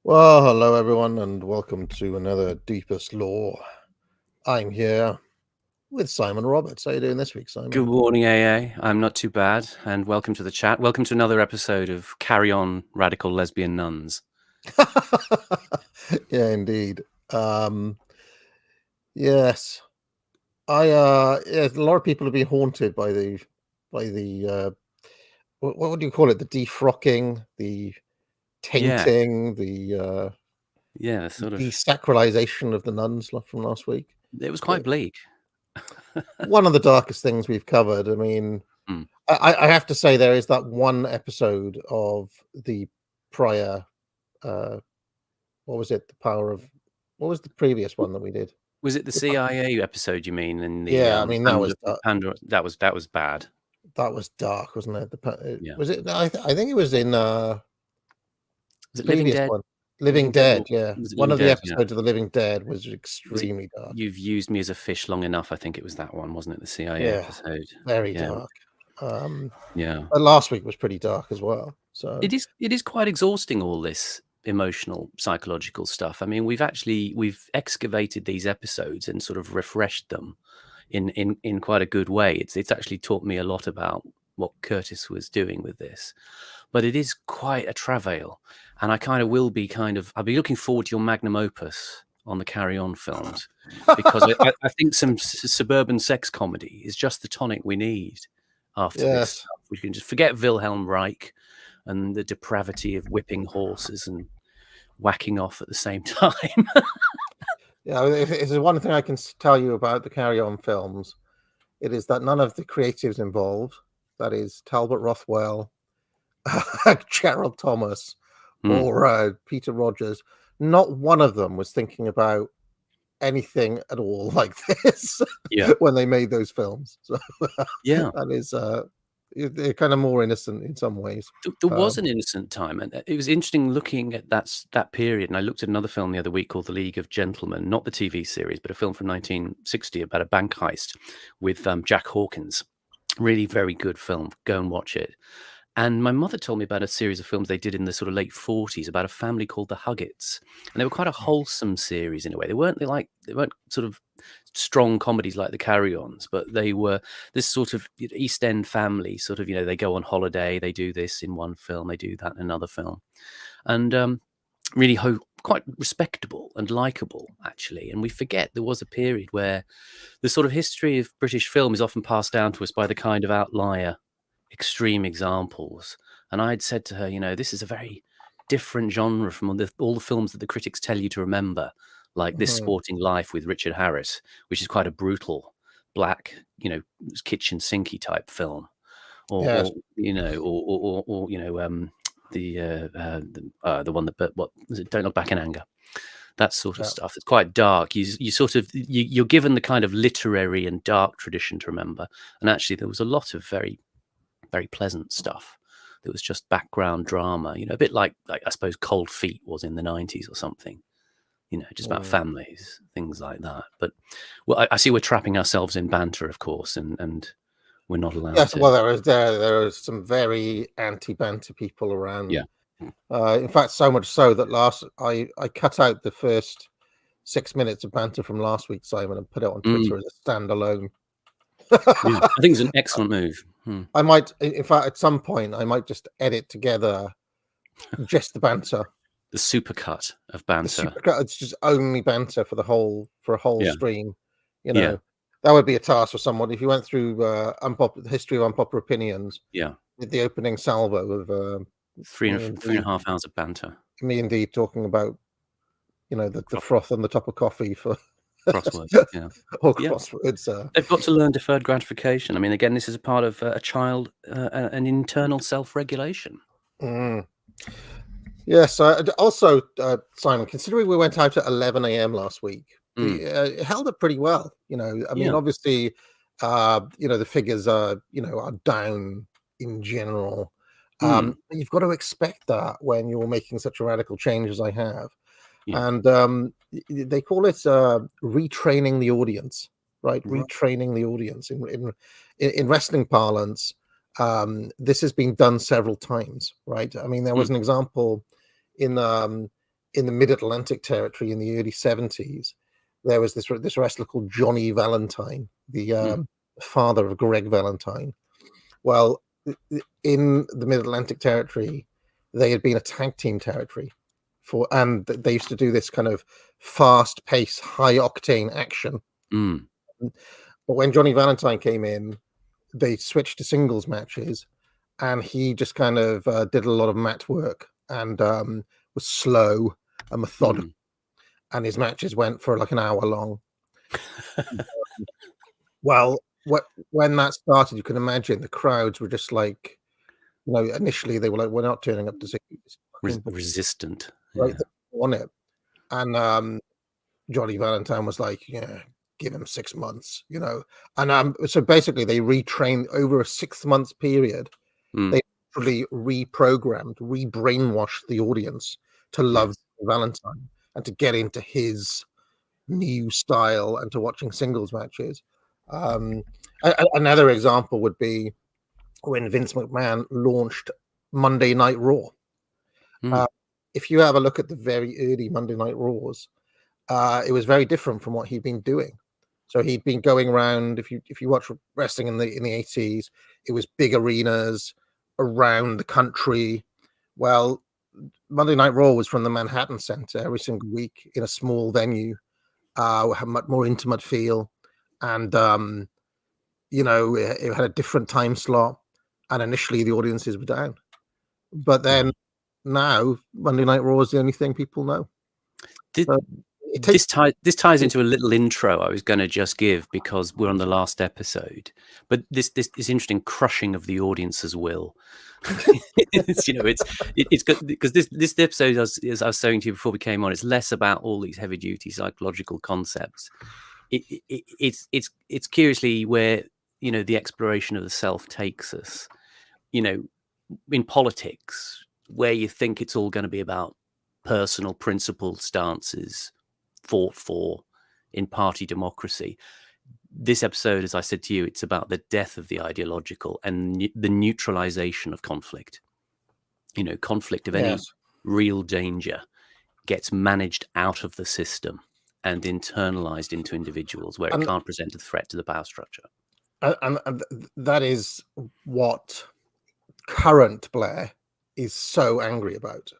Well, hello everyone, and welcome to another Deepest Lore. I'm here with Simon Roberts. How are you doing this week, Simon? Good morning, AA. I'm not too bad, and welcome to the chat. Welcome to another episode of Carry On, Radical Lesbian Nuns. Yeah, indeed. Yes, a lot of people have been haunted by the what would you call it? The defrocking, the tainting, the sort of desacralization of the nuns from last week. It was quite bleak. One of the darkest things we've covered. I mean, I have to say there is that one episode of the prior, what was it? What was the previous one that we did? Was it the CIA episode you mean? In the I mean that was that was bad. That was dark, wasn't it? Was it? I think it was in was it Living Dead? One. Living Dead, yeah. One of the episodes of The Living Dead was extremely dark. You've used me as a fish long enough. I think it was that one, wasn't it? The CIA episode. Very dark. But last week was pretty dark as well. So it is quite exhausting, all this emotional, psychological stuff. I mean, we've excavated these episodes and sort of refreshed them in quite a good way. It's actually taught me a lot about what Curtis was doing with this. But it is quite a travail. And I I'll be looking forward to your magnum opus on the Carry On films, because I think some suburban sex comedy is just the tonic we need after this stuff. We can just forget Wilhelm Reich and the depravity of whipping horses and whacking off at the same time. If there's one thing I can tell you about the Carry On films, it is that none of the creatives involved, that is Talbot Rothwell, Gerald Thomas, or Peter Rogers, not one of them was thinking about anything at all like this when they made those films. So that is they're kind of more innocent in some ways. There was an innocent time, and it was interesting looking at that period. And I looked at another film the other week called The League of Gentlemen, not the TV series, but a film from 1960 about a bank heist with Jack Hawkins. Really very good film. Go and watch it. And my mother told me about a series of films they did in the sort of late 40s about a family called the Huggets. And they were quite a wholesome series in a way. They weren't sort of strong comedies like the Carry-Ons, but they were this sort of East End family, sort of, they go on holiday, they do this in one film, they do that in another film. And really quite respectable and likable, actually. And we forget there was a period where the sort of history of British film is often passed down to us by the kind of outlier extreme examples. And I'd said to her, this is a very different genre from all the films that the critics tell you to remember, like This Sporting Life with Richard Harris, which is quite a brutal, black, kitchen sinky type film, or the one that, what was it? Don't Look Back in Anger. That sort of stuff. It's quite dark. You're given the kind of literary and dark tradition to remember. And actually, there was a lot of very, very pleasant stuff. There was just background drama, a bit like I suppose Cold Feet was in the 90s or something, just about families, things like that. But I see we're trapping ourselves in banter, of course, and we're not allowed to. Well, there are some very anti-banter people around. In fact, so much so that I cut out the first 6 minutes of banter from last week, Simon, and put it on Twitter as a standalone. I think it's an excellent move. I might, in fact, at some point, I might just edit together just the banter. The supercut of banter. It's just only banter for a whole stream. That would be a task for someone. If you went through the history of unpopular opinions, with the opening salvo of 3.5 hours of banter. Me indeed talking about the froth on the top of coffee for Crosswords, yeah. or Yeah. crosswords. They've got to learn deferred gratification. I mean, again, this is a part of a child, an internal self-regulation. Mm. Yes. Also, Simon, considering we went out at 11 a.m. last week, it held up pretty well. I mean, Yeah. obviously, the figures are down in general. You've got to expect that when you're making such a radical change as I have. Yeah. And they call it retraining the audience, right? Right. Retraining the audience in wrestling parlance. This has been done several times, right? I mean, there was an example in the Mid-Atlantic territory in the early 70s. There was this wrestler called Johnny Valentine, the father of Greg Valentine. Well, in the Mid-Atlantic territory, they had been a tag team territory and they used to do this kind of fast-paced, high-octane action. But when Johnny Valentine came in, they switched to singles matches, and he just kind of did a lot of mat work and was slow and methodical, and his matches went for like an hour long. Well, when that started, you can imagine the crowds were just like, initially they were like, "We're not turning up to see resistant, right? They want it." And Johnny Valentine was like, "Yeah, give him 6 months," And so basically, they retrained over a 6 months period. They really reprogrammed, re-brainwashed the audience to love Valentine and to get into his new style and to watching singles matches. Another example would be when Vince McMahon launched Monday Night Raw. If you have a look at the very early Monday Night Raws, it was very different from what he'd been doing. So he'd been going around. If you watch wrestling in the 80s, it was big arenas around the country. Well, Monday Night Raw was from the Manhattan Center every single week in a small venue, had much more intimate feel, and it had a different time slot. And initially, the audiences were down, but then now Monday Night Raw is the only thing people know. This ties into a little intro I was going to just give because we're on the last episode. But this interesting crushing of the audience's will. It's good because this episode, as I was saying to you before we came on, it's less about all these heavy duty psychological concepts. It's curiously where the exploration of the self takes us. In politics, where you think it's all going to be about personal principled stances fought for in party democracy. This episode, as I said to you, it's about the death of the ideological and the neutralization of conflict. Conflict of any real danger gets managed out of the system and internalized into individuals where it can't present a threat to the power structure. And that is what current Blair is so angry about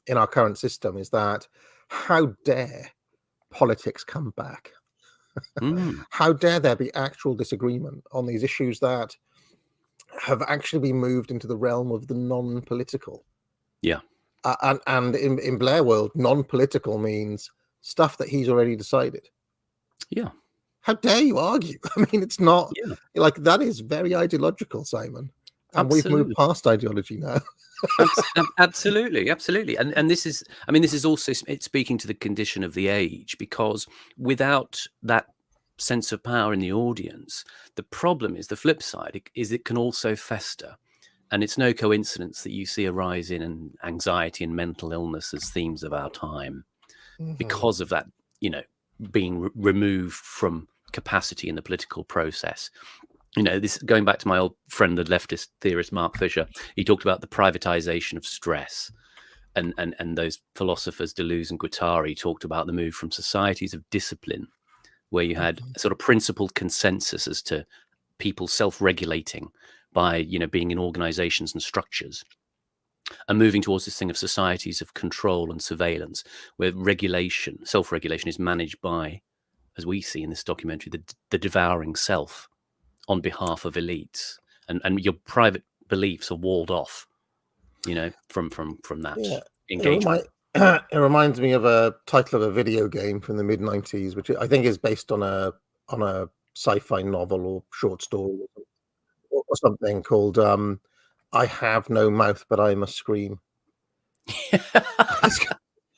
in our current system, is that how dare politics come back? How dare there be actual disagreement on these issues that have actually been moved into the realm of the non-political? Yeah. And in Blair world, non-political means stuff that he's already decided. Yeah. How dare you argue? I mean, it's not like that is very ideological, Simon. And we've moved past ideology now. Absolutely. And this is also it's speaking to the condition of the age, because without that sense of power in the audience, the problem is the flip side is it can also fester. And it's no coincidence that you see a rise in anxiety and mental illness as themes of our time because of that, being removed from capacity in the political process. This going back to my old friend, the leftist theorist Mark Fisher. He talked about the privatization of stress, and those philosophers Deleuze and Guattari talked about the move from societies of discipline, where you had a sort of principled consensus as to people self-regulating by being in organizations and structures, and moving towards this thing of societies of control and surveillance, where self-regulation is managed by, as we see in this documentary, the devouring self on behalf of elites, and your private beliefs are walled off, from that engagement. it reminds me of a title of a video game from the mid-90s, which I think is based on a sci-fi novel or short story or something called I Have No Mouth, But I Must Scream. It's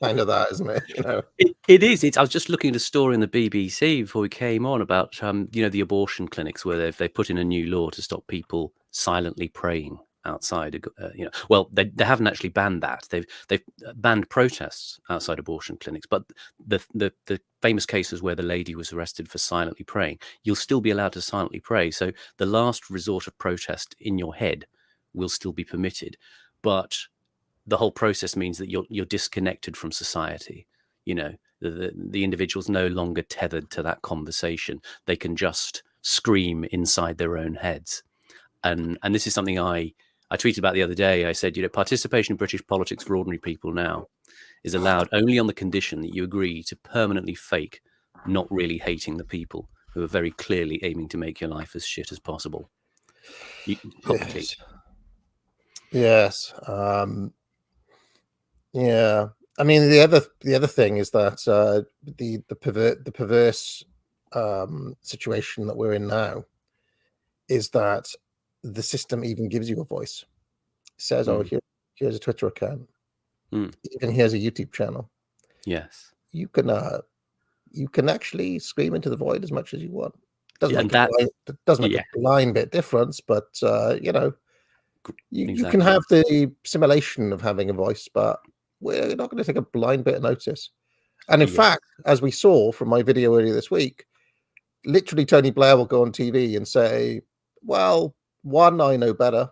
kind of that, isn't it? You know? It is. I was just looking at a story in the BBC before we came on about the abortion clinics where they've put in a new law to stop people silently praying outside. Well, they haven't actually banned that. They've banned protests outside abortion clinics, but the famous cases where the lady was arrested for silently praying, you'll still be allowed to silently pray. So the last resort of protest in your head will still be permitted, but the whole process means that you're disconnected from society. The individual's no longer tethered to that conversation. They can just scream inside their own heads. And this is something I tweeted about the other day. I said, participation in British politics for ordinary people now is allowed only on the condition that you agree to permanently fake not really hating the people who are very clearly aiming to make your life as shit as possible. Yes. Yes. Yeah. I mean, the other thing is that the perverse situation that we're in now is that the system even gives you a voice. It says, "Oh, here's a Twitter account. Even here's a YouTube channel. Yes, you can actually scream into the void as much as you want. Doesn't make a blind bit difference, but you can have the simulation of having a voice, but we're not going to take a blind bit of notice. And in fact, as we saw from my video earlier this week, literally Tony Blair will go on TV and say, "Well, one, I know better,"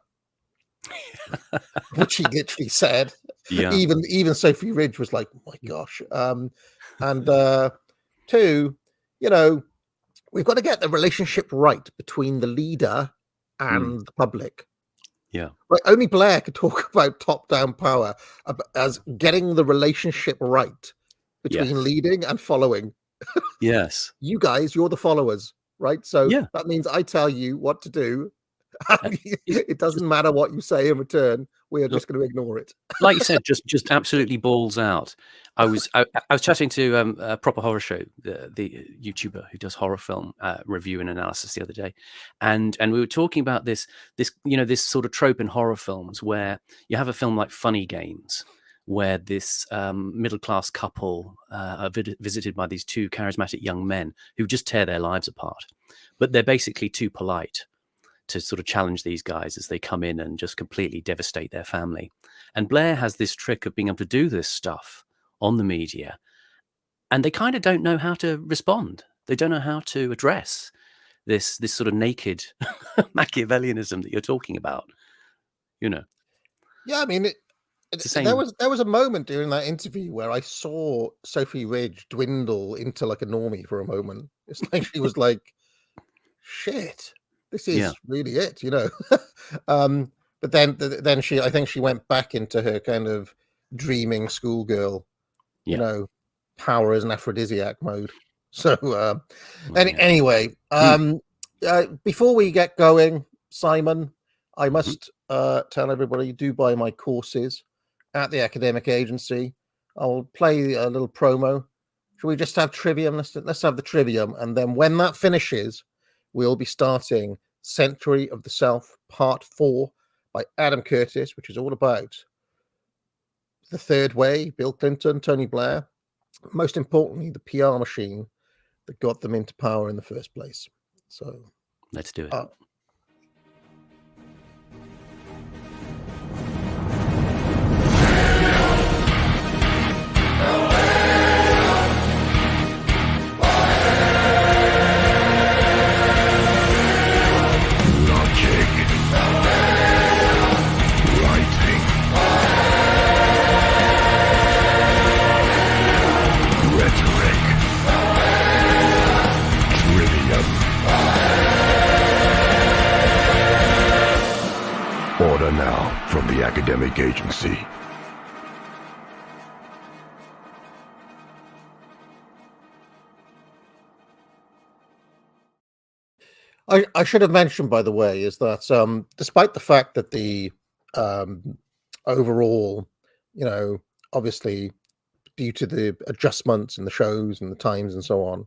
which he literally said. Yeah. Even Sophie Ridge was like, "Oh my gosh." And two, we've got to get the relationship right between the leader and the public. Yeah. Right. Only Blair could talk about top-down power as getting the relationship right between leading and following. Yes. You guys, you're the followers, right? So that means I tell you what to do. It doesn't matter what you say in return. We are just going to ignore it. Like you said, just absolutely balls out. I was chatting to a Proper Horror Show, the YouTuber who does horror film review and analysis the other day, and we were talking about this sort of trope in horror films where you have a film like Funny Games, where this middle class couple are visited by these two charismatic young men who just tear their lives apart, but they're basically too polite to sort of challenge these guys as they come in and just completely devastate their family. And Blair has this trick of being able to do this stuff on the media, and they kind of don't know how to respond. They don't know how to address this sort of naked Machiavellianism that you're talking about. Yeah, I mean, there was a moment during that interview where I saw Sophie Ridge dwindle into like a normie for a moment. It's like she was like, "Shit, this is really it," But then I think she went back into her kind of dreaming schoolgirl, power as an aphrodisiac mode. So anyway, before we get going, Simon, I must tell everybody, do buy my courses at the academic agency. I'll play a little promo. Should we just have trivium? Let's have the trivium, and then when that finishes, we'll be starting Century of the Self Part 4 by Adam Curtis, which is all about the third way, Bill Clinton, Tony Blair, most importantly, the PR machine that got them into power in the first place. So let's do it. Order now from the academic agency. I should have mentioned, by the way, is that despite the fact that the overall, obviously due to the adjustments and the shows and the times and so on,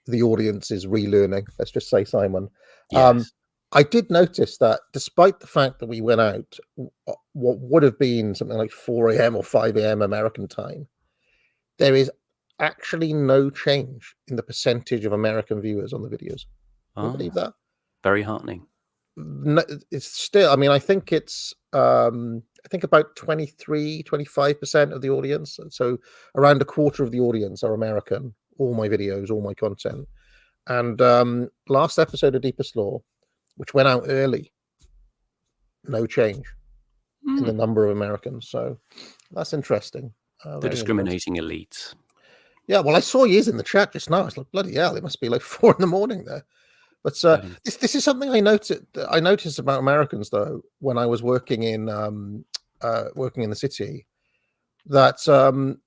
the audience is relearning. Let's just say, Simon. Yes. I did notice that despite the fact that we went out what would have been something like 4 a.m. or 5 a.m. American time, there is actually no change in the percentage of American viewers on the videos. Can you believe that? Very heartening. No, it's still, I mean, I think it's I think about 25% of the audience. So around a quarter of the audience are American. All my videos, all my content. And last episode of Deepest Law, which went out early, no change in the number of Americans. So that's interesting. The discriminating elites. Yeah, well, I saw you in the chat just now. I was like, bloody hell, it must be like 4 a.m. there. But this is something I noticed about Americans, though, when I was working in the city, that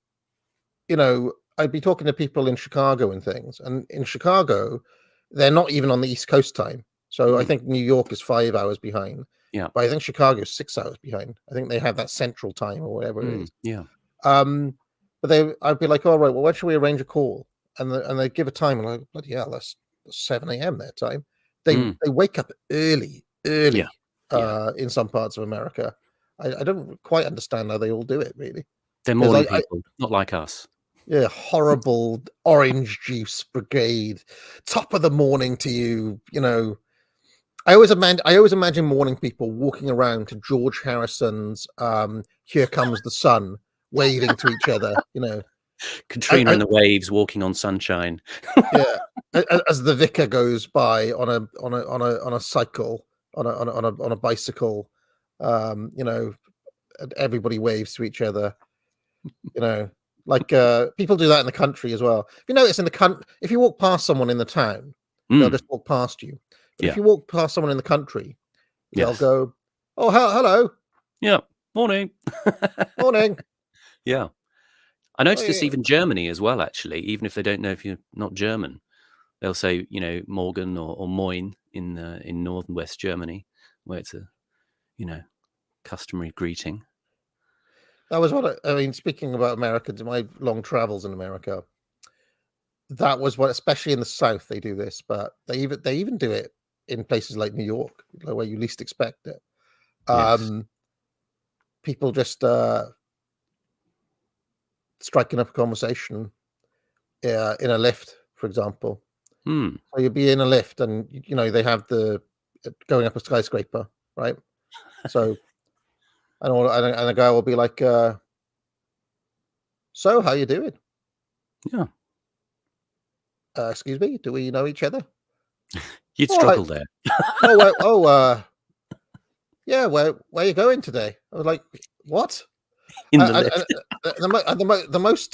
I'd be talking to people in Chicago and things, and in Chicago, they're not even on the East Coast time. So I think New York is 5 hours behind. Yeah, but I think Chicago is 6 hours behind. I think they have that central time or whatever it is. Yeah. But I'd be like, all right, well, when should we arrange a call? And they give a time, and I'm like, bloody hell, that's 7 a.m. their time. They wake up early in some parts of America. I don't quite understand how they all do it, really. They're morning people, not like us. Yeah, horrible orange juice brigade, top of the morning to you. I always imagine morning people walking around to George Harrison's "Here Comes the Sun," waving to each other. Katrina and the waves walking on sunshine. Yeah, as the vicar goes by on a cycle, on a bicycle. Everybody waves to each other. Like people do that in the country as well. If you notice, if you walk past someone in the town, they'll just walk past you. But if you walk past someone in the country, they'll go, "Oh, hello." Yeah, morning. Morning. Yeah. I noticed this even Germany as well, actually, even if they don't know if you're not German. They'll say, Morgen or Moin in North and West Germany, where it's a, customary greeting. That was what I mean. Speaking about Americans, in my long travels in America, that was what, especially in the South, they do this, but they even do it in places like New York, where you least expect it. Yes. People just striking up a conversation in a lift, for example. So you'd be in a lift, and they have the going up a skyscraper, right? So and a guy will be like, "So, how you doing?" Yeah. Excuse me, do we know each other? You'd struggle there. Yeah. Where are you going today? I was like, what? In the lift. The most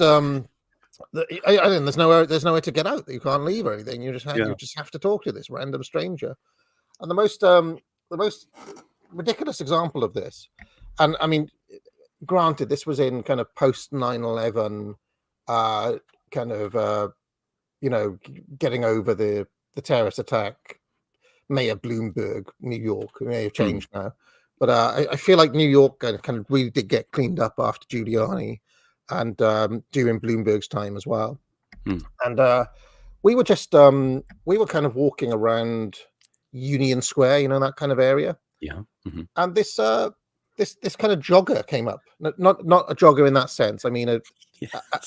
there's nowhere to get out. You can't leave or anything. You just have to talk to this random stranger. And the most ridiculous example of this, and I mean, granted, this was in kind of post 9/11, getting over the terrorist attack. Mayor Bloomberg, New York, it may have changed now, but I feel like New York kind of really did get cleaned up after Giuliani and during Bloomberg's time as well. And we were just we were kind of walking around Union Square, that kind of area. Yeah. And this kind of jogger came up. Not a jogger in that sense. I mean a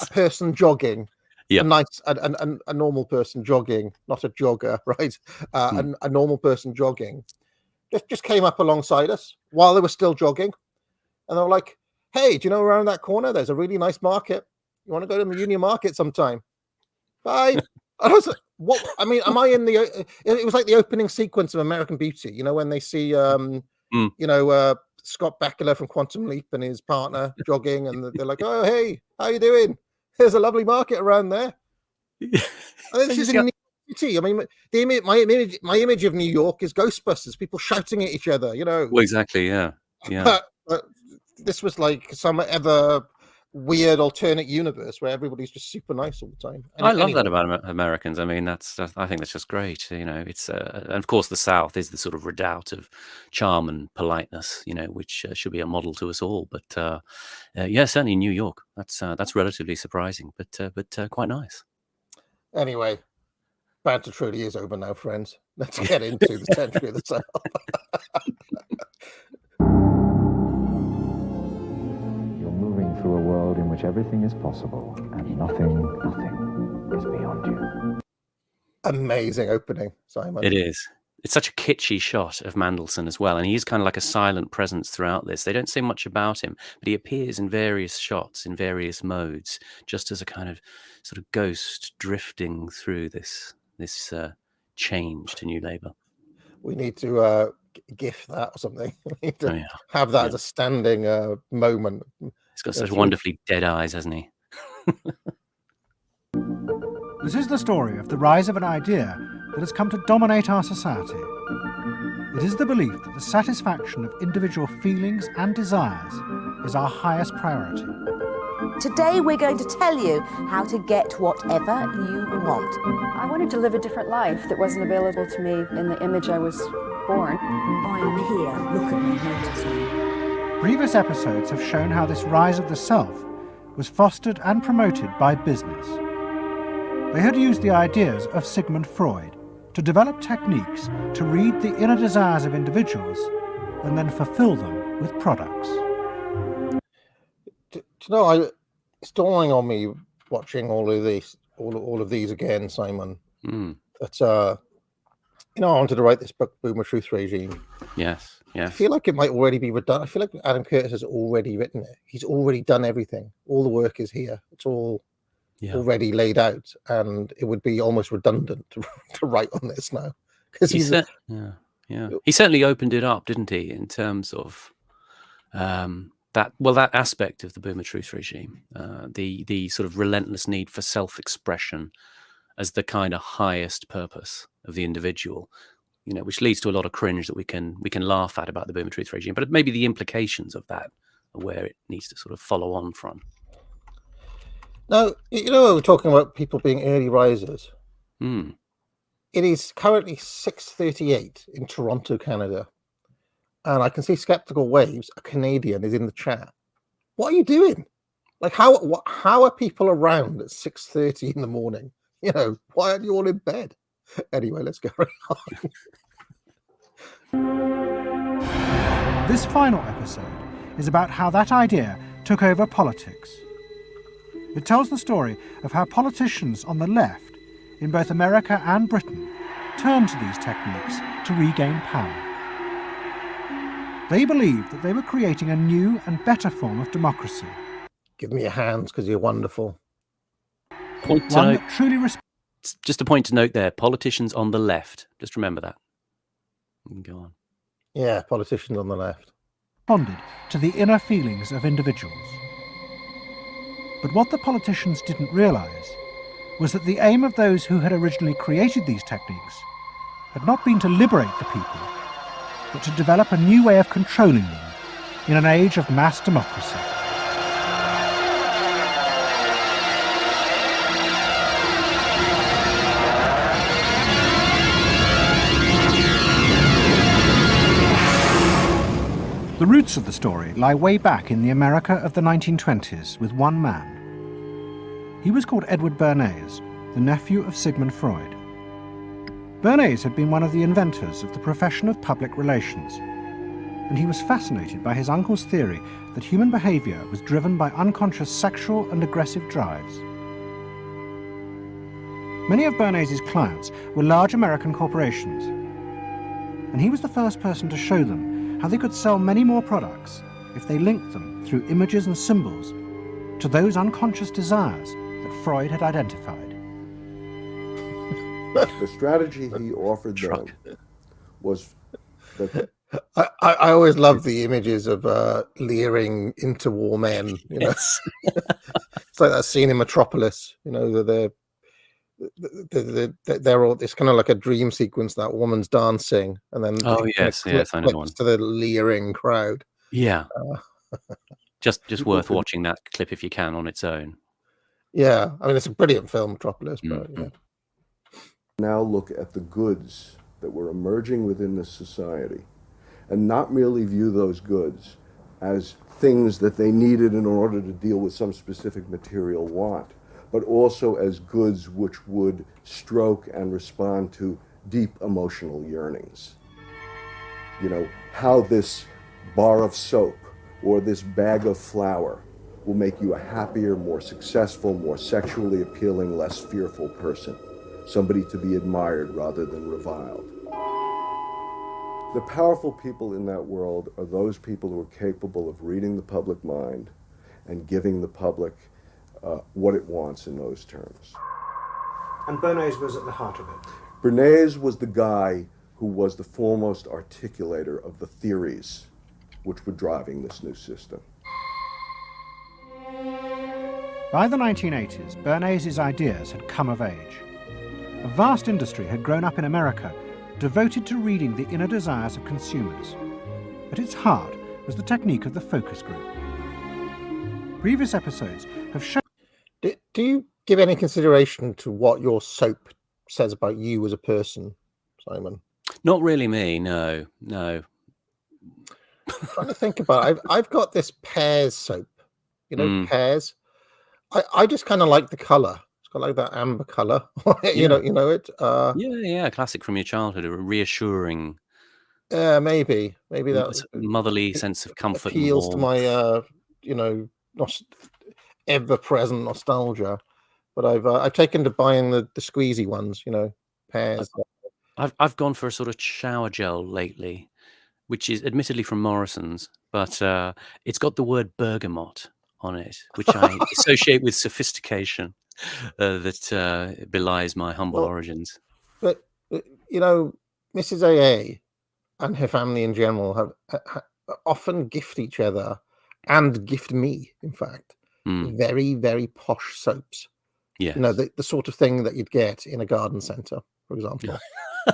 person jogging. Yeah. A normal person jogging, not a jogger, right? A normal person jogging just came up alongside us while they were still jogging, and they were like, "Hey, do you know around that corner there's a really nice market? You want to go to the Union Market sometime?" Bye. I was like, "What? I mean, am I in the?" It was like the opening sequence of American Beauty, when they see, Scott Bakula from Quantum Leap and his partner jogging, and they're like, "Oh, hey, how you doing? There's a lovely market around there." This is in New York City. I mean, my image of New York is Ghostbusters, people shouting at each other, Well, exactly, yeah. But this was like some weird alternate universe where everybody's just super nice all the time. I love that about Americans. I mean, I think that's just great. It's and of course the South is the sort of redoubt of charm and politeness. Which should be a model to us all. But yeah, certainly in New York, that's relatively surprising, but quite nice. Anyway, banter truly is over now, friends. Let's get into the Century of the South. Through a world in which everything is possible and nothing is beyond you. Amazing opening, Simon. It is. It's such a kitschy shot of Mandelson as well, and he's kind of like a silent presence throughout this. They don't say much about him, but he appears in various shots, in various modes, just as a kind of sort of ghost drifting through this change to New Labour. We need to GIF that or something. We need to have that as a standing moment. He's got such wonderfully dead eyes, hasn't he? This is the story of the rise of an idea that has come to dominate our society. It is the belief that the satisfaction of individual feelings and desires is our highest priority. Today we're going to tell you how to get whatever you want. I wanted to live a different life that wasn't available to me in the image I was born. I am here. Look at me, notice me. Previous episodes have shown how this rise of the self was fostered and promoted by business. They had used the ideas of Sigmund Freud to develop techniques to read the inner desires of individuals and then fulfill them with products. It's dawning on me watching all of these again, Simon. That I wanted to write this book, Boomer Truth Regime. Yes. I feel like it might already be redone. I feel like Adam Curtis has already written it. He's already done everything. All the work is here. It's all already laid out, and it would be almost redundant to write on this now. Because he certainly opened it up, didn't he? In terms of that aspect of the Boomer Truth Regime, the sort of relentless need for self-expression as the kind of highest purpose of the individual. Which leads to a lot of cringe that we can laugh at about the Boomer Truth Regime, but maybe the implications of that are where it needs to sort of follow on from. Now, we're talking about people being early risers. It is currently 6:38 in Toronto, Canada, and I can see Skeptical Waves, a Canadian, is in the chat. What are you doing? Like, how are people around at 6:30 in the morning? Why aren't you all in bed? Anyway, let's go on. This final episode is about how that idea took over politics. It tells the story of how politicians on the left, in both America and Britain, turned to these techniques to regain power. They believed that they were creating a new and better form of democracy. Give me your hands, because you're wonderful. One that truly just a point to note there, politicians on the left. Just remember that. You can go on. Yeah, politicians on the left. Responded to the inner feelings of individuals. But what the politicians didn't realise was that the aim of those who had originally created these techniques had not been to liberate the people, but to develop a new way of controlling them in an age of mass democracy. The roots of the story lie way back in the America of the 1920s with one man. He was called Edward Bernays, the nephew of Sigmund Freud. Bernays had been one of the inventors of the profession of public relations, and he was fascinated by his uncle's theory that human behavior was driven by unconscious sexual and aggressive drives. Many of Bernays' clients were large American corporations, and he was the first person to show them how they could sell many more products if they linked them through images and symbols to those unconscious desires that Freud had identified. The strategy he offered them was that I always love the images of leering interwar men. It's like that scene in Metropolis. They're all. It's kind of like a dream sequence. That woman's dancing, and then yes, I know one. to the leering crowd. Yeah. Just People worth can watching that clip if you can on its own. Yeah, I mean, it's a brilliant film, Metropolis, but yeah. now look at the goods that were emerging within this society and not merely view those goods as things that they needed in order to deal with some specific material want, but also as goods which would stroke and respond to deep emotional yearnings. You know, how this bar of soap or this bag of flour will make you a happier, more successful, more sexually appealing, less fearful person. Somebody to be admired rather than reviled. The powerful people in that world are those people who are capable of reading the public mind and giving the public what it wants in those terms. And Bernays was at the heart of it. Bernays was the guy who was the foremost articulator of the theories which were driving this new system. By the 1980s, Bernays' ideas had come of age. A vast industry had grown up in America, devoted to reading the inner desires of consumers. At its heart was the technique of the focus group. Previous episodes have shown... Do you give any consideration to what your soap says about you as a person, Simon? Not really me, no. I'm trying to think about it. I've got this Pears soap, Pears. I just kind of like the color. It's got like that amber color. you know it. Yeah, classic from your childhood, a reassuring. Maybe that motherly sense of comfort appeals and to my ever-present nostalgia. But I've taken to buying the squeezy ones, Pears. I've gone for a sort of shower gel lately, which is admittedly from Morrison's, but it's got the word bergamot on it, which I associate with sophistication that belies my humble origins. But, Mrs. AA and her family in general have often gift each other and gift me, in fact, very, very posh soaps. Yeah. The sort of thing that you'd get in a garden centre, for example.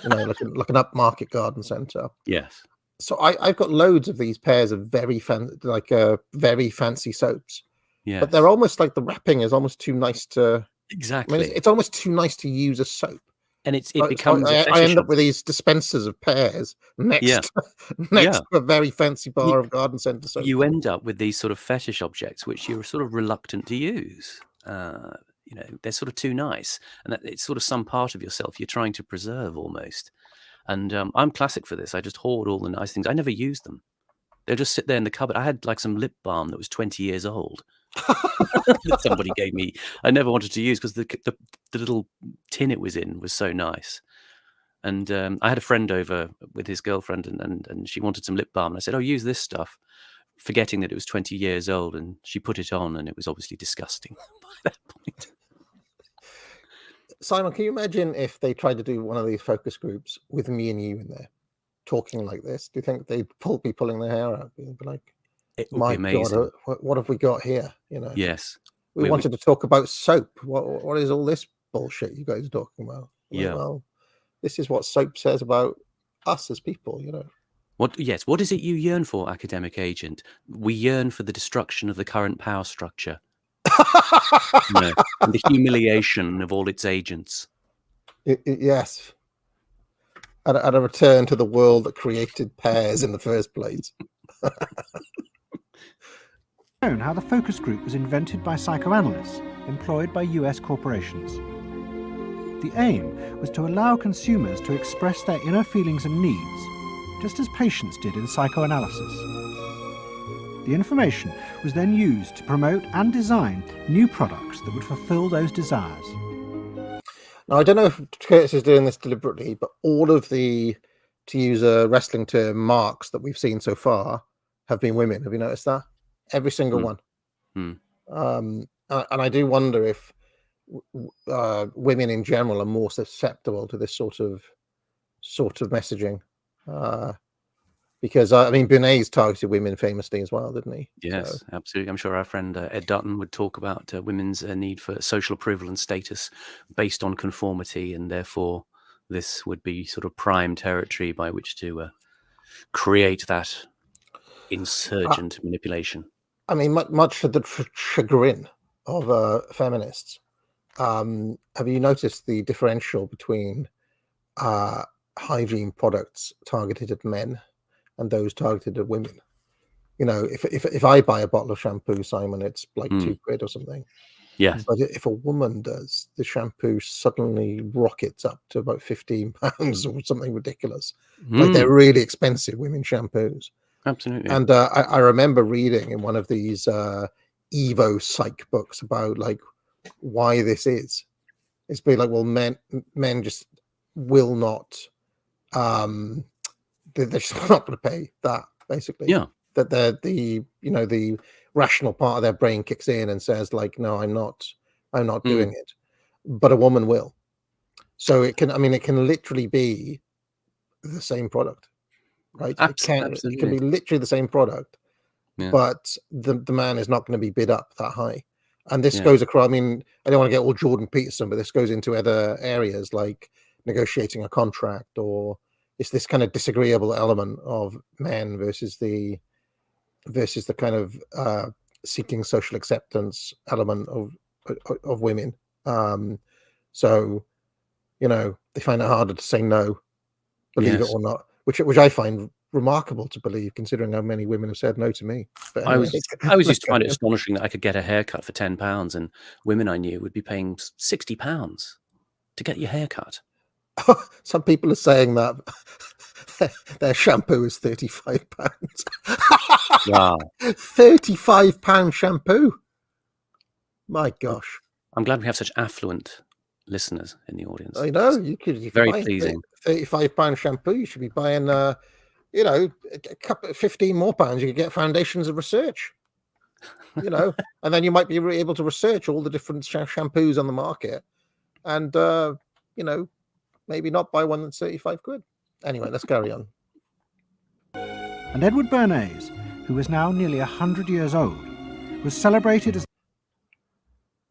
like an upmarket garden centre. Yes. So I've got loads of these pairs of very fancy soaps. Yes. But they're almost like the wrapping is almost too nice to. Exactly. I mean, it's almost too nice to use as soap. And it becomes. I end up with these dispensers of pears next to a very fancy bar of garden centre soap. You end up with these sort of fetish objects which you're sort of reluctant to use. They're sort of too nice, and that it's sort of some part of yourself you're trying to preserve almost. And I'm classic for this. I just hoard all the nice things. I never use them. They'll just sit there in the cupboard. I had like some lip balm that was 20 years old that somebody gave me. I never wanted to use because the little tin it was in was so nice. And I had a friend over with his girlfriend, and she wanted some lip balm. And I said, "Oh, use this stuff," forgetting that it was 20 years old. And she put it on, and it was obviously disgusting by that point. Simon, can you imagine if they tried to do one of these focus groups with me and you in there, talking like this? Do you think they'd be pulling their hair out? They'd be like, it would be amazing. God, what have we got here? Yes. We wanted to talk about soap. What is all this bullshit you guys are talking about? Well, this is what soap says about us as people, What is it you yearn for, academic agent? We yearn for the destruction of the current power structure. And the humiliation of all its agents. Yes. And a return to the world that created pears in the first place. Shown how the focus group was invented by psychoanalysts employed by US corporations. The aim was to allow consumers to express their inner feelings and needs, just as patients did in psychoanalysis. The information was then used to promote and design new products that would fulfill those desires. Now, I don't know if Curtis is doing this deliberately, but all of the, to use a wrestling term, marks that we've seen so far have been women. Have you noticed that? Every single one. And I do wonder if women in general are more susceptible to this sort of messaging. Because, Bernays targeted women famously as well, didn't he? Yes, absolutely. I'm sure our friend Ed Dutton would talk about women's need for social approval and status based on conformity, and therefore this would be sort of prime territory by which to create that insurgent manipulation. I mean, much to the chagrin of feminists, have you noticed the differential between hygiene products targeted at men and those targeted at women? You know, if I buy a bottle of shampoo, Simon, it's like £2 or something. Yes. But if a woman does, the shampoo suddenly rockets up to about £15 or something ridiculous. Like they're really expensive women shampoos. Absolutely. And I remember reading in one of these Evo psych books about like why this is. It's be like, well, men just will not. They're just not going to pay that, basically. Yeah. That the rational part of their brain kicks in and says like, no, I'm not doing it, but a woman will. So it can literally be the same product, right? It can be literally the same product, but the man is not going to be bid up that high. And this goes across. I mean, I don't want to get all Jordan Peterson, but this goes into other areas like negotiating a contract, or it's this kind of disagreeable element of men versus the kind of seeking social acceptance element of women. So, they find it harder to say no, believe it or not, which I find remarkable to believe, considering how many women have said no to me. But anyway, I was used to find it astonishing that I could get a haircut for £10, and women I knew would be paying £60 to get your haircut. Some people are saying that their shampoo is £35. Wow. £35 shampoo. My gosh. I'm glad we have such affluent listeners in the audience. I know. You could very buy pleasing. £35 shampoo. You should be buying a couple 15 more pounds. You could get Foundations of Research. And then you might be able to research all the different shampoos on the market, and maybe not buy one that's £35. Anyway, let's carry on. And Edward Bernays, who was now nearly 100 years old, was celebrated as...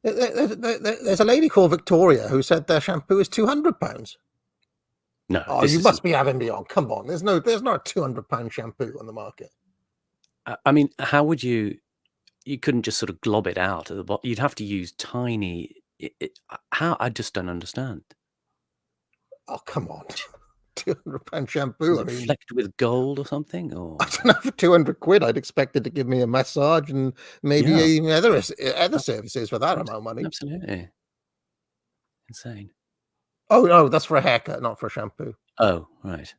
There's a lady called Victoria who said their shampoo is £200. No. Oh, you must be having me on. Come on. There's not a £200 shampoo on the market. I mean, how would you couldn't just sort of glob it out at the bottom. You'd have to use tiny... how? I just don't understand. Oh, come on. £200 shampoo. Flecked with gold or something? Or I don't know, for £200 I'd expect it to give me a massage and maybe even other services for that amount of money. Absolutely. Insane. Oh no, that's for a haircut, not for a shampoo. Oh, right.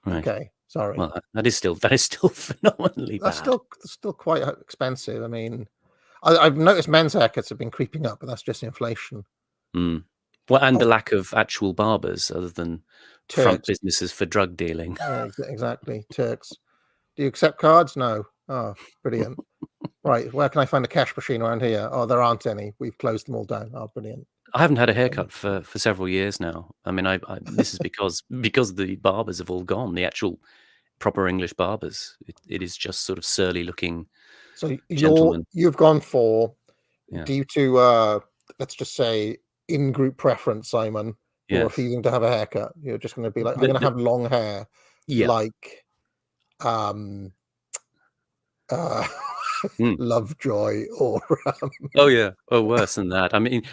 Okay, sorry. Well, that is still phenomenally that's bad. still quite expensive. I mean, I've noticed men's haircuts have been creeping up, but that's just inflation. Well, and the lack of actual barbers other than Turks. Front businesses for drug dealing. Yeah, exactly. Turks. Do you accept cards? No. Oh, brilliant. Right. Where can I find a cash machine around here? Oh, there aren't any. We've closed them all down. Oh, brilliant. I haven't had a haircut for several years now. I mean, this is because the barbers have all gone. The actual proper English barbers. It is just sort of surly looking. So gentlemen. You've gone for due to let's just say in-group preference, Simon. You're refusing to have a haircut. You're just going to be like, I'm going to have long hair, like Lovejoy or worse than that. I mean,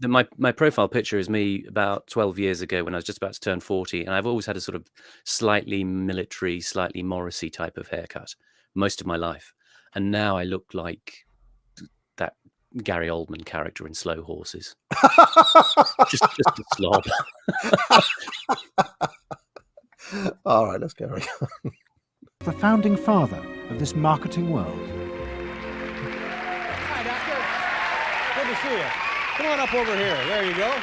my profile picture is me about 12 years ago when I was just about to turn 40, and I've always had a sort of slightly military, slightly Morrissey type of haircut most of my life, and now I look like that Gary Oldman character in Slow Horses. just a slob. All right, let's carry on. The founding father of this marketing world. Hi, Doctor. Good to see you. Come on up over here. There you go.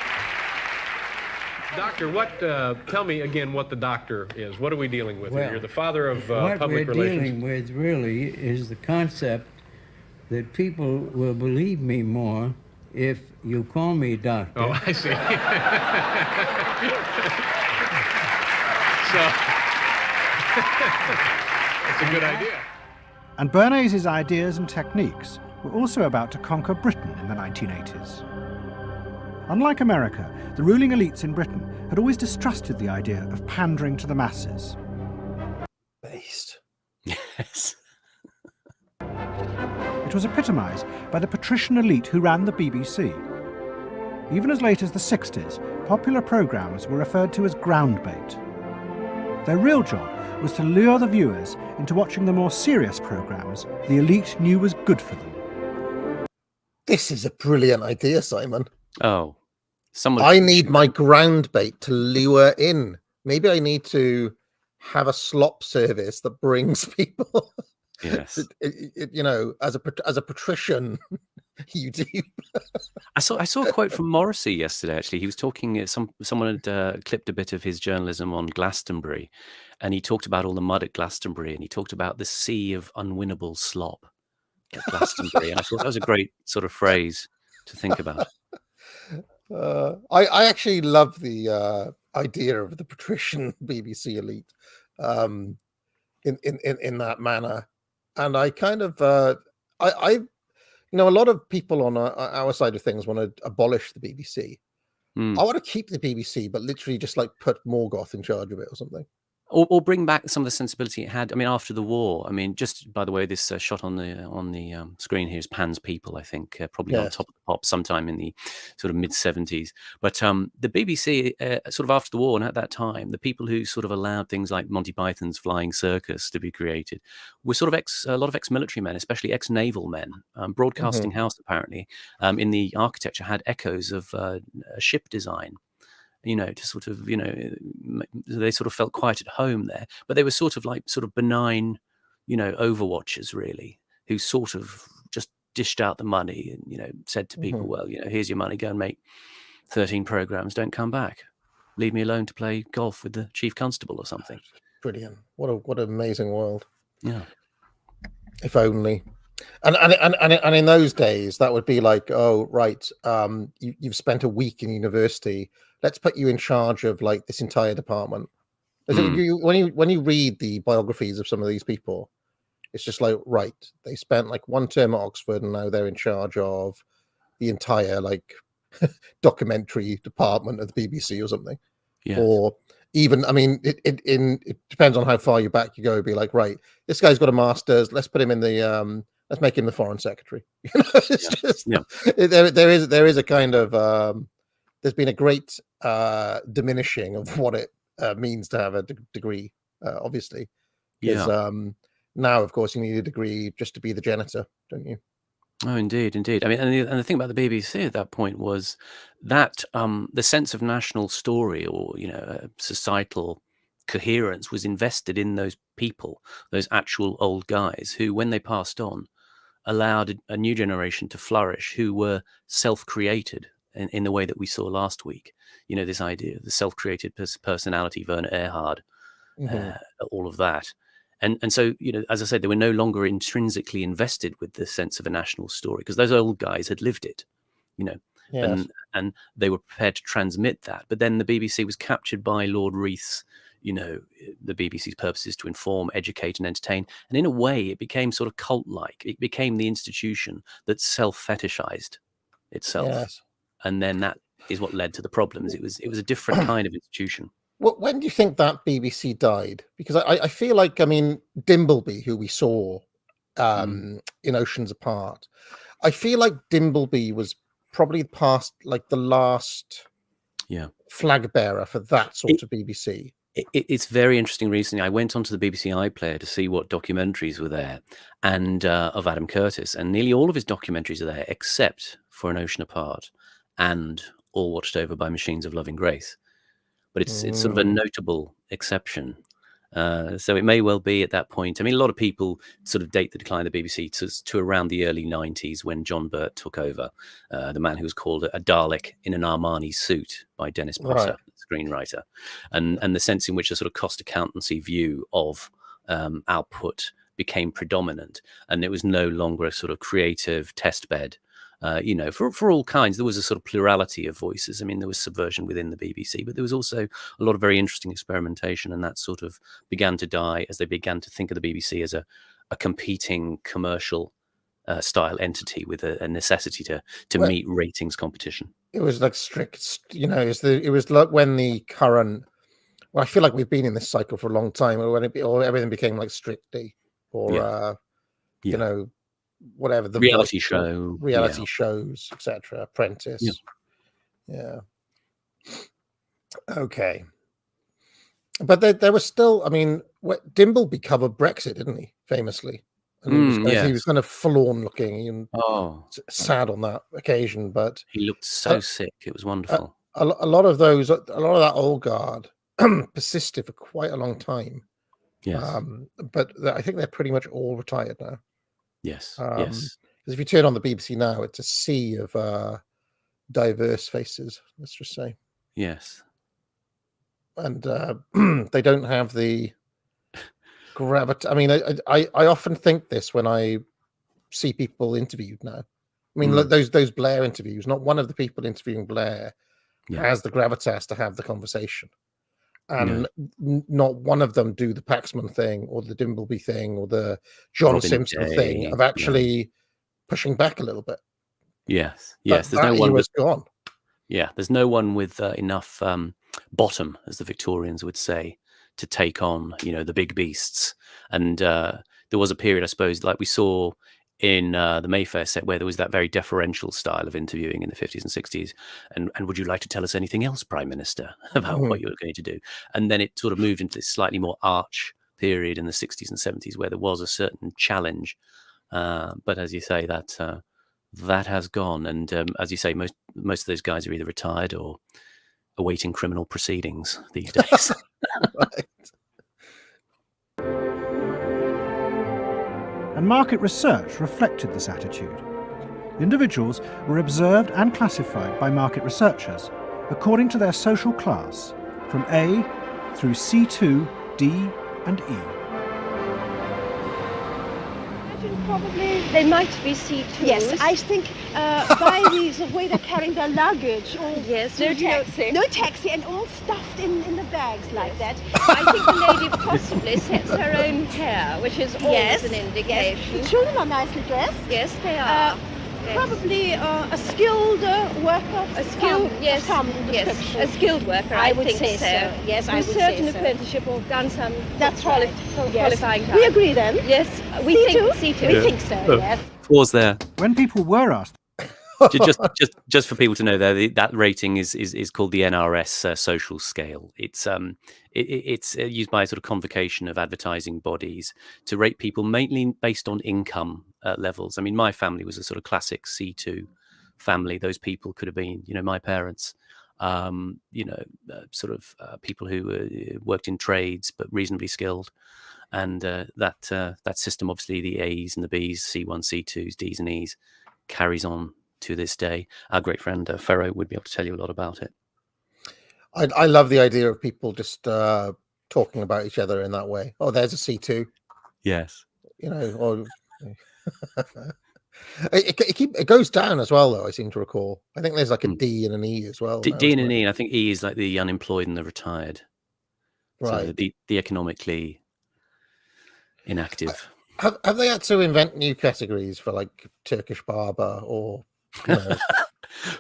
Doctor, tell me again what the doctor is. What are we dealing with here? You're the father of public relations. What we're dealing with really is the concept that people will believe me more if you call me doctor. Oh, I see. That's a good idea. And Bernays' ideas and techniques were also about to conquer Britain in the 1980s. Unlike America, the ruling elites in Britain had always distrusted the idea of pandering to the masses. Based. Yes. it was epitomised by the patrician elite who ran the BBC. Even as late as the 60s, popular programmes were referred to as ground bait. Their real job was to lure the viewers into watching the more serious programmes the elite knew was good for them. This is a brilliant idea, Simon. Oh, someone. I need my ground bait to lure in. Maybe I need to have a slop service that brings people. Yes. You know, as a patrician, you do. I saw a quote from Morrissey yesterday. Actually, he was talking. Someone had clipped a bit of his journalism on Glastonbury, and he talked about all the mud at Glastonbury, and he talked about the sea of unwinnable slop at Glastonbury, and I thought that was a great sort of phrase to think about. I actually love the idea of the patrician BBC elite in that manner, and I kind of I you know, a lot of people on our side of things want to abolish the BBC. I want to keep the BBC, but literally just like put Morgoth in charge of it or something. Or bring back some of the sensibility it had. I mean, after the war. I mean, just by the way, this shot on the screen here is Pan's People. I think probably on Top of the Pops sometime in the sort of mid-70s. But the BBC, sort of after the war and at that time, the people who sort of allowed things like Monty Python's Flying Circus to be created were sort of a lot of ex-military men, especially ex-naval men. Broadcasting House apparently in the architecture had echoes of ship design. You know, to sort of, you know, they sort of felt quite at home there, but they were sort of benign, you know, overwatchers really, who sort of just dished out the money and, you know, said to people, well, you know, here's your money, go and make 13 programs, don't come back, leave me alone to play golf with the chief constable or something. Brilliant. What an amazing world. Yeah. If only. And in those days, that would be like, oh, right, you've spent a week in university. Let's put you in charge of like this entire department. When you read the biographies of some of these people, it's just like, right, they spent like one term at Oxford and now they're in charge of the entire like documentary department of the BBC or something. Yeah. Or even, I mean, it depends on how far you back you go. It'd be like, right, this guy's got a master's. Let's put him in the let's make him the foreign secretary. You know, it's just there is a kind of there's been a great diminishing of what it means to have a degree, obviously. Because now, of course, you need a degree just to be the janitor, don't you? Oh, indeed. I mean, and the thing about the BBC at that point was that the sense of national story or, you know, societal coherence was invested in those people, those actual old guys who, when they passed on, allowed a new generation to flourish who were self-created in the way that we saw last week. You know, this idea of the self-created personality, Werner Erhard, all of that. And so, you know, as I said, they were no longer intrinsically invested with the sense of a national story because those old guys had lived it, you know, and they were prepared to transmit that. But then the BBC was captured by Lord Reith's, you know, the BBC's purpose is to inform, educate and entertain. And in a way, it became sort of cult-like. It became the institution that self-fetishized itself. Yes. And then that is what led to the problems. It was a different kind of institution. When do you think that BBC died? Because I feel like, I mean, Dimbleby, who we saw in Oceans Apart, I feel like Dimbleby was probably past like the last flag bearer for that sort of BBC. It's very interesting. Recently, I went onto the BBC iPlayer to see what documentaries were there, and of Adam Curtis, and nearly all of his documentaries are there, except For an Ocean Apart and All Watched Over by Machines of Loving Grace. But it's sort of a notable exception. So it may well be at that point. I mean, a lot of people sort of date the decline of the BBC to around the early 90s when John Burt took over, the man who was called a Dalek in an Armani suit by Dennis Potter, screenwriter, and the sense in which a sort of cost accountancy view of output became predominant, and it was no longer a sort of creative test bed. You know, for all kinds. There was a sort of plurality of voices. I mean, there was subversion within the BBC, but there was also a lot of very interesting experimentation, and that sort of began to die as they began to think of the BBC as a competing commercial style entity with a necessity to meet ratings competition. It was like strict, you know, it was like when the current, well, I feel like we've been in this cycle for a long time, or when everything became like Strictly, or you know, whatever the reality Voice, show, reality shows, etc. Apprentice. Yeah. Okay. But there was still, I mean, Dimbleby covered Brexit, didn't he? Famously, and he was kind of forlorn looking and sad on that occasion. But he looked so sick; it was wonderful. A lot of that old guard persisted for quite a long time. Yes. But I think they're pretty much all retired now. Yes. Because if you turn on the BBC now, it's a sea of diverse faces. Let's just say. Yes. And they don't have the gravity. I mean, I often think this when I see people interviewed now. I mean, those Blair interviews. Not one of the people interviewing Blair has the gravitas to have the conversation, and not one of them do the Paxman thing or the Dimbleby thing or the John Robin Simpson Day, thing of actually pushing back a little bit. Yes. There's no one was gone. Yeah, there's no one with enough bottom, as the Victorians would say, to take on, the big beasts. And there was a period, I suppose, like we saw in the Mayfair set, where there was that very deferential style of interviewing in the 50s and 60s. And would you like to tell us anything else, Prime Minister, about what you're going to do? And then it sort of moved into this slightly more arch period in the 60s and 70s, where there was a certain challenge. But as you say, that has gone, and as you say, most of those guys are either retired or awaiting criminal proceedings these days. And market research reflected this attitude. Individuals were observed and classified by market researchers according to their social class, from A through C2, D, and E. Probably they might be C2s. Yes, I think by the way they're carrying their luggage. Yes, no taxi. No taxi, and all stuffed in the bags like that. I think the lady possibly sets her own hair, which is always an indication. Yes. The children are nicely dressed. Yes, they are. Probably a skilled worker. A skilled, yes, a skilled worker. I would think say so. Yes, I would say so. With certain apprenticeship or done some qualifying time. We agree then. Yes, we think C2. We think so. Yes. Pause there. When people were asked, just for people to know, that rating is called the NRS social scale. It's used by a sort of convocation of advertising bodies to rate people mainly based on income levels. I mean, my family was a sort of classic C2 family. Those people could have been, my parents, people who worked in trades but reasonably skilled, and that system, obviously, the A's and the B's, C1, C2s, D's and E's, carries on to this day. Our great friend Ferro would be able to tell you a lot about it. I love the idea of people just talking about each other in that way. Oh, there's a C2. Yes. Or it goes down as well, though. I seem to recall. I think there's like a D and an E as well. D and an E. I think E is like the unemployed and the retired. Right. So the economically inactive. Have they had to invent new categories for like Turkish barber or?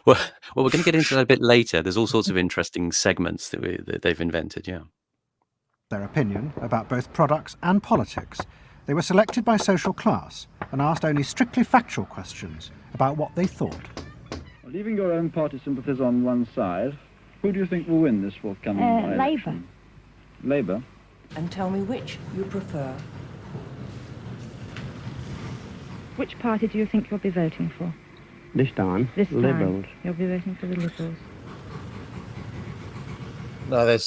Well, we're going to get into that a bit later. There's all sorts of interesting segments that they've invented. Yeah. Their opinion about both products and politics. They were selected by social class and asked only strictly factual questions about what they thought. Leaving your own party sympathies on one side, who do you think will win this forthcoming election? Labour. Labour? And tell me which you prefer. Which party do you think you'll be voting for? This time, Liberals. You'll be voting for the Liberals. No,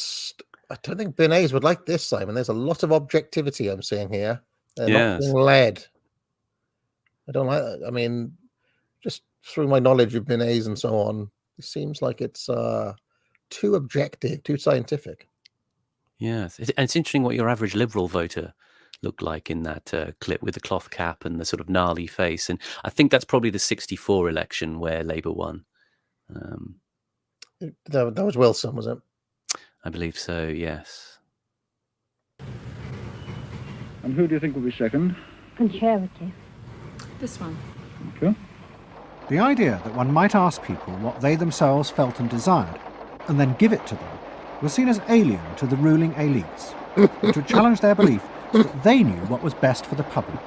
I don't think Bernays would like this, Simon. There's a lot of objectivity I'm seeing here. They're not being led. I don't like that. I mean, just through my knowledge of Bernays and so on, it seems like it's too objective, too scientific. Yes, and it's interesting what your average Liberal voter looked like in that clip with the cloth cap and the sort of gnarly face. And I think that's probably the 64 election where Labour won. That was Wilson, was it? I believe so, yes. And who do you think will be second? Conservative. This one. Okay. The idea that one might ask people what they themselves felt and desired, and then give it to them, was seen as alien to the ruling elites, which would challenge their belief that they knew what was best for the public.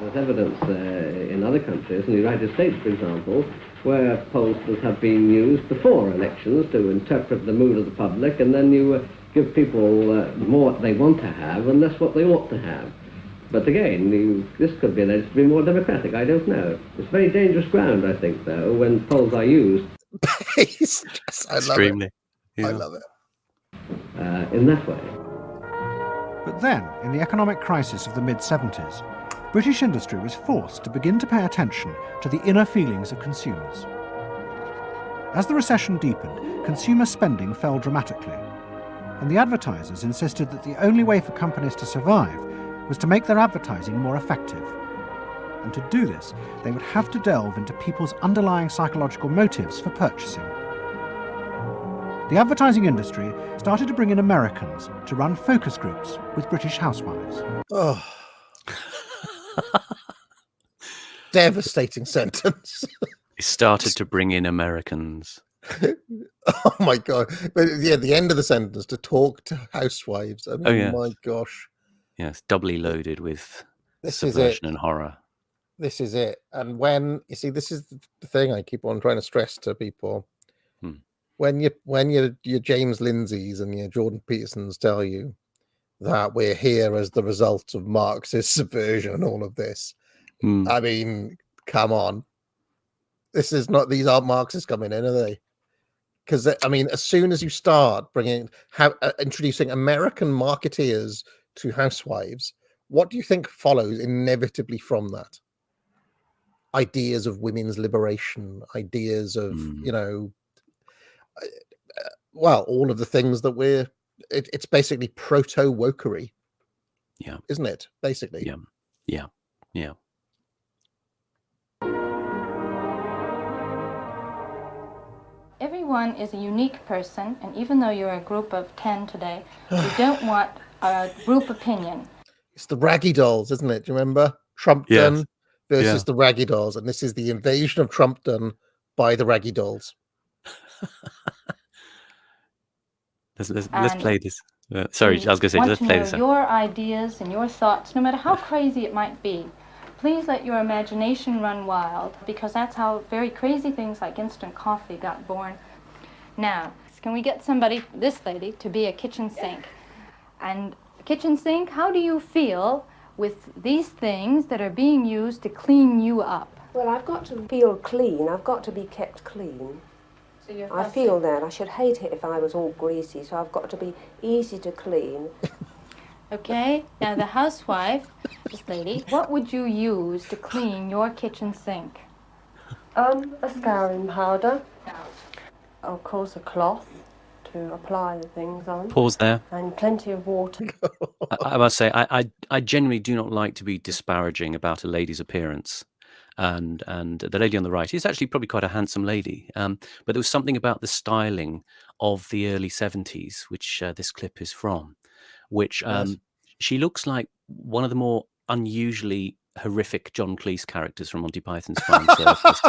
There's evidence in other countries, in the United States, for example, where pollsters have been used before elections to interpret the mood of the public, and then you give people more what they want to have and less what they ought to have. But again, this could be alleged to be more democratic. I don't know. It's very dangerous ground, I think, though, when polls are used. Extremely. I love it. In that way. But then, in the economic crisis of the mid-70s, British industry was forced to begin to pay attention to the inner feelings of consumers. As the recession deepened, consumer spending fell dramatically, and the advertisers insisted that the only way for companies to survive was to make their advertising more effective. And to do this, they would have to delve into people's underlying psychological motives for purchasing. The advertising industry started to bring in Americans to run focus groups with British housewives. Oh. Devastating sentence. They started to bring in Americans. Oh my God. But yeah, the end of the sentence, to talk to housewives. I mean, my gosh. Yes, doubly loaded with This subversion and horror. This is it. And when, you see, this is the thing I keep on trying to stress to people. When your James Lindsays and your Jordan Petersons tell you that we're here as the result of Marxist subversion and all of this, I mean, come on. These aren't Marxists coming in, are they? Because, I mean, as soon as you start introducing American marketeers to housewives, what do you think follows inevitably from that? Ideas of women's liberation, ideas of, well, all of the things that it's basically proto-wokery. Yeah. Isn't it? Basically. Yeah. Everyone is a unique person, and even though you're a group of 10 today, you don't want a group opinion. It's the Raggy Dolls, isn't it? Do you remember? Trumpton versus the Raggy Dolls, and this is the invasion of Trumpton by the Raggy Dolls. Let's play this. Sorry, I was going to say, let's play this. Your ideas and your thoughts, no matter how crazy it might be. Please let your imagination run wild, because that's how very crazy things like instant coffee got born. Now, can we get this lady, to be a kitchen sink? And a kitchen sink, how do you feel with these things that are being used to clean you up? Well, I've got to feel clean. I've got to be kept clean. So I feel that. I should hate it if I was all greasy, so I've got to be easy to clean. Okay, now the housewife, this lady, what would you use to clean your kitchen sink? A scouring powder. Of course, a cloth to apply the things on. Pause there. And plenty of water. I must say, I genuinely do not like to be disparaging about a lady's appearance. And the lady on the right is actually probably quite a handsome lady. But there was something about the styling of the early 70s, which this clip is from, which she looks like one of the more unusually horrific John Cleese characters from Monty Python's Flying Circus.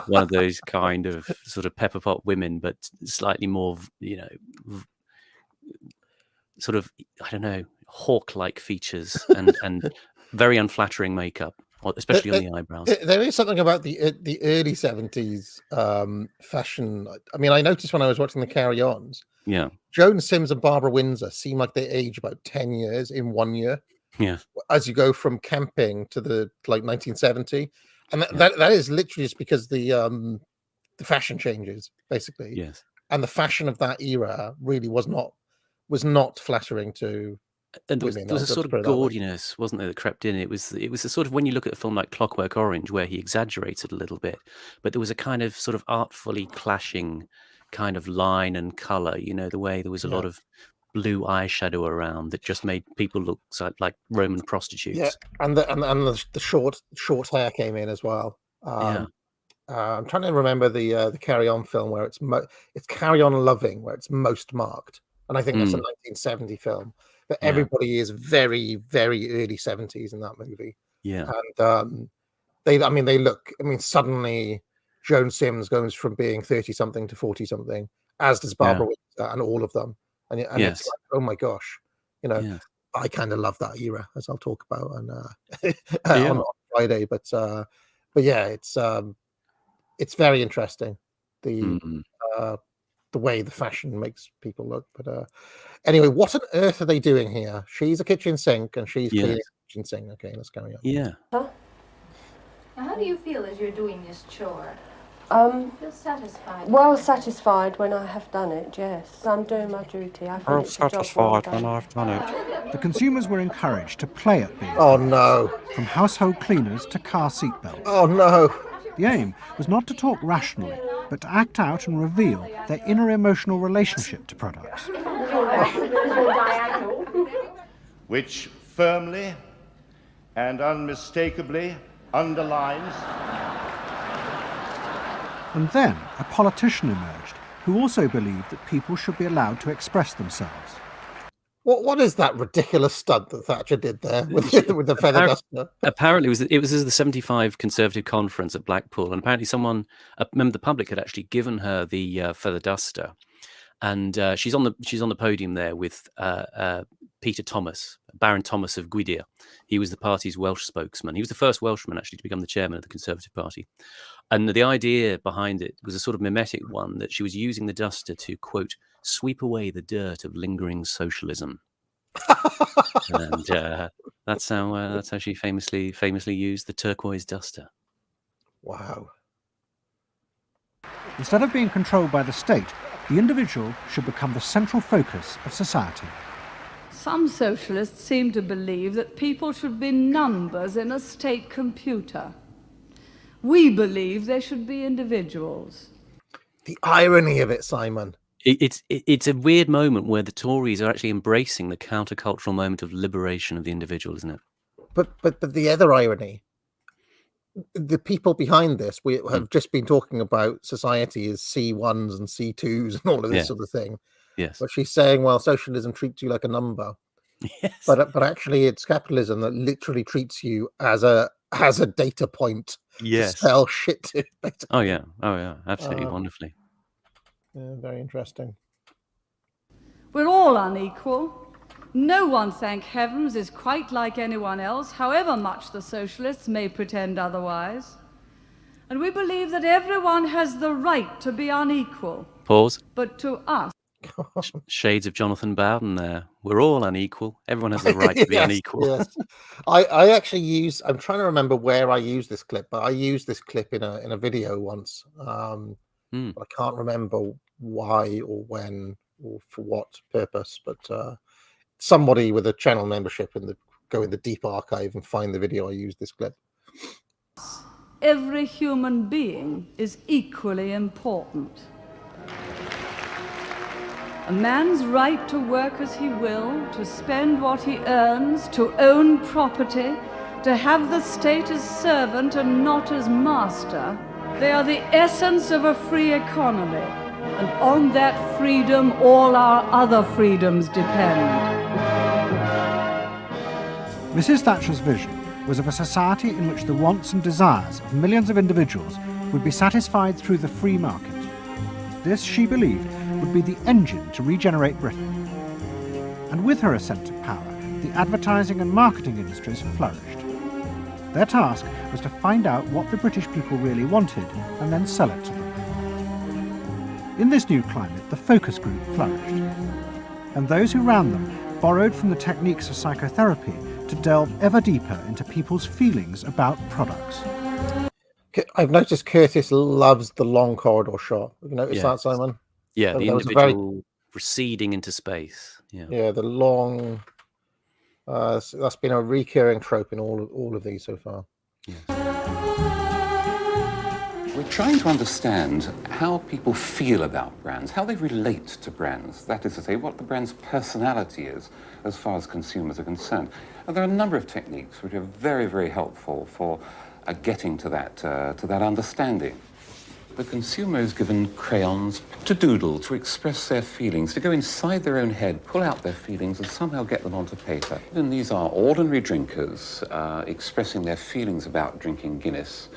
One of those kind of sort of pepper pot women, but slightly more, sort of, I don't know, hawk-like features and very unflattering makeup, especially on the eyebrows. There is something about the early 70s fashion. I mean, I noticed when I was watching the Carry-Ons. Yeah. Joan Sims and Barbara Windsor seem like they age about 10 years in 1 year. Yeah. As you go from camping to the 1970, and that is literally just because the fashion changes basically. Yes. And the fashion of that era really was not flattering to. And there was a sort of gaudiness, wasn't there, that crept in. It was a sort of, when you look at a film like Clockwork Orange, where he exaggerated a little bit, but there was a kind of sort of artfully clashing kind of line and color, the way there was a lot of blue eyeshadow around that just made people look like Roman prostitutes. Yeah, and the short hair came in as well. I'm trying to remember the Carry On film where it's Carry On Loving, where it's most marked, and I think that's a 1970 film. But everybody is very, very early 70s in that movie. Yeah, and suddenly Joan Sims goes from being 30-something to 40-something, as does Barbara Windsor, and all of them. And it's like, oh my gosh, I kind of love that era, as I'll talk about on Friday, but yeah, it's very interesting. The way the fashion makes people look. But anyway, what on earth are they doing here? She's a kitchen sink and she's cleaning a kitchen sink. Okay, let's carry on. Yeah. Now, how do you feel as you're doing this chore? Feel satisfied? Well satisfied when I have done it, yes. I'm doing my duty. I feel it's a job well done. I've done it. The consumers were encouraged to play at being Oh no. from household cleaners to car seatbelts. Oh no. The aim was not to talk rationally, but to act out and reveal their inner emotional relationship to products. Which firmly and unmistakably underlines. And then a politician emerged who also believed that people should be allowed to express themselves. What is that ridiculous stunt that Thatcher did there with the feather duster? Apparently, it was the 75 Conservative conference at Blackpool, and apparently a member of the public had actually given her the feather duster, and she's on the podium there with Peter Thomas, Baron Thomas of Gwydir. He was the party's Welsh spokesman. He was the first Welshman actually to become the chairman of the Conservative Party. And the idea behind it was a sort of mimetic one, that she was using the duster to, quote, sweep away the dirt of lingering socialism. And that's how she famously used the turquoise duster. Wow. Instead of being controlled by the state, the individual should become the central focus of society. Some socialists seem to believe that people should be numbers in a state computer. We believe they should be individuals. The irony of it, Simon. It's a weird moment where the Tories are actually embracing the countercultural moment of liberation of the individual, isn't it? But the other irony, the people behind this, we have just been talking about society as C1s and C2s and all of this sort of thing. Yes. But she's saying, well, socialism treats you like a number. Yes. But actually, it's capitalism that literally treats you as a data point to sell shit to. Oh yeah, absolutely wonderfully. Yeah, very interesting. We're all unequal. No one, thank heavens, is quite like anyone else, however much the socialists may pretend otherwise. And we believe that everyone has the right to be unequal. Pause. But to us... Shades of Jonathan Bowden there. We're all unequal. Everyone has the right to be unequal. Yes. I actually I'm trying to remember where I used this clip, but I used this clip in a video once. But I can't remember why or when or for what purpose, but somebody with a channel membership go in the deep archive and find the video I used this clip. Every human being is equally important. A man's right to work as he will, to spend what he earns, to own property, to have the state as servant and not as master, they are the essence of a free economy. And on that freedom, all our other freedoms depend. Mrs. Thatcher's vision was of a society in which the wants and desires of millions of individuals would be satisfied through the free market. This, she believed, would be the engine to regenerate Britain. And with her ascent to power, the advertising and marketing industries flourished. Their task was to find out what the British people really wanted and then sell it to them. In this new climate, the focus group flourished. And those who ran them borrowed from the techniques of psychotherapy to delve ever deeper into people's feelings about products. I've noticed Curtis loves the long corridor shot. Have you noticed that, Simon? Yeah, the individual receding into space. Yeah, the long. That's been a recurring trope in all of these so far. We're trying to understand how people feel about brands, how they relate to brands. That is to say, what the brand's personality is as far as consumers are concerned. And there are a number of techniques which are very, very helpful for getting to that understanding. The consumer is given crayons to doodle, to express their feelings, to go inside their own head, pull out their feelings and somehow get them onto paper. And these are ordinary drinkers expressing their feelings about drinking Guinness.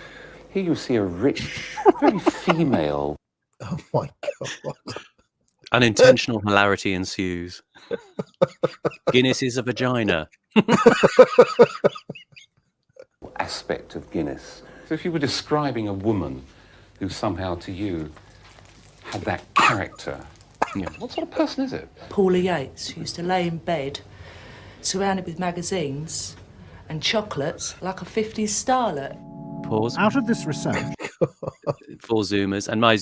Here you see a rich, very female. Oh my God. Unintentional hilarity ensues. Guinness is a vagina. aspect of Guinness. So if you were describing a woman who somehow to you had that character, what sort of person is it? Paula Yates, who used to lay in bed, surrounded with magazines and chocolates like a 50s starlet. Pause. Out of this research, 4 Zoomers, and my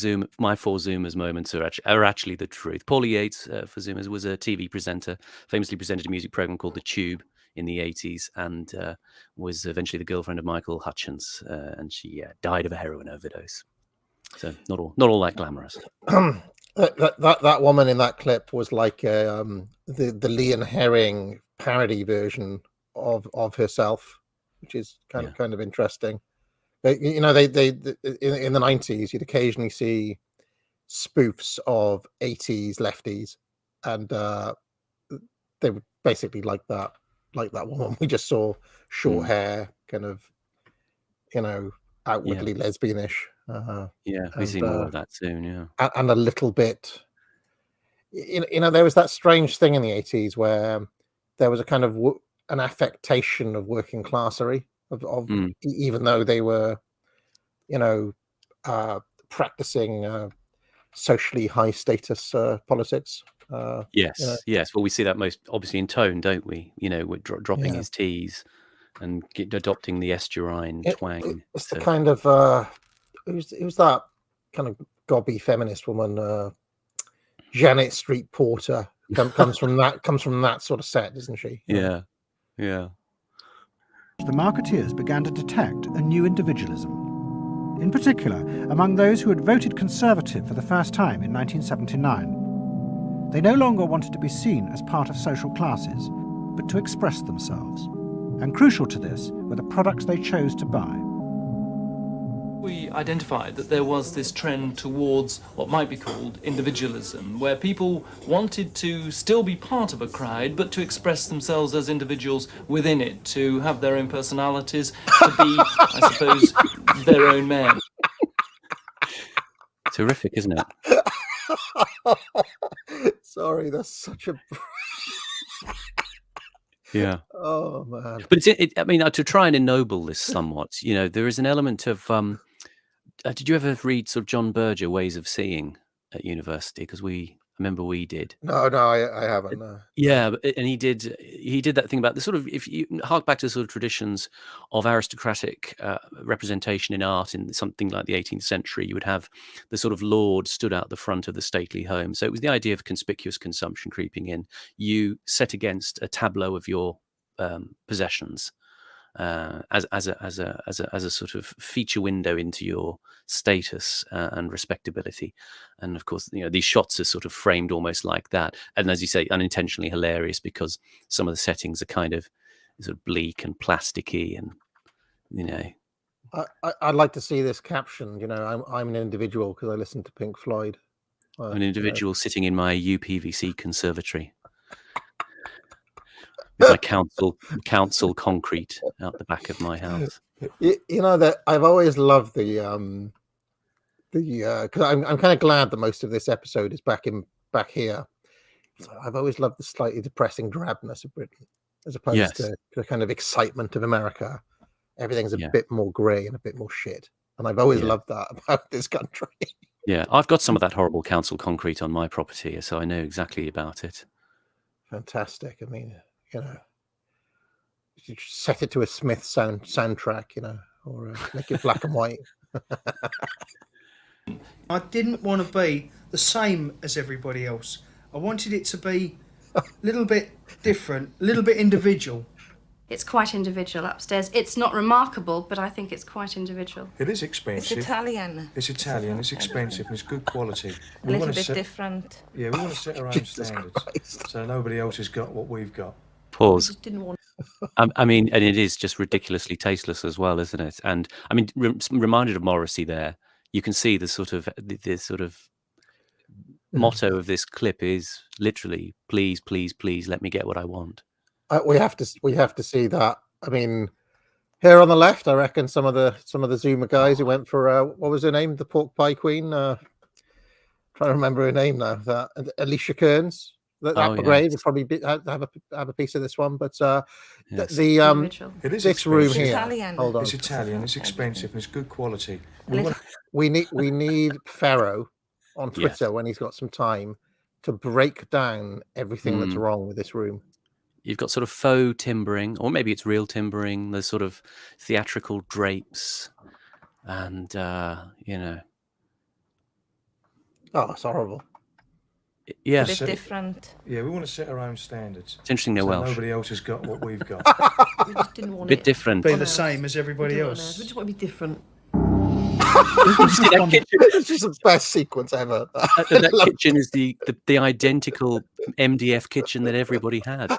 4 Zoomers moments are actually the truth. Paula Yates, for Zoomers, was a TV presenter, famously presented a music program called The Tube in the 80s, and was eventually the girlfriend of Michael Hutchence, and she died of a heroin overdose. So not all that glamorous. That woman in that clip was like the Leon Herring parody version of herself, which is kind of interesting. They in the 90s, you'd occasionally see spoofs of 80s lefties, and they were basically like that woman. We just saw short hair, kind of, outwardly lesbianish. We see more of that soon. Yeah, and a little bit. There was that strange thing in the 80s where there was a kind of an affectation of working classery of even though they were, practicing socially high status politics. Yes. Well, we see that most obviously in Tone, don't we? With dropping his T's and adopting the estuarine twang. It's the kind of who's that kind of gobby feminist woman, Janet Street Porter, comes from that sort of set, doesn't she? Yeah. The marketeers began to detect a new individualism. In particular, among those who had voted Conservative for the first time in 1979. They no longer wanted to be seen as part of social classes, but to express themselves. And crucial to this were the products they chose to buy. We identified that there was this trend towards what might be called individualism, where people wanted to still be part of a crowd, but to express themselves as individuals within it, to have their own personalities, to be, I suppose, their own men. Terrific, isn't it? Sorry, that's such a... Yeah. Oh, man. But to try and ennoble this somewhat, there is an element of... did you ever read sort of John Berger, Ways of Seeing, at university? Because I remember we did. No, I haven't. No. Yeah, and he did that thing about the sort of, if you hark back to the sort of traditions of aristocratic representation in art in something like the 18th century, you would have the sort of lord stood out the front of the stately home. So it was the idea of conspicuous consumption creeping in. You set against a tableau of your possessions. As a sort of feature window into your status and respectability, and of course, these shots are sort of framed almost like that, and as you say, unintentionally hilarious because some of the settings are kind of sort of bleak and plasticky, and I'd like to see this captioned. I'm an individual because I listen to Pink Floyd. An individual sitting in my UPVC conservatory. With my council concrete out the back of my house. That I've always loved the because I'm kind of glad that most of this episode is back here. I've always loved the slightly depressing drabness of Britain, as opposed to the kind of excitement of America. Everything's a bit more grey and a bit more shit, and I've always loved that about this country. Yeah, I've got some of that horrible council concrete on my property, so I know exactly about it. Fantastic. I mean. You set it to a Smith soundtrack, or make it black and white. I didn't want to be the same as everybody else. I wanted it to be a little bit different, a little bit individual. It's quite individual upstairs. It's not remarkable, but I think it's quite individual. It is expensive. It's Italian. It's Italian, it's expensive, and it's good quality. A little bit different. Yeah, we want to set our own standards, so nobody else has got what we've got. Pause. I mean, and it is just ridiculously tasteless as well, isn't it? And I mean, reminded of Morrissey there. You can see the sort of motto of this clip is literally, "Please, please, please, let me get what I want." We have to see that. I mean, here on the left, I reckon some of the Zoomer guys who went for what was her name, the pork pie queen. Trying to remember her name now. That Alicia Kearns. That Oh, Brigade yes. would probably have a piece of this one, but Yes. It is this room expensive. here. Italian. Hold on. It's Italian. It's expensive and it's good quality. We need Pharaoh on Yes. Twitter when he's got some time to break down everything that's wrong with this room. You've got sort of faux timbering, or maybe it's real timbering. There's sort of theatrical drapes, and you know. Oh, it's horrible. Yeah. It's a bit different. Yeah, we want to set our own standards. It's interesting they're so Welsh. Nobody else has got what we've got. We just didn't want Bit it. different. Be the same as everybody We else. just want to be different. It's just the best sequence ever. That kitchen is the identical MDF kitchen that everybody had.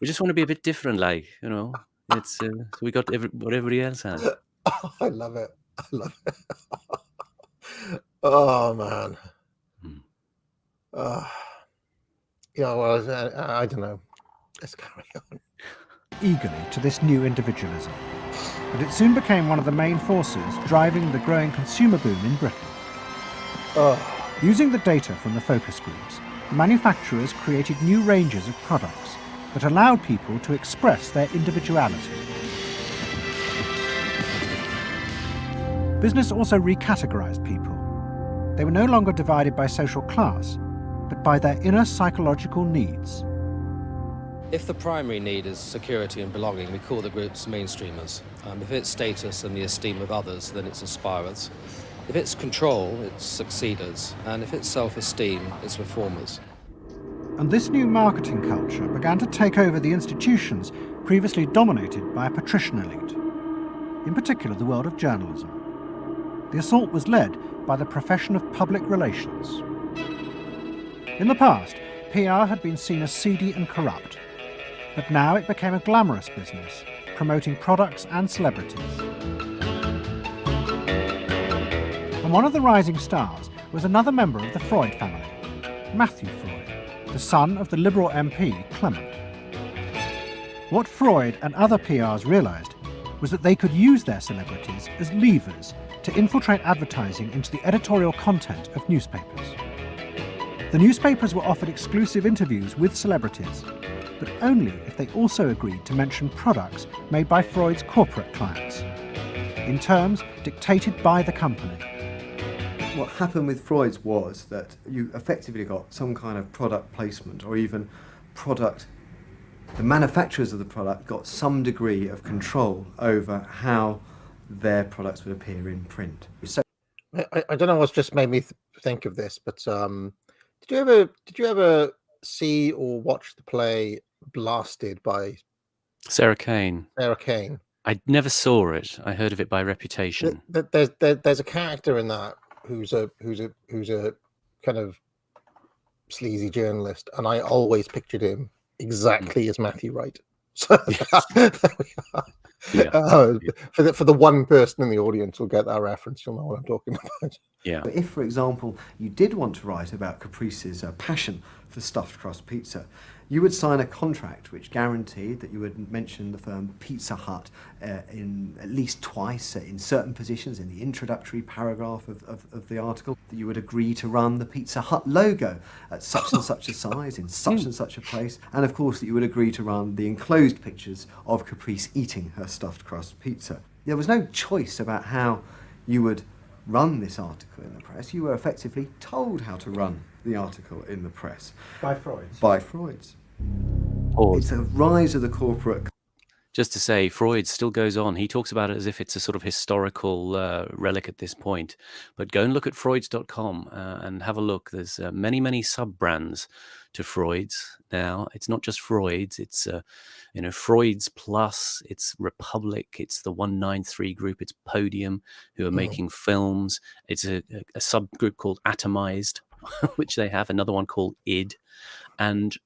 We just want to be a bit different, like, you know. It's so we got what everybody else has. Oh, I love it. I love it. Oh man. Yeah, well, I don't know. Let's carry on. Eagerly to this new individualism, but it soon became one of the main forces driving the growing consumer boom in Britain. Using the data from the focus groups, the manufacturers created new ranges of products that allowed people to express their individuality. Business also recategorized people. They were no longer divided by social class, but by their inner psychological needs. If the primary need is security and belonging, we call the groups mainstreamers. If it's status and the esteem of others, then it's aspirers. If it's control, it's succeeders. And if it's self-esteem, it's reformers. And this new marketing culture began to take over the institutions previously dominated by a patrician elite, in particular the world of journalism. The assault was led by the profession of public relations. In the past, PR had been seen as seedy and corrupt, but now it became a glamorous business, promoting products and celebrities. And one of the rising stars was another member of the Freud family, Matthew Freud, the son of the Liberal MP Clement. What Freud and other PRs realised was that they could use their celebrities as levers to infiltrate advertising into the editorial content of newspapers. The newspapers were offered exclusive interviews with celebrities, but only if they also agreed to mention products made by Freud's corporate clients, in terms dictated by the company. What happened with Freud's was that you effectively got some kind of product placement, or even product, the manufacturers of the product got some degree of control over how their products would appear in print. So, I don't know what's just made me think of this, but did you ever see or watch the play Blasted by Sarah Kane? Sarah Kane. I never saw it. I heard of it by reputation. There's a character in that who's a kind of sleazy journalist, and I always pictured him exactly as Matthew Wright. So there we are. Yeah. For the one person in the audience who'll get that reference, you'll know what I'm talking about. Yeah. But if, for example, you did want to write about Caprice's passion for stuffed crust pizza, you would sign a contract which guaranteed that you would mention the firm Pizza Hut in at least twice in certain positions in the introductory paragraph of the article, that you would agree to run the Pizza Hut logo at such and such a size in such and such a place, and of course that you would agree to run the enclosed pictures of Caprice eating her stuffed crust pizza. There was no choice about how you would run this article in the press. You were effectively told how to run the article in the press. By Freud's. By Freud's. It's a rise of the corporate. Just to say, Freud still goes on. He talks about it as if it's a sort of historical relic at this point. But go and look at Freuds.com and have a look. There's many sub-brands to Freud's now. It's not just Freud's. It's Freud's Plus. It's Republic. It's the 193 group. It's Podium, who are making films. It's a subgroup called Atomized, which they have. Another one called ID. And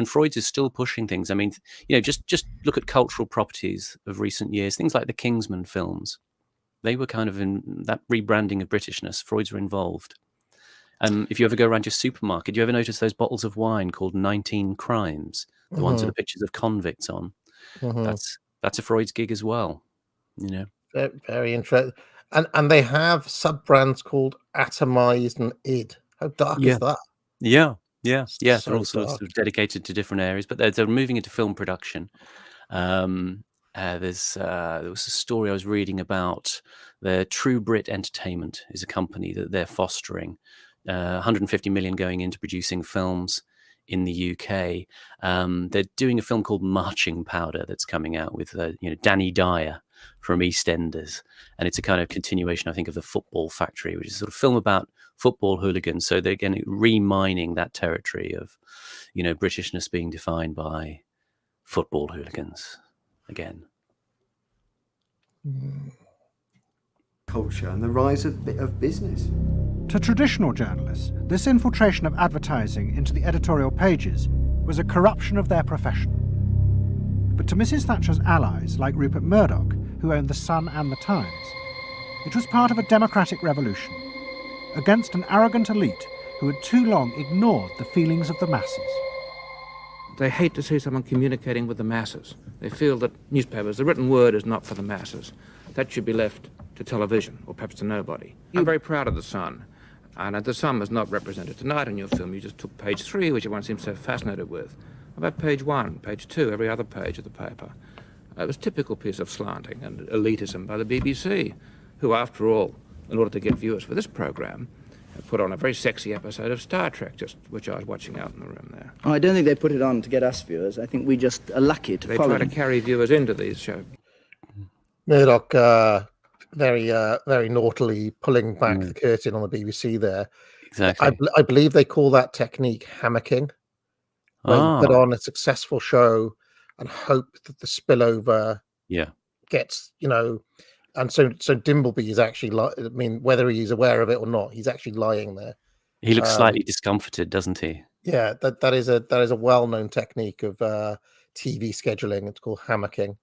Freud's is still pushing things. I mean, just look at cultural properties of recent years. Things like the Kingsman films. They were kind of in that rebranding of Britishness. Freud's were involved. If you ever go around your supermarket, you ever notice those bottles of wine called 19 Crimes? The ones with the pictures of convicts on. That's a Freud's gig as well. Very, very interesting. And they have sub-brands called Atomized and ID. How dark is that? Yeah. Yeah, So they're all sort of dedicated to different areas, but they're moving into film production. There was a story I was reading about the True Brit Entertainment is a company that they're fostering, 150 million going into producing films in the UK. They're doing a film called Marching Powder that's coming out with Danny Dyer from EastEnders, and it's a kind of continuation, I think, of The Football Factory, which is a sort of film about football hooligans. So they're again remining that territory of, Britishness being defined by football hooligans again. Culture and the rise of business. To traditional journalists, this infiltration of advertising into the editorial pages was a corruption of their profession. But to Mrs. Thatcher's allies, like Rupert Murdoch, who owned The Sun and The Times, it was part of a democratic revolution against an arrogant elite who had too long ignored the feelings of the masses. They hate to see someone communicating with the masses. They feel that newspapers, the written word, is not for the masses. That should be left to television, or perhaps to nobody. I'm very proud of The Sun, and The Sun was not represented tonight in your film. You just took page 3, which everyone seems so fascinated with. About page 1, page 2, every other page of the paper. It was a typical piece of slanting and elitism by the BBC, who, after all, in order to get viewers for this program, put on a very sexy episode of Star Trek, which I was watching out in the room there. Oh, I don't think they put it on to get us viewers. I think we just are lucky to follow They try them. to carry viewers into these shows. Murdoch very naughtily pulling back the curtain on the BBC there. Exactly. I believe they call that technique hammocking, where you put on a successful show and hope that the spillover gets, and so Dimbleby is actually, whether he's aware of it or not, he's actually lying there. He looks slightly discomforted, doesn't he? Yeah, that is a well-known technique of TV scheduling. It's called hammocking.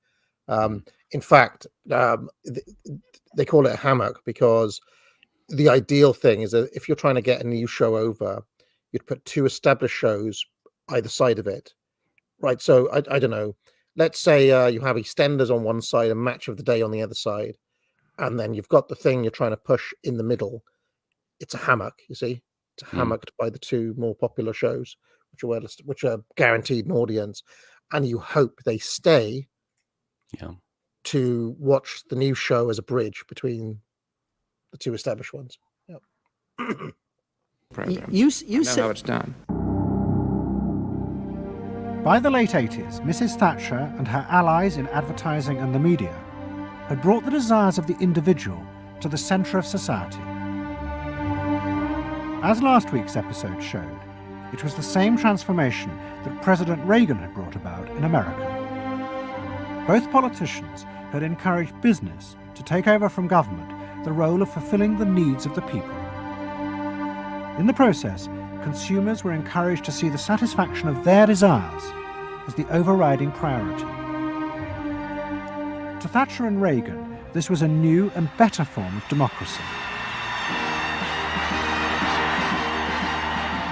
In fact, they call it a hammock because the ideal thing is that if you're trying to get a new show over, you'd put 2 established shows either side of it, right? So I don't know. Let's say you have EastEnders on one side and Match of the Day on the other side, and then you've got the thing you're trying to push in the middle. It's a hammock, you see. It's hammocked by the 2 more popular shows, which are guaranteed an audience, and you hope they stay to watch the new show as a bridge between the 2 established ones. You know how it's done. By the late 80s, Mrs. Thatcher and her allies in advertising and the media had brought the desires of the individual to the centre of society. As last week's episode showed, it was the same transformation that President Reagan had brought about in America. Both politicians had encouraged business to take over from government the role of fulfilling the needs of the people. In the process, consumers were encouraged to see the satisfaction of their desires as the overriding priority. To Thatcher and Reagan, this was a new and better form of democracy.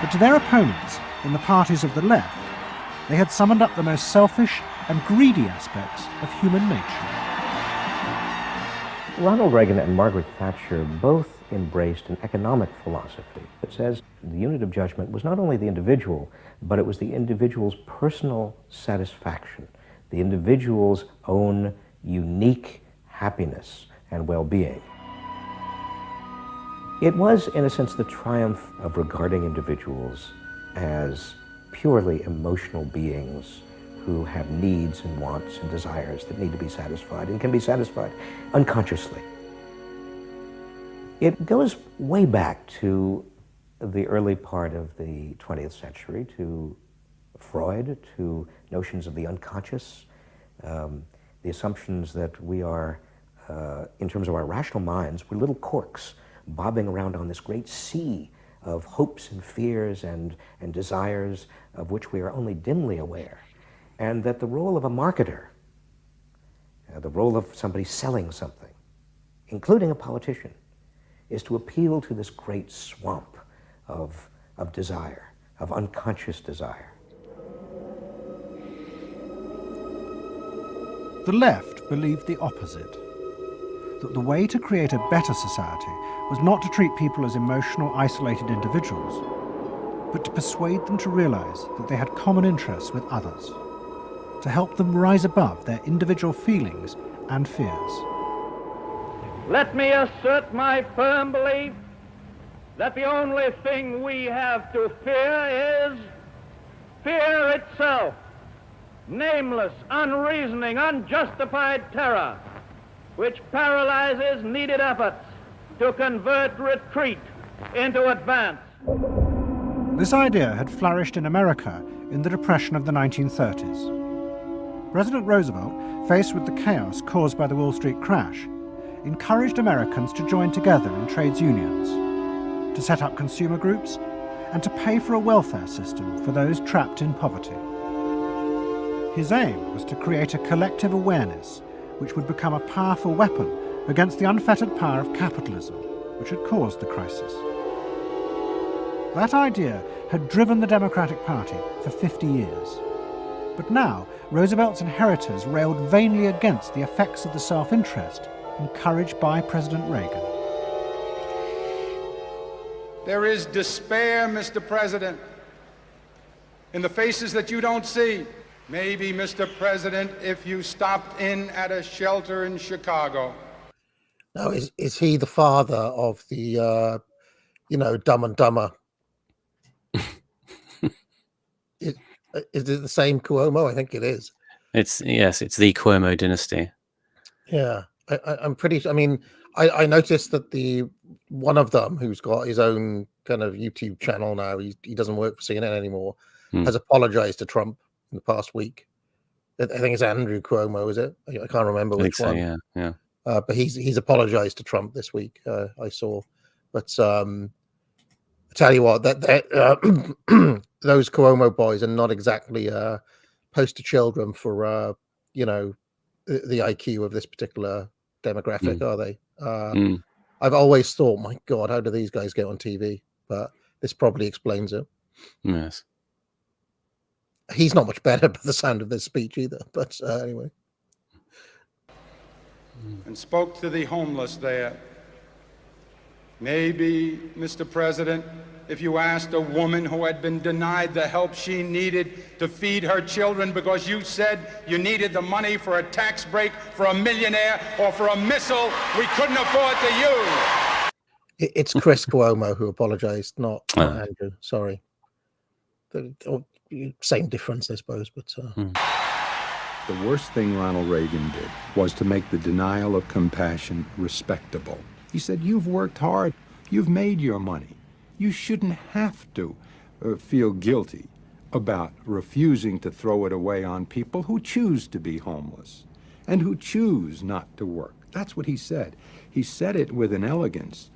But to their opponents in the parties of the left, they had summoned up the most selfish and greedy aspects of human nature. Ronald Reagan and Margaret Thatcher both embraced an economic philosophy that says the unit of judgment was not only the individual, but it was the individual's personal satisfaction, the individual's own unique happiness and well-being. It was, in a sense, the triumph of regarding individuals as purely emotional beings who have needs and wants and desires that need to be satisfied and can be satisfied unconsciously. It goes way back to the early part of the 20th century, to Freud, to notions of the unconscious, the assumptions that we are, in terms of our rational minds, we're little corks bobbing around on this great sea of hopes and fears and desires of which we are only dimly aware. And that the role of a marketer, the role of somebody selling something, including a politician, is to appeal to this great swamp of desire, of unconscious desire. The left believed the opposite, that the way to create a better society was not to treat people as emotional, isolated individuals, but to persuade them to realise that they had common interests with others, to help them rise above their individual feelings and fears. Let me assert my firm belief that the only thing we have to fear is fear itself. Nameless, unreasoning, unjustified terror, which paralyzes needed efforts to convert retreat into advance. This idea had flourished in America in the Depression of the 1930s. President Roosevelt, faced with the chaos caused by the Wall Street crash, encouraged Americans to join together in trades unions, to set up consumer groups, and to pay for a welfare system for those trapped in poverty. His aim was to create a collective awareness which would become a powerful weapon against the unfettered power of capitalism, which had caused the crisis. That idea had driven the Democratic Party for 50 years. But now, Roosevelt's inheritors railed vainly against the effects of the self-interest encouraged by President Reagan. There is despair, Mr. President, in the faces that you don't see. Maybe, Mr. President, if you stopped in at a shelter in Chicago. Now, is he the father of the, Dumb and Dumber? Is it the same Cuomo? I think it is. It's the Cuomo dynasty. Yeah, I'm pretty. I mean, I noticed that one of them, who's got his own kind of YouTube channel now, he doesn't work for CNN anymore, has apologized to Trump in the past week. I think it's Andrew Cuomo, is it? I can't remember which one. So, yeah. But he's apologized to Trump this week. I saw, but I tell you what, that those Cuomo boys are not exactly poster children for the IQ of this particular demographic, are they? I've always thought, my God, how do these guys get on TV? But this probably explains it. Yes. He's not much better by the sound of this speech either. But anyway. And spoke to the homeless there. Maybe, Mr. President, if you asked a woman who had been denied the help she needed to feed her children because you said you needed the money for a tax break for a millionaire or for a missile we couldn't afford to use. It's Chris Cuomo who apologized, not Andrew. Sorry. Same difference, I suppose. But the worst thing Ronald Reagan did was to make the denial of compassion respectable. He said, you've worked hard. You've made your money. You shouldn't have to feel guilty about refusing to throw it away on people who choose to be homeless and who choose not to work. That's what he said. He said it with an elegance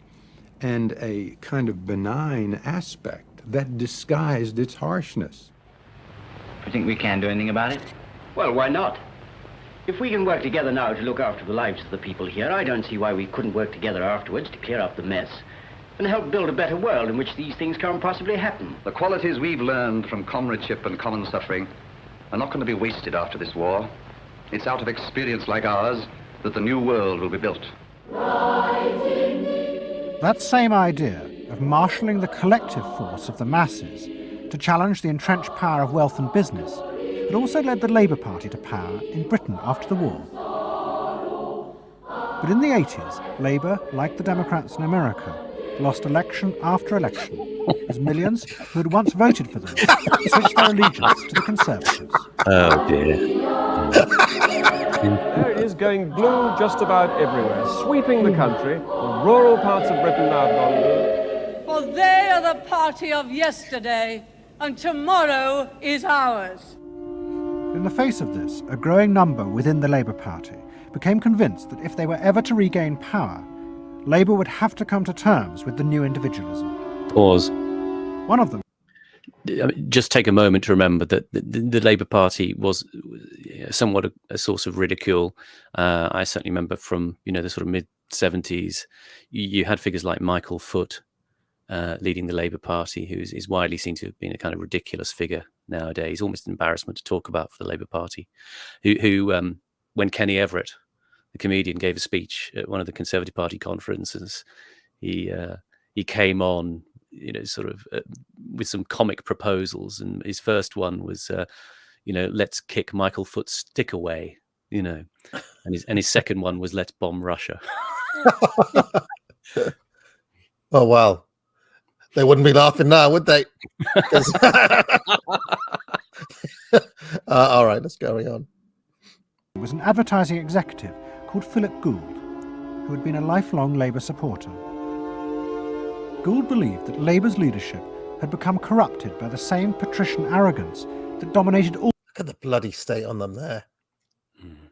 and a kind of benign aspect that disguised its harshness. You think we can do anything about it? Well, why not? If we can work together now to look after the lives of the people here, I don't see why we couldn't work together afterwards to clear up the mess and help build a better world in which these things can't possibly happen. The qualities we've learned from comradeship and common suffering are not going to be wasted after this war. It's out of experience like ours that the new world will be built. That same idea of marshalling the collective force of the masses to challenge the entrenched power of wealth and business had also led the Labour Party to power in Britain after the war. But in the 80s, Labour, like the Democrats in America, lost election after election, as millions who had once voted for them switched their allegiance to the Conservatives. Oh dear. There it is, going blue just about everywhere, sweeping the country. The rural parts of Britain now have gone blue. For they are the party of yesterday, and tomorrow is ours. In the face of this, a growing number within the Labour Party became convinced that if they were ever to regain power, Labour would have to come to terms with the new individualism. Pause. One of them. Just take a moment to remember that the Labour Party was somewhat a source of ridicule. I certainly remember from the sort of mid-70s, you had figures like Michael Foot leading the Labour Party, who is widely seen to have been a kind of ridiculous figure nowadays, almost an embarrassment to talk about for the Labour Party, who when Kenny Everett, the comedian, gave a speech at one of the Conservative Party conferences, he came on sort of with some comic proposals. And his first one was, let's kick Michael Foot's stick away, and his second one was let's bomb Russia. Oh, well, they wouldn't be laughing now, would they? All right, let's carry on. There was an advertising executive called Philip Gould, who had been a lifelong Labour supporter. Gould believed that Labour's leadership had become corrupted by the same patrician arrogance that dominated all. Look at the bloody state on them there.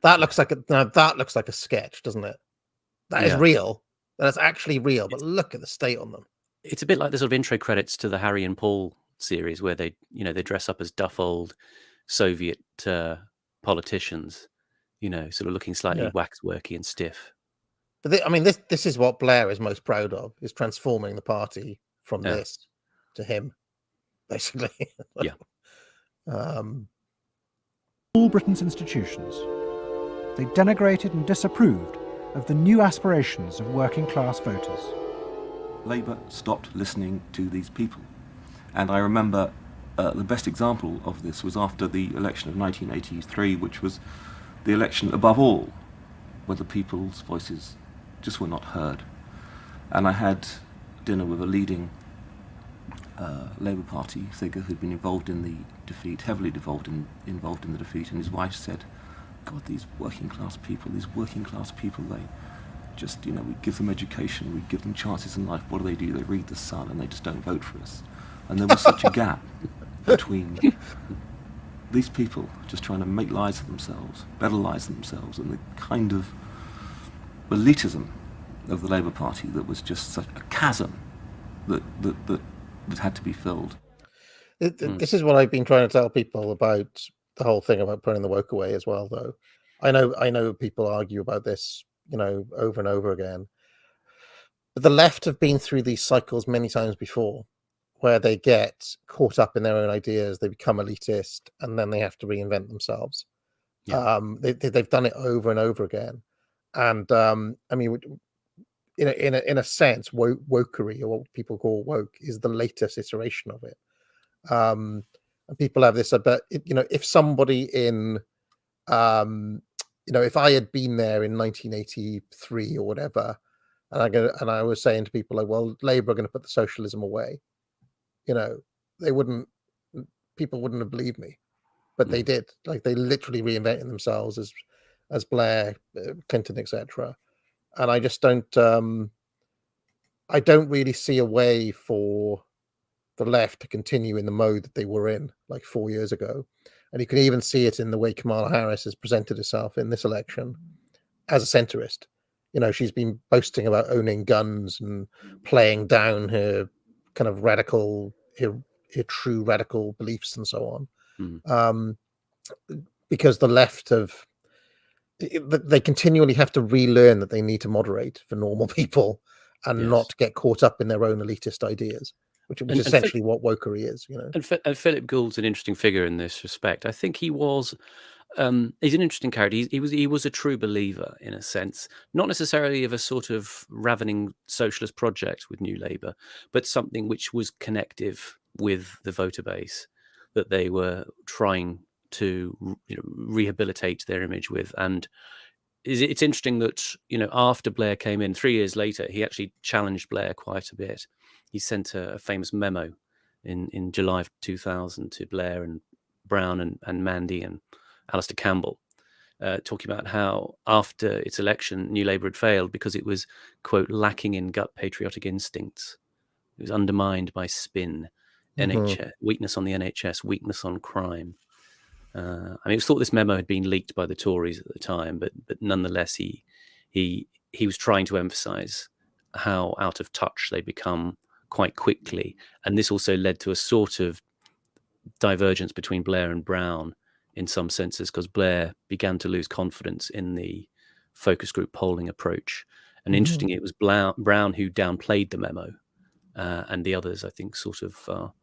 That looks like a sketch, doesn't it? That is real. That is actually real. But look at the state on them. It's a bit like the sort of intro credits to the Harry and Paul series, where they dress up as duff old Soviet politicians, sort of looking slightly waxworky and stiff. But this is what Blair is most proud of: is transforming the party from this to him, basically. Yeah. All Britain's institutions. They denigrated and disapproved of the new aspirations of working class voters. Labour stopped listening to these people. And I remember the best example of this was after the election of 1983, which was the election above all, where the people's voices just were not heard. And I had dinner with a leading Labour Party figure who'd been involved in the defeat, heavily involved in the defeat, and his wife said, God, these working class people, they just, we give them education, we give them chances in life. What do? They read the Sun and they just don't vote for us. And there was such a gap between these people just trying to make lives for themselves, better lives for themselves, and the kind of elitism of the Labour Party that was just such a chasm that had to be filled. This is what I've been trying to tell people about the whole thing about putting the woke away as well, though. I know people argue about this, over and over again. But the left have been through these cycles many times before, where they get caught up in their own ideas, they become elitist, and then they have to reinvent themselves. Yeah. They've done it over and over again. And in a sense, wokery, or what people call woke, is the latest iteration of it. And people have this about, if somebody in, if I had been there in 1983 or whatever, and I was saying to people like, well, Labour are going to put the socialism away, people wouldn't have believed me, but they did. Like, they literally reinvented themselves as Blair, Clinton, etc. And I just don't really see a way for the left to continue in the mode that they were in like 4 years ago. And you can even see it in the way Kamala Harris has presented herself in this election as a centrist. She's been boasting about owning guns and playing down her kind of radical, her true radical beliefs and so on. Because the left they continually have to relearn that they need to moderate for normal people and not get caught up in their own elitist ideas, which is essentially what wokery is, And Philip Gould's an interesting figure in this respect. I think he was, he's an interesting character. He was a true believer, in a sense, not necessarily of a sort of ravening socialist project with New Labour, but something which was connective with the voter base that they were trying to rehabilitate their image with. And it's interesting that, after Blair came in 3 years later, he actually challenged Blair quite a bit. He sent a famous memo in July of 2000 to Blair and Brown and Mandy and Alistair Campbell, talking about how after its election, New Labour had failed because it was, quote, lacking in gut patriotic instincts. It was undermined by spin, NHS, weakness on the NHS, weakness on crime. It was thought this memo had been leaked by the Tories at the time, but nonetheless, he was trying to emphasise how out of touch they become quite quickly, and this also led to a sort of divergence between Blair and Brown in some senses, because Blair began to lose confidence in the focus group polling approach. And interestingly, it was Brown who downplayed the memo, and the others, I think, sort of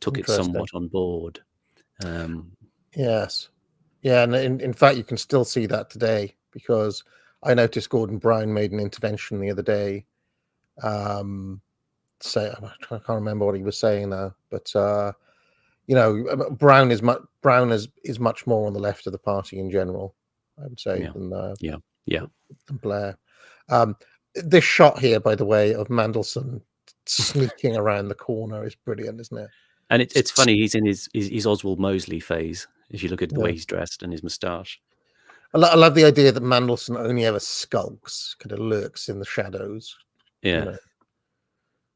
took it somewhat on board. Yes. Yeah, and in fact, you can still see that today, because I noticed Gordon Brown made an intervention the other day say, I can't remember what he was saying now, but you know, Brown is much more on the left of the party in general, I would say, than Blair. This shot here, by the way, of Mandelson sneaking around the corner is brilliant, isn't it? And it's funny, he's in his Oswald Mosley phase, if you look at the way he's dressed and his moustache. I love the idea that Mandelson only ever skulks, kind of lurks in the shadows. Yeah. You know.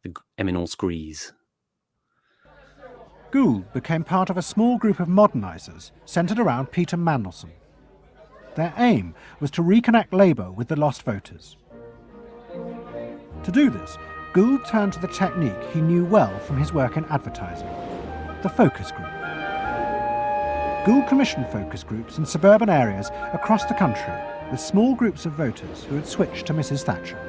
The Eminence Grise. Gould became part of a small group of modernisers centred around Peter Mandelson. Their aim was to reconnect Labour with the lost voters. To do this, Gould turned to the technique he knew well from his work in advertising, the focus group. Gould commissioned focus groups in suburban areas across the country with small groups of voters who had switched to Mrs. Thatcher.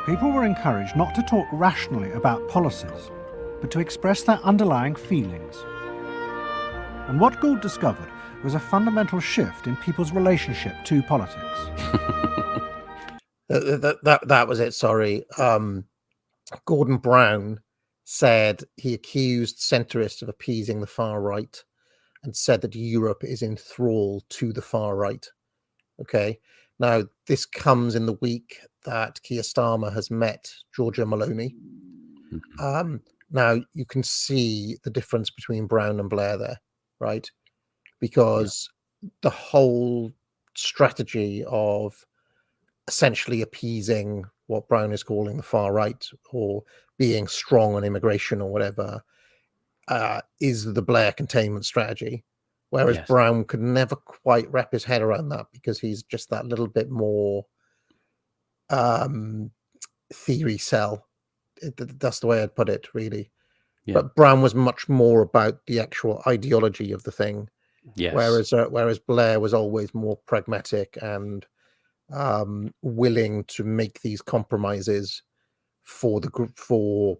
People were encouraged not to talk rationally about policies, but to express their underlying feelings. And what Gould discovered was a fundamental shift in people's relationship to politics. That was it, sorry. Gordon Brown said he accused centrists of appeasing the far right and said that Europe is in thrall to the far right. Okay. Now, this comes in the week that Keir Starmer has met Giorgia Meloni. Now, you can see the difference between Brown and Blair there, right? Because the whole strategy of essentially appeasing what Brown is calling the far right, or being strong on immigration or whatever, is the Blair containment strategy. Whereas Brown could never quite wrap his head around that because he's just that little bit more theory cell. That's the way I'd put it, really. But Brown was much more about the actual ideology of the thing. Whereas Blair was always more pragmatic and willing to make these compromises for the group, for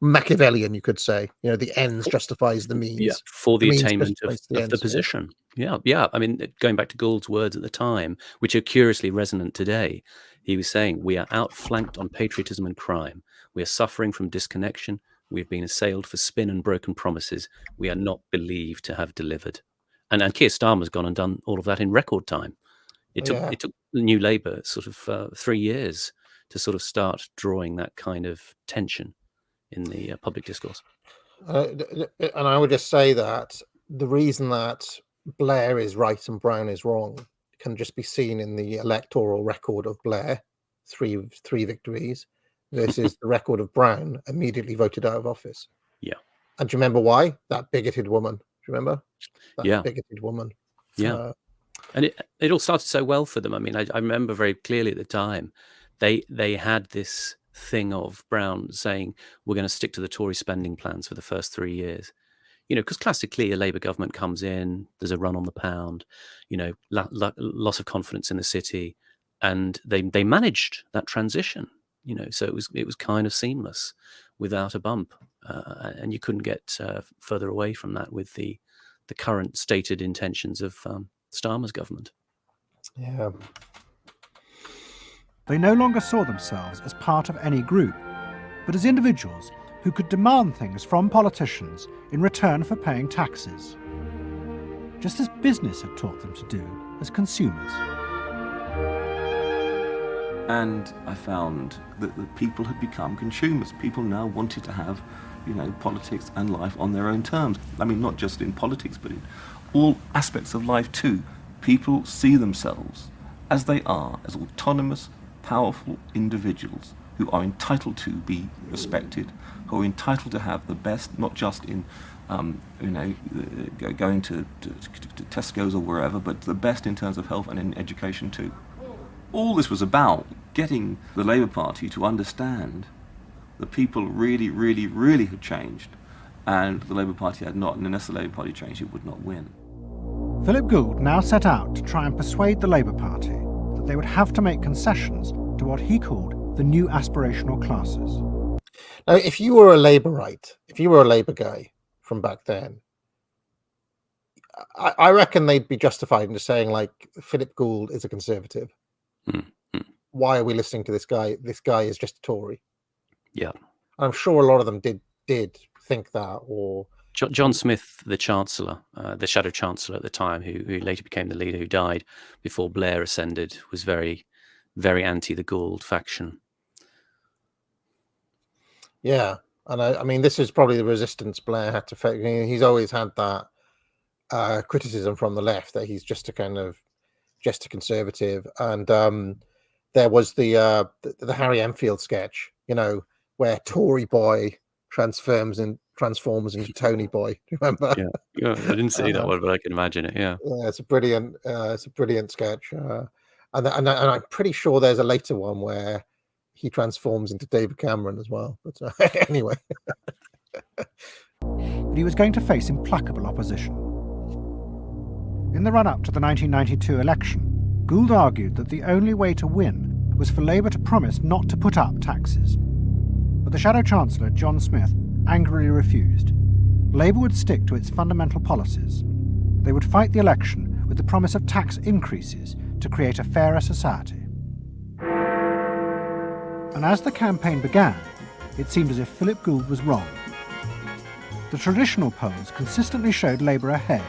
Machiavellian, you could say. You know, the ends justifies the means. For the attainment of the position. Yeah. I mean, going back to Gould's words at the time, which are curiously resonant today, he was saying, we are outflanked on patriotism and crime. We are suffering from disconnection. We've been assailed for spin and broken promises. We are not believed to have delivered. And Keir Starmer's gone and done all of that in record time. It took New Labour sort of 3 years to sort of start drawing that kind of tension in the public discourse. And I would just say that the reason that Blair is right and Brown is wrong can just be seen in the electoral record of Blair, three victories, versus the record of Brown, immediately voted out of office. Yeah. And do you remember why? That bigoted woman. Do you remember? That bigoted woman. Yeah. And it all started so well for them. I mean, I remember very clearly at the time, they had this thing of Brown saying, we're going to stick to the Tory spending plans for the first 3 years. You know, because classically a Labour government comes in, there's a run on the pound, you know, loss of confidence in the city, and they managed that transition, you know, so it was kind of seamless without a bump, and you couldn't get further away from that with the current stated intentions of Starmer's government. Yeah. They no longer saw themselves as part of any group, but as individuals who could demand things from politicians in return for paying taxes, just as business had taught them to do as consumers. And I found that the people had become consumers. People now wanted to have, you know, politics and life on their own terms. I mean, not just in politics, but in all aspects of life too. People see themselves as they are, as autonomous, powerful individuals who are entitled to be respected, who are entitled to have the best, not just in, going to Tesco's or wherever, but the best in terms of health and in education too. All this was about getting the Labour Party to understand that people really, really, really had changed, and the Labour Party had not, and unless the Labour Party changed, it would not win. Philip Gould now set out to try and persuade the Labour Party that they would have to make concessions to what he called the new aspirational classes. Now, if you were a Labourite, if you were a Labour guy from back then, I reckon they'd be justified in just saying, like, Philip Gould is a Conservative. why are we listening to this guy? This guy is just a Tory. Yeah. I'm sure a lot of them did think that. Or John Smith, the Chancellor, the Shadow Chancellor at the time, who later became the leader, who died before Blair ascended, was very, very anti the Gould faction. Yeah, and I mean, this is probably the resistance Blair had to face. He's always had that criticism from the left that he's just a conservative, and there was the Harry Enfield sketch, where Tory boy transforms into Tony boy. Do you remember? Yeah, I didn't see that one, but I can imagine it. Yeah, it's a brilliant sketch, and I'm pretty sure there's a later one where he transforms into David Cameron as well. But anyway, but he was going to face implacable opposition. In the run-up to the 1992 election, Gould argued that the only way to win was for Labour to promise not to put up taxes. But the Shadow Chancellor, John Smith, angrily refused. Labour would stick to its fundamental policies. They would fight the election with the promise of tax increases to create a fairer society. And as the campaign began, it seemed as if Philip Gould was wrong. The traditional polls consistently showed Labour ahead,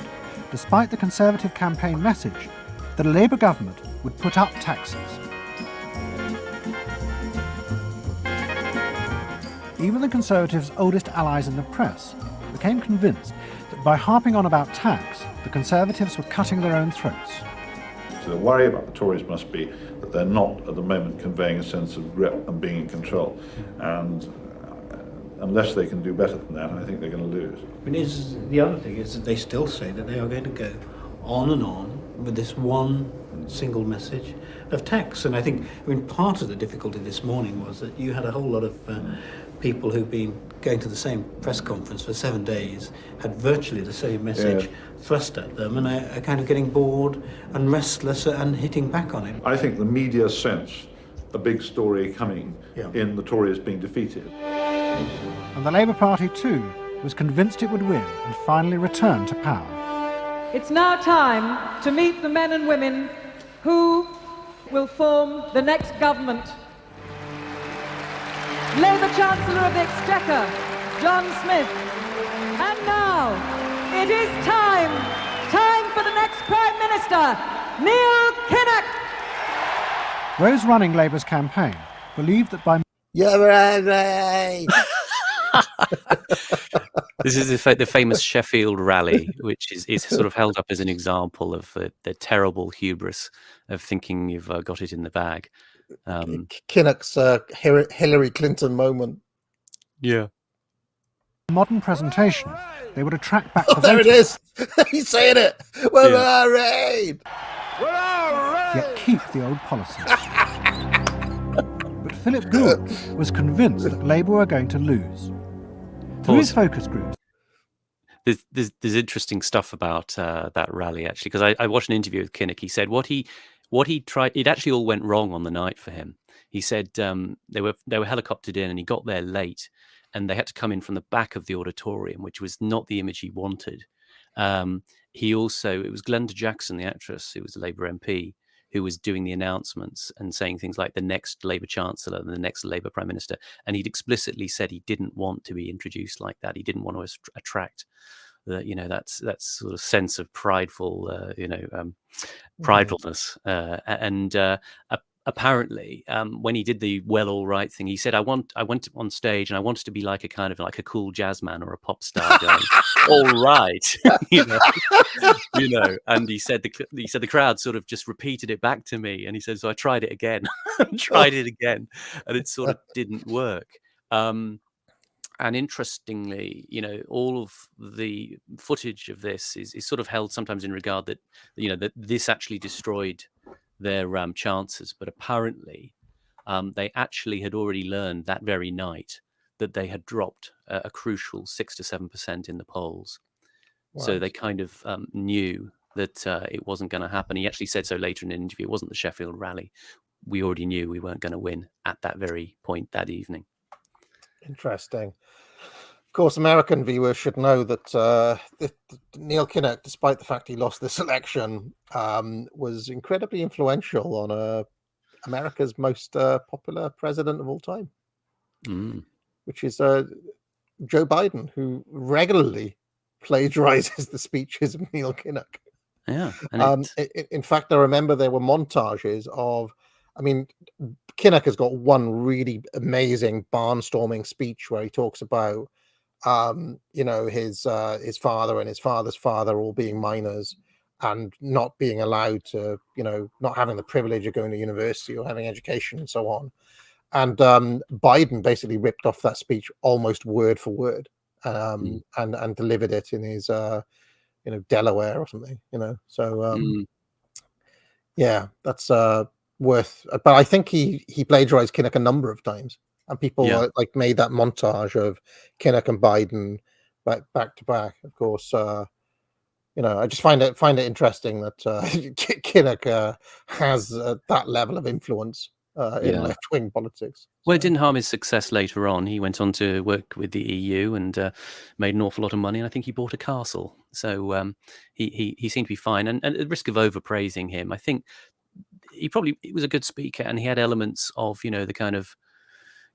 despite the Conservative campaign message that a Labour government would put up taxes. Even the Conservatives' oldest allies in the press became convinced that by harping on about tax, the Conservatives were cutting their own throats. So the worry about the Tories must be that they're not at the moment conveying a sense of grip and being in control. And unless they can do better than that, I think they're going to lose. I mean, the other thing is that they still say that they are going to go on and on with this one single message of tax. And I think, part of the difficulty this morning was that you had a whole lot of people who've been going to the same press conference for 7 days, had virtually the same message thrust at them, and are kind of getting bored and restless and hitting back on it. I think the media sense a big story coming in the Tories being defeated. And the Labour Party, too, was convinced it would win and finally return to power. It's now time to meet the men and women who will form the next government. Labour Chancellor of the Exchequer, John Smith. And now, it is time for the next Prime Minister, Neil Kinnock. Those running Labour's campaign believed that by... This is the famous Sheffield rally, which is sort of held up as an example of the terrible hubris of thinking you've got it in the bag. Kinnock's Hillary Clinton moment. Yeah. Modern presentation, they would attract back the there voters. it is! He's saying it! We're all right! Yet keep the old policies. But Philip Gould was convinced that Labour were going to lose. Through his focus groups. There's interesting stuff about that rally, actually, because I watched an interview with Kinnock. He said what he tried, it actually all went wrong on the night for him. He said they were helicoptered in and he got there late and they had to come in from the back of the auditorium, which was not the image he wanted. It was Glenda Jackson, the actress, who was a Labour MP, who was doing the announcements and saying things like the next Labour Chancellor and the next Labour Prime Minister. And he'd explicitly said he didn't want to be introduced like that. He didn't want to attract that sort of sense of pridefulness. Apparently, when he did the well, all right thing, he said, I went on stage and I wanted to be like a kind of like a cool jazz man or a pop star going, all right, and he said the crowd sort of just repeated it back to me. And he said, so I tried it again, and it sort of didn't work. And interestingly, all of the footage of this is sort of held sometimes in regard that, that this actually destroyed their chances. But apparently, they actually had already learned that very night that they had dropped a crucial 6 to 7% in the polls. Wow. So they kind of knew that it wasn't going to happen. He actually said so later in an interview. It wasn't the Sheffield rally. We already knew we weren't going to win at that very point that evening. Interesting. Of course, American viewers should know that Neil Kinnock, despite the fact he lost this election, was incredibly influential on America's most popular president of all time, which is Joe Biden, who regularly plagiarizes the speeches of Neil Kinnock. Yeah. And In fact, I remember there were montages of, I mean, Kinnock has got one really amazing barnstorming speech where he talks about, his father and his father's father all being minors and not being allowed to, not having the privilege of going to university or having education and so on. And Biden basically ripped off that speech almost word for word, and delivered it in his, Delaware or something, So yeah, that's worth. But I think he plagiarized Kinnock a number of times, and people like made that montage of Kinnock and Biden back to back. Of course, I just find it interesting that Kinnock has that level of influence in left-wing politics. Well, it didn't harm his success later on. He went on to work with the EU and made an awful lot of money. And I think he bought a castle. So he seemed to be fine. And at the risk of overpraising him, I think he was a good speaker, and he had elements of, the kind of,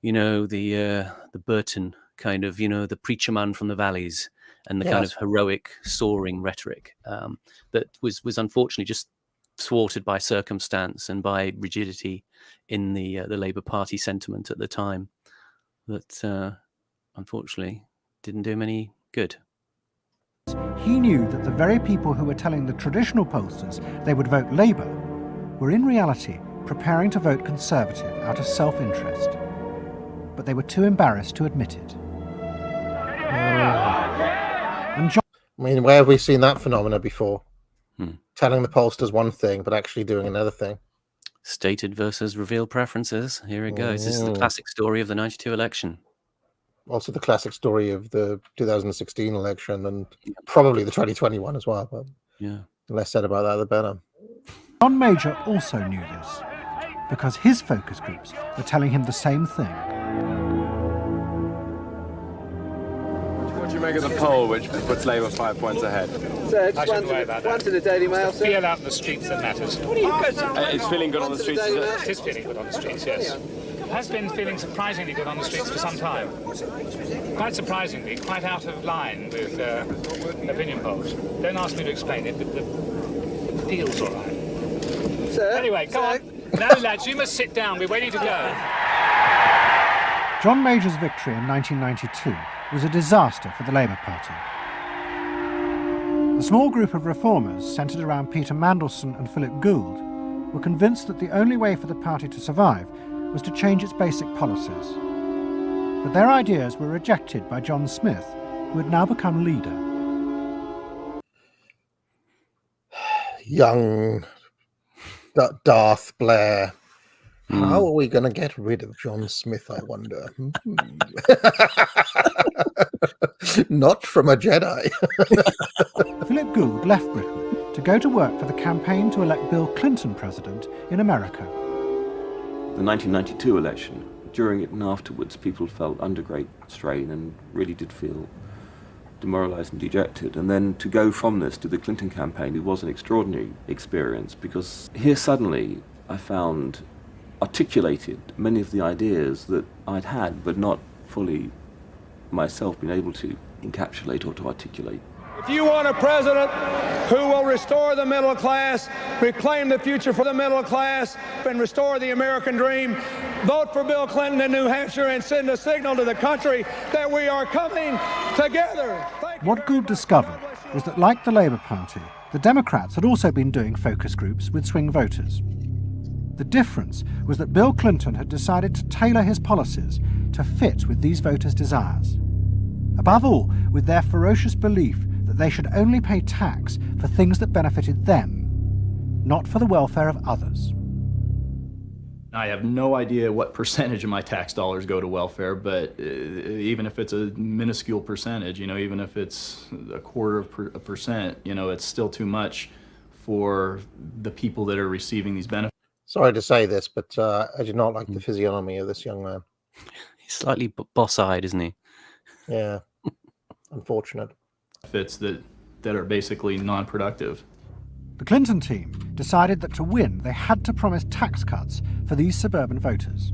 the Burton kind of, the preacher man from the valleys, and the kind of heroic, soaring rhetoric that was unfortunately just thwarted by circumstance and by rigidity in the Labour Party sentiment at the time that unfortunately didn't do him any good. He knew that the very people who were telling the traditional pollsters they would vote Labour were in reality preparing to vote Conservative out of self-interest. But they were too embarrassed to admit it. And John... I mean, where have we seen that phenomena before? Telling the pollsters one thing, but actually doing another thing. Stated versus revealed preferences. Here it goes. This is the classic story of the 92 election. Also the classic story of the 2016 election, and probably the 2021 as well. But the less said about that, the better. John Major also knew this, because his focus groups were telling him the same thing. What do you make of the poll, which puts Labour 5 points ahead? Sir, one to the Daily Mail, sir. Feel out in the streets that matters. What are you guys... It's feeling good on the streets, is it? It is feeling good on the streets, yes. It has been feeling surprisingly good on the streets for some time. Quite surprisingly, quite out of line with opinion polls. Don't ask me to explain it, but it feels all right. Sir? Anyway, come on. No, lads, you must sit down. We're waiting to go. John Major's victory in 1992 was a disaster for the Labour Party. The small group of reformers centred around Peter Mandelson and Philip Gould were convinced that the only way for the party to survive was to change its basic policies. But their ideas were rejected by John Smith, who had now become leader. Young Darth Blair. How are we going to get rid of John Smith, I wonder? Not from a Jedi. Philip Gould left Britain to go to work for the campaign to elect Bill Clinton president in America. The 1992 election, during it and afterwards, people felt under great strain and really did feel demoralised and dejected. And then to go from this to the Clinton campaign, it was an extraordinary experience, because here suddenly I found articulated many of the ideas that I'd had but not fully myself been able to encapsulate or to articulate. If you want a president who will restore the middle class, reclaim the future for the middle class, and restore the American dream, vote for Bill Clinton in New Hampshire and send a signal to the country that we are coming together. What Gould discovered was that, like the Labour Party, the Democrats had also been doing focus groups with swing voters. The difference was that Bill Clinton had decided to tailor his policies to fit with these voters' desires. Above all, with their ferocious belief that they should only pay tax for things that benefited them, not for the welfare of others. I have no idea what percentage of my tax dollars go to welfare, but even if it's a minuscule percentage, even if it's a quarter of a percent, it's still too much for the people that are receiving these benefits. Sorry to say this, but I do not like the physiognomy of this young man. He's slightly boss-eyed, isn't he? Yeah, unfortunate. Benefits that are basically non-productive. The Clinton team decided that to win, they had to promise tax cuts for these suburban voters.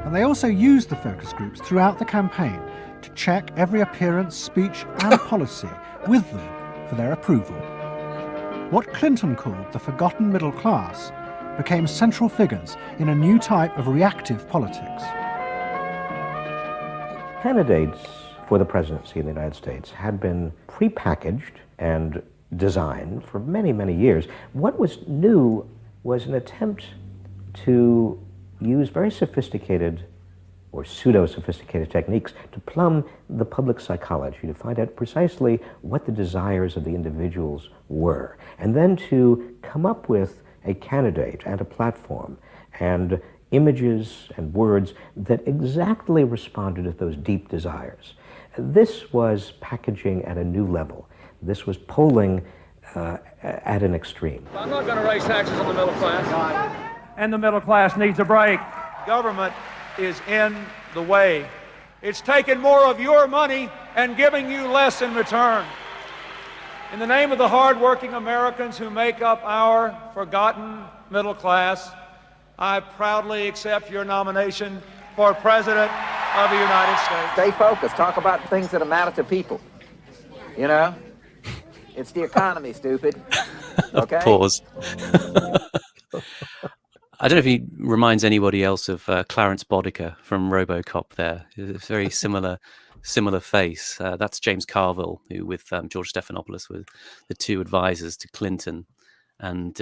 And they also used the focus groups throughout the campaign to check every appearance, speech and policy with them for their approval. What Clinton called the forgotten middle class became central figures in a new type of reactive politics. Candidates for the presidency of the United States had been prepackaged and designed for many, many years. What was new was an attempt to use very sophisticated or pseudo-sophisticated techniques to plumb the public psychology, to find out precisely what the desires of the individuals were, and then to come up with a candidate and a platform and images and words that exactly responded to those deep desires. This was packaging at a new level. This was polling at an extreme. I'm not going to raise taxes on the middle class. And the middle class needs a break. Government is in the way. It's taking more of your money and giving you less in return. In the name of the hard-working Americans who make up our forgotten middle class, I proudly accept your nomination for President of the United States. Stay focused. Talk about things that matter to people. You know? It's the economy, stupid. Okay? Pause. I don't know if he reminds anybody else of Clarence Bodicker from RoboCop there. It's a very similar face. That's James Carville, who with George Stephanopoulos were the two advisors to Clinton. And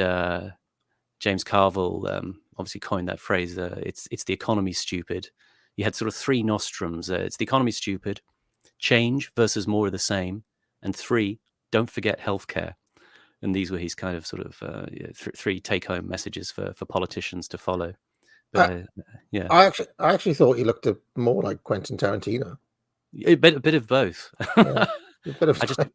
James Carville obviously coined that phrase, it's the economy, stupid. You had sort of three nostrums. It's the economy, stupid, change versus more of the same, and three, don't forget healthcare. And these were his kind of sort of three take-home messages for politicians to follow. But yeah, I actually thought he looked more like Quentin Tarantino. A bit of both. Yeah, a bit of.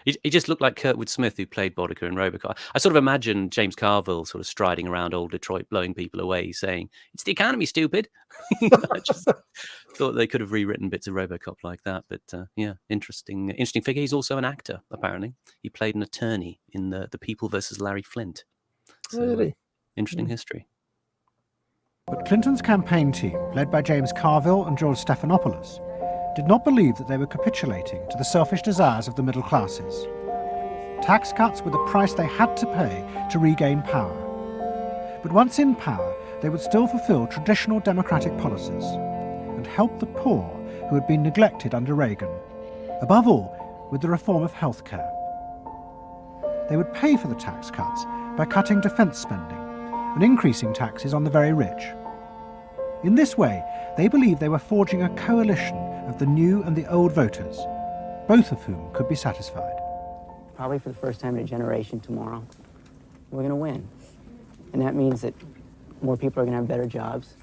He just looked like Kurtwood Smith, who played Boddicker in RoboCop. I sort of imagine James Carville sort of striding around old Detroit, blowing people away, saying, "It's the economy, stupid." I just thought they could have rewritten bits of RoboCop like that. But yeah, interesting figure. He's also an actor, apparently. He played an attorney in the People versus Larry Flint. So, really? Interesting history. But Clinton's campaign team, led by James Carville and George Stephanopoulos, did not believe that they were capitulating to the selfish desires of the middle classes. Tax cuts were the price they had to pay to regain power. But once in power, they would still fulfill traditional democratic policies and help the poor who had been neglected under Reagan, above all with the reform of healthcare. They would pay for the tax cuts by cutting defence spending and increasing taxes on the very rich. In this way, they believed they were forging a coalition of the new and the old voters, both of whom could be satisfied. Probably for the first time in a generation tomorrow, we're going to win. And that means that more people are going to have better jobs.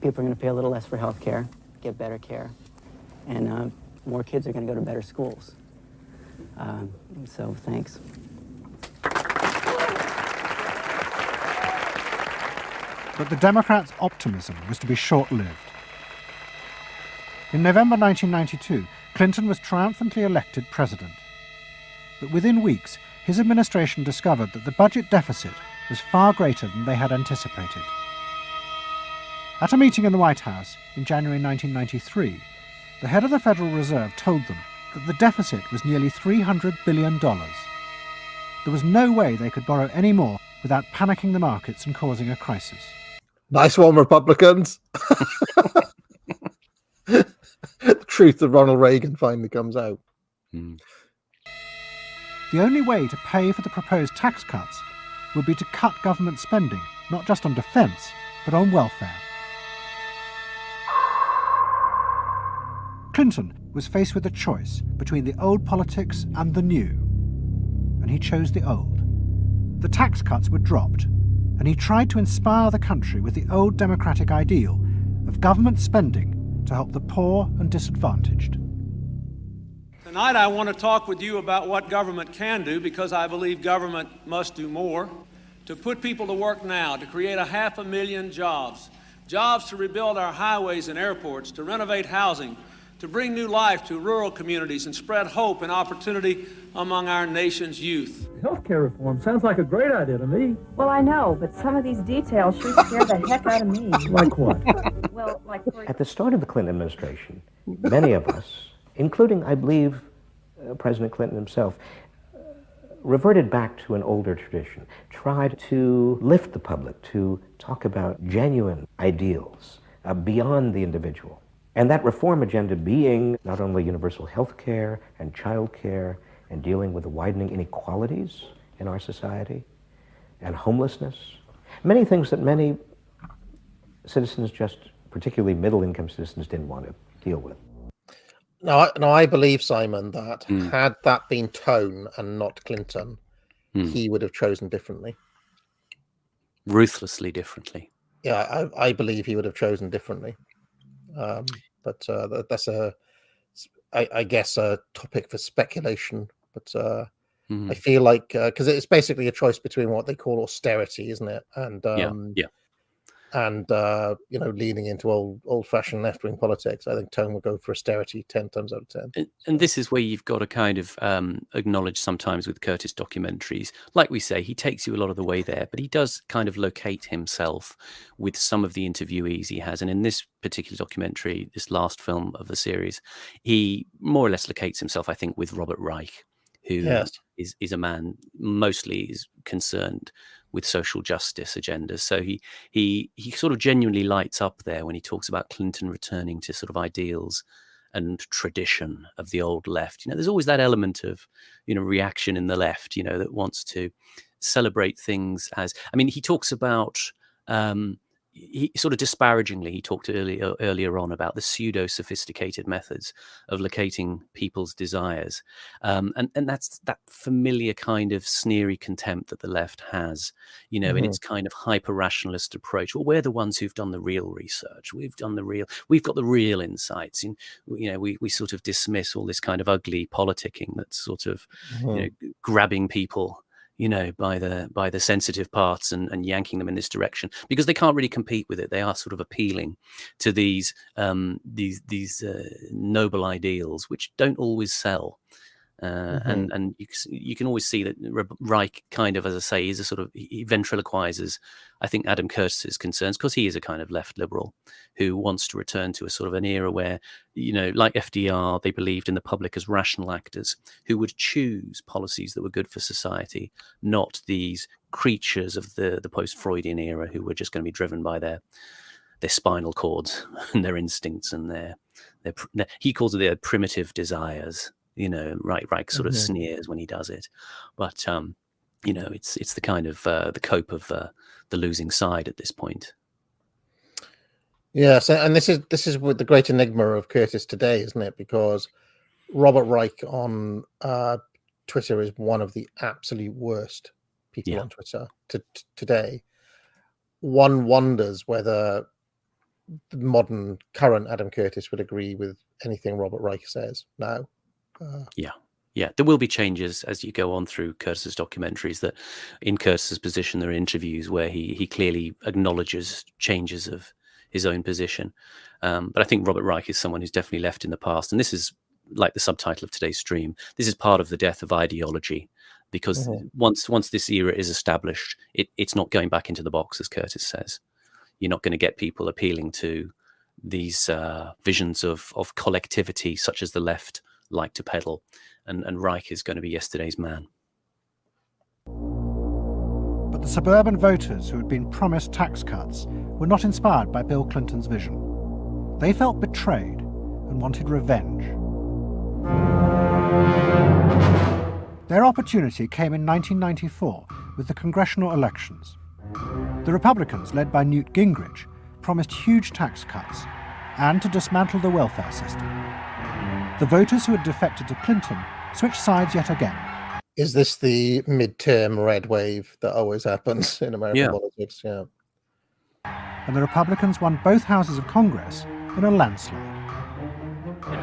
People are going to pay a little less for health care, get better care. And more kids are going to go to better schools. So thanks. But the Democrats' optimism was to be short-lived. In November 1992, Clinton was triumphantly elected president. But within weeks, his administration discovered that the budget deficit was far greater than they had anticipated. At a meeting in the White House in January 1993, the head of the Federal Reserve told them that the deficit was nearly $300 billion. There was no way they could borrow any more without panicking the markets and causing a crisis. Nice one, Republicans. The truth of Ronald Reagan finally comes out. The only way to pay for the proposed tax cuts would be to cut government spending, not just on defence, but on welfare. Clinton was faced with a choice between the old politics and the new, and he chose the old. The tax cuts were dropped, and he tried to inspire the country with the old democratic ideal of government spending to help the poor and disadvantaged. Tonight I want to talk with you about what government can do, because I believe government must do more. To put people to work now, to create 500,000 jobs. Jobs to rebuild our highways and airports, to renovate housing, to bring new life to rural communities and spread hope and opportunity among our nation's youth. Healthcare reform sounds like a great idea to me. Well, I know, but some of these details sure scare the heck out of me. Like what? Well, like At the start of the Clinton administration, many of us, including, I believe, President Clinton himself, reverted back to an older tradition, tried to lift the public, to talk about genuine ideals beyond the individual. And that reform agenda being not only universal health care and child care and dealing with the widening inequalities in our society and homelessness, many things that many citizens, just particularly middle-income citizens, didn't want to deal with. No, I believe, Simon, that had that been Tone and not Clinton, he would have chosen differently. Ruthlessly differently. Yeah, I believe he would have chosen differently. But that's I guess a topic for speculation. But I feel like because it's basically a choice between what they call austerity, isn't it? And and leaning into old-fashioned left-wing politics. I think Tone would go for austerity 10 times out of 10. And this is where you've got to kind of acknowledge sometimes with Curtis documentaries, like we say, he takes you a lot of the way there, but he does kind of locate himself with some of the interviewees he has. And in this particular documentary, this last film of the series, he more or less locates himself, I think, with Robert Reich, who is a man mostly is concerned with social justice agendas. So he sort of genuinely lights up there when he talks about Clinton returning to sort of ideals and tradition of the old left. There's always that element of, reaction in the left, that wants to celebrate things as, he talks about, he sort of disparagingly, he talked earlier on about the pseudo-sophisticated methods of locating people's desires. And that's that familiar kind of sneery contempt that the left has, in its kind of hyper-rationalist approach. Well, we're the ones who've done the real research. We've got the real insights. We sort of dismiss all this kind of ugly politicking that's sort of, grabbing people by the sensitive parts and yanking them in this direction because they can't really compete with it. They are sort of appealing to these noble ideals, which don't always sell. And you can always see that Reich kind of, as I say, is a sort of, he ventriloquizes, I think, Adam Curtis's concerns because he is a kind of left liberal who wants to return to a sort of an era where, like FDR, they believed in the public as rational actors who would choose policies that were good for society, not these creatures of the post-Freudian era who were just going to be driven by their spinal cords and their instincts and their he calls it their primitive desires. Reich sort of sneers when he does it, but it's the kind of the cope of the losing side at this point. Yes, and this is with the great enigma of Curtis today, isn't it? Because Robert Reich on Twitter is one of the absolute worst people on Twitter today. One wonders whether the modern current Adam Curtis would agree with anything Robert Reich says now. Yeah, there will be changes as you go on through Curtis's documentaries. That in Curtis's position, there are interviews where he clearly acknowledges changes of his own position. But I think Robert Reich is someone who's definitely left in the past. And this is like the subtitle of today's stream. This is part of the death of ideology, because once this era is established, it's not going back into the box, as Curtis says. You're not going to get people appealing to these visions of collectivity, such as the left like to peddle, and Reich is going to be yesterday's man. But the suburban voters who had been promised tax cuts were not inspired by Bill Clinton's vision. They felt betrayed and wanted revenge. Their opportunity came in 1994 with the congressional elections. The Republicans, led by Newt Gingrich, promised huge tax cuts and to dismantle the welfare system. The voters who had defected to Clinton switched sides yet again. Is this the midterm red wave that always happens in American politics? Yeah. And the Republicans won both houses of Congress in a landslide.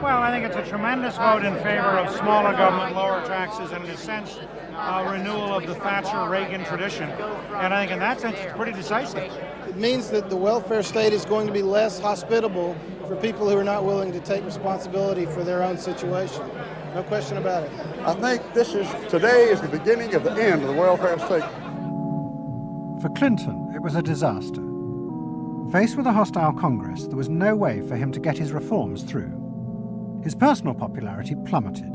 Well, I think it's a tremendous vote in favor of smaller government, lower taxes, and in a sense, renewal of the Thatcher-Reagan tradition. And I think in that sense, it's pretty decisive. It means that the welfare state is going to be less hospitable for people who are not willing to take responsibility for their own situation. No question about it. I think today is the beginning of the end of the welfare state. For Clinton, it was a disaster. Faced with a hostile Congress, there was no way for him to get his reforms through. His personal popularity plummeted,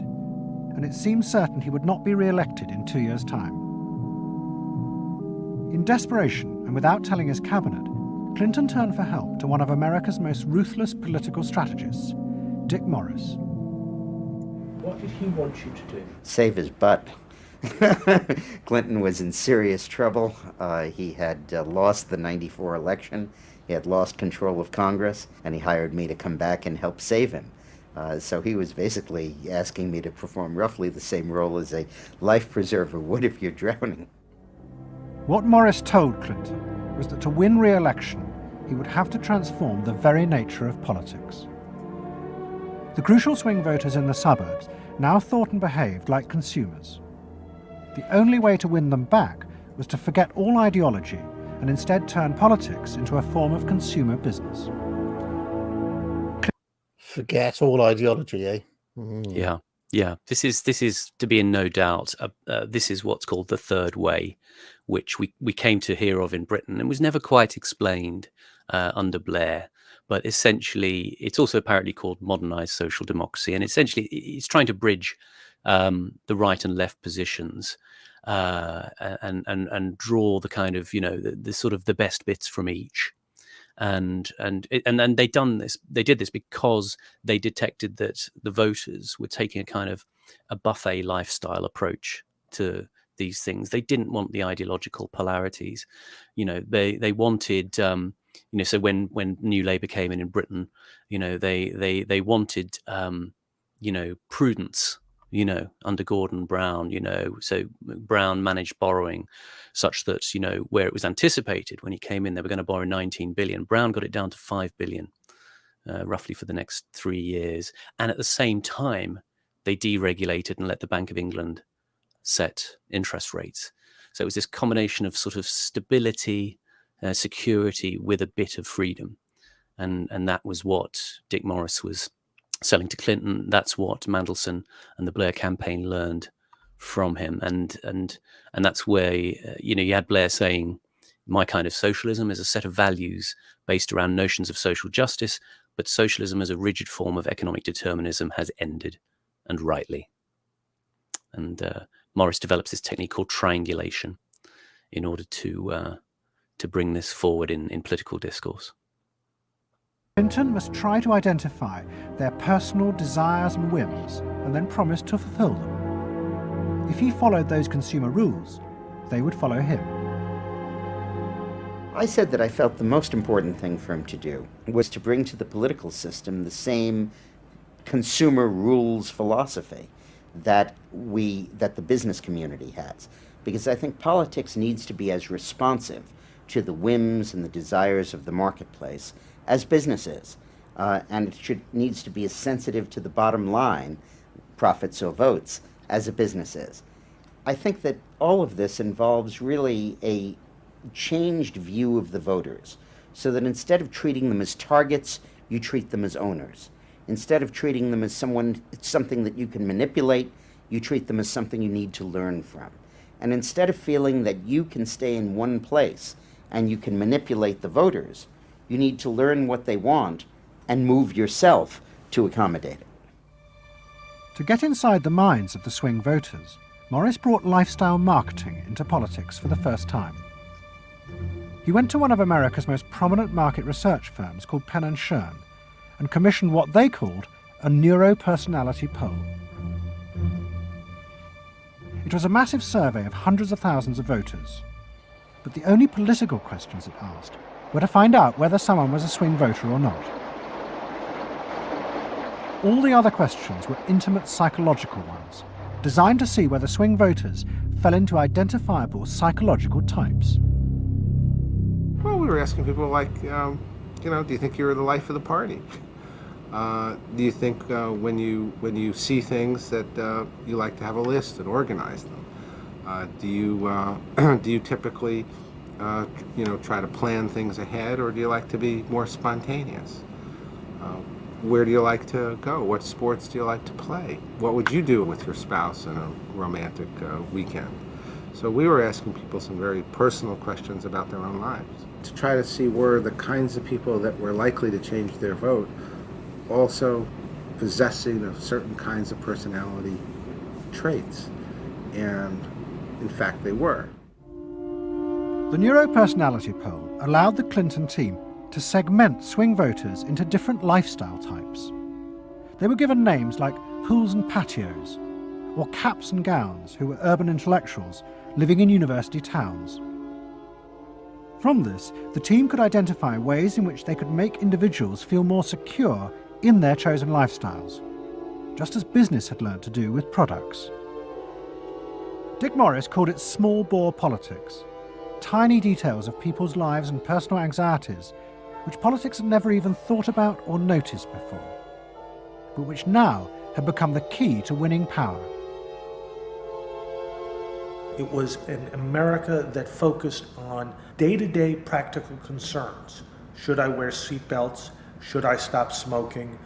and it seemed certain he would not be re-elected in 2 years' time. In desperation, and without telling his cabinet, Clinton turned for help to one of America's most ruthless political strategists, Dick Morris. What did he want you to do? Save his butt. Clinton was in serious trouble. He had lost the '94 election. He had lost control of Congress, and he hired me to come back and help save him. So he was basically asking me to perform roughly the same role as a life preserver would if you're drowning. What Morris told Clinton was that to win re-election, he would have to transform the very nature of politics. The crucial swing voters in the suburbs now thought and behaved like consumers. The only way to win them back was to forget all ideology and instead turn politics into a form of consumer business. Forget all ideology, eh? Yeah. This is to be in no doubt. This is what's called the third way, which we came to hear of in Britain and was never quite explained under Blair. But essentially, it's also apparently called modernized social democracy, and essentially, it's trying to bridge the right and left positions and draw the kind of the sort of the best bits from each. And they did this because they detected that the voters were taking a kind of a buffet lifestyle approach to these things. They didn't want the ideological polarities. They wanted so when New Labour came in Britain, they wanted prudence, under Gordon Brown, so Brown managed borrowing such that, where it was anticipated when he came in, they were going to borrow 19 billion. Brown got it down to 5 billion, roughly for the next 3 years. And at the same time, they deregulated and let the Bank of England set interest rates. So it was this combination of sort of stability, security with a bit of freedom. And that was what Dick Morris was selling to Clinton. That's what Mandelson and the Blair campaign learned from him, and that's where you had Blair saying, "My kind of socialism is a set of values based around notions of social justice, but socialism as a rigid form of economic determinism has ended, and rightly." And Morris develops this technique called triangulation in order to bring this forward in political discourse. Clinton must try to identify their personal desires and whims and then promise to fulfill them. If he followed those consumer rules, they would follow him. I said that I felt the most important thing for him to do was to bring to the political system the same consumer rules philosophy that the business community has. Because I think politics needs to be as responsive to the whims and the desires of the marketplace as business is. And it needs to be as sensitive to the bottom line, profits or votes, as a business is. I think that all of this involves really a changed view of the voters, so that instead of treating them as targets, you treat them as owners. Instead of treating them as something that you can manipulate, you treat them as something you need to learn from. And instead of feeling that you can stay in one place and you can manipulate the voters, you need to learn what they want and move yourself to accommodate it. To get inside the minds of the swing voters, Morris brought lifestyle marketing into politics for the first time. He went to one of America's most prominent market research firms called Penn & Shern and commissioned what they called a neuropersonality poll. It was a massive survey of hundreds of thousands of voters, but the only political questions it asked were to find out whether someone was a swing voter or not. All the other questions were intimate psychological ones, designed to see whether swing voters fell into identifiable psychological types. Well, we were asking people like, do you think you're the life of the party? Do you think when you see things that you like to have a list and organize them? Do you typically try to plan things ahead, or do you like to be more spontaneous? Where do you like to go? What sports do you like to play? What would you do with your spouse in a romantic weekend? So we were asking people some very personal questions about their own lives to try to see were the kinds of people that were likely to change their vote also possessing of certain kinds of personality traits. And in fact, they were. The neuropersonality poll allowed the Clinton team to segment swing voters into different lifestyle types. They were given names like pools and patios, or caps and gowns, who were urban intellectuals living in university towns. From this, the team could identify ways in which they could make individuals feel more secure in their chosen lifestyles, just as business had learned to do with products. Dick Morris called it small bore politics, tiny details of people's lives and personal anxieties which politics had never even thought about or noticed before, but which now had become the key to winning power. It was an America that focused on day-to-day practical concerns. Should I wear seatbelts? Should I stop smoking?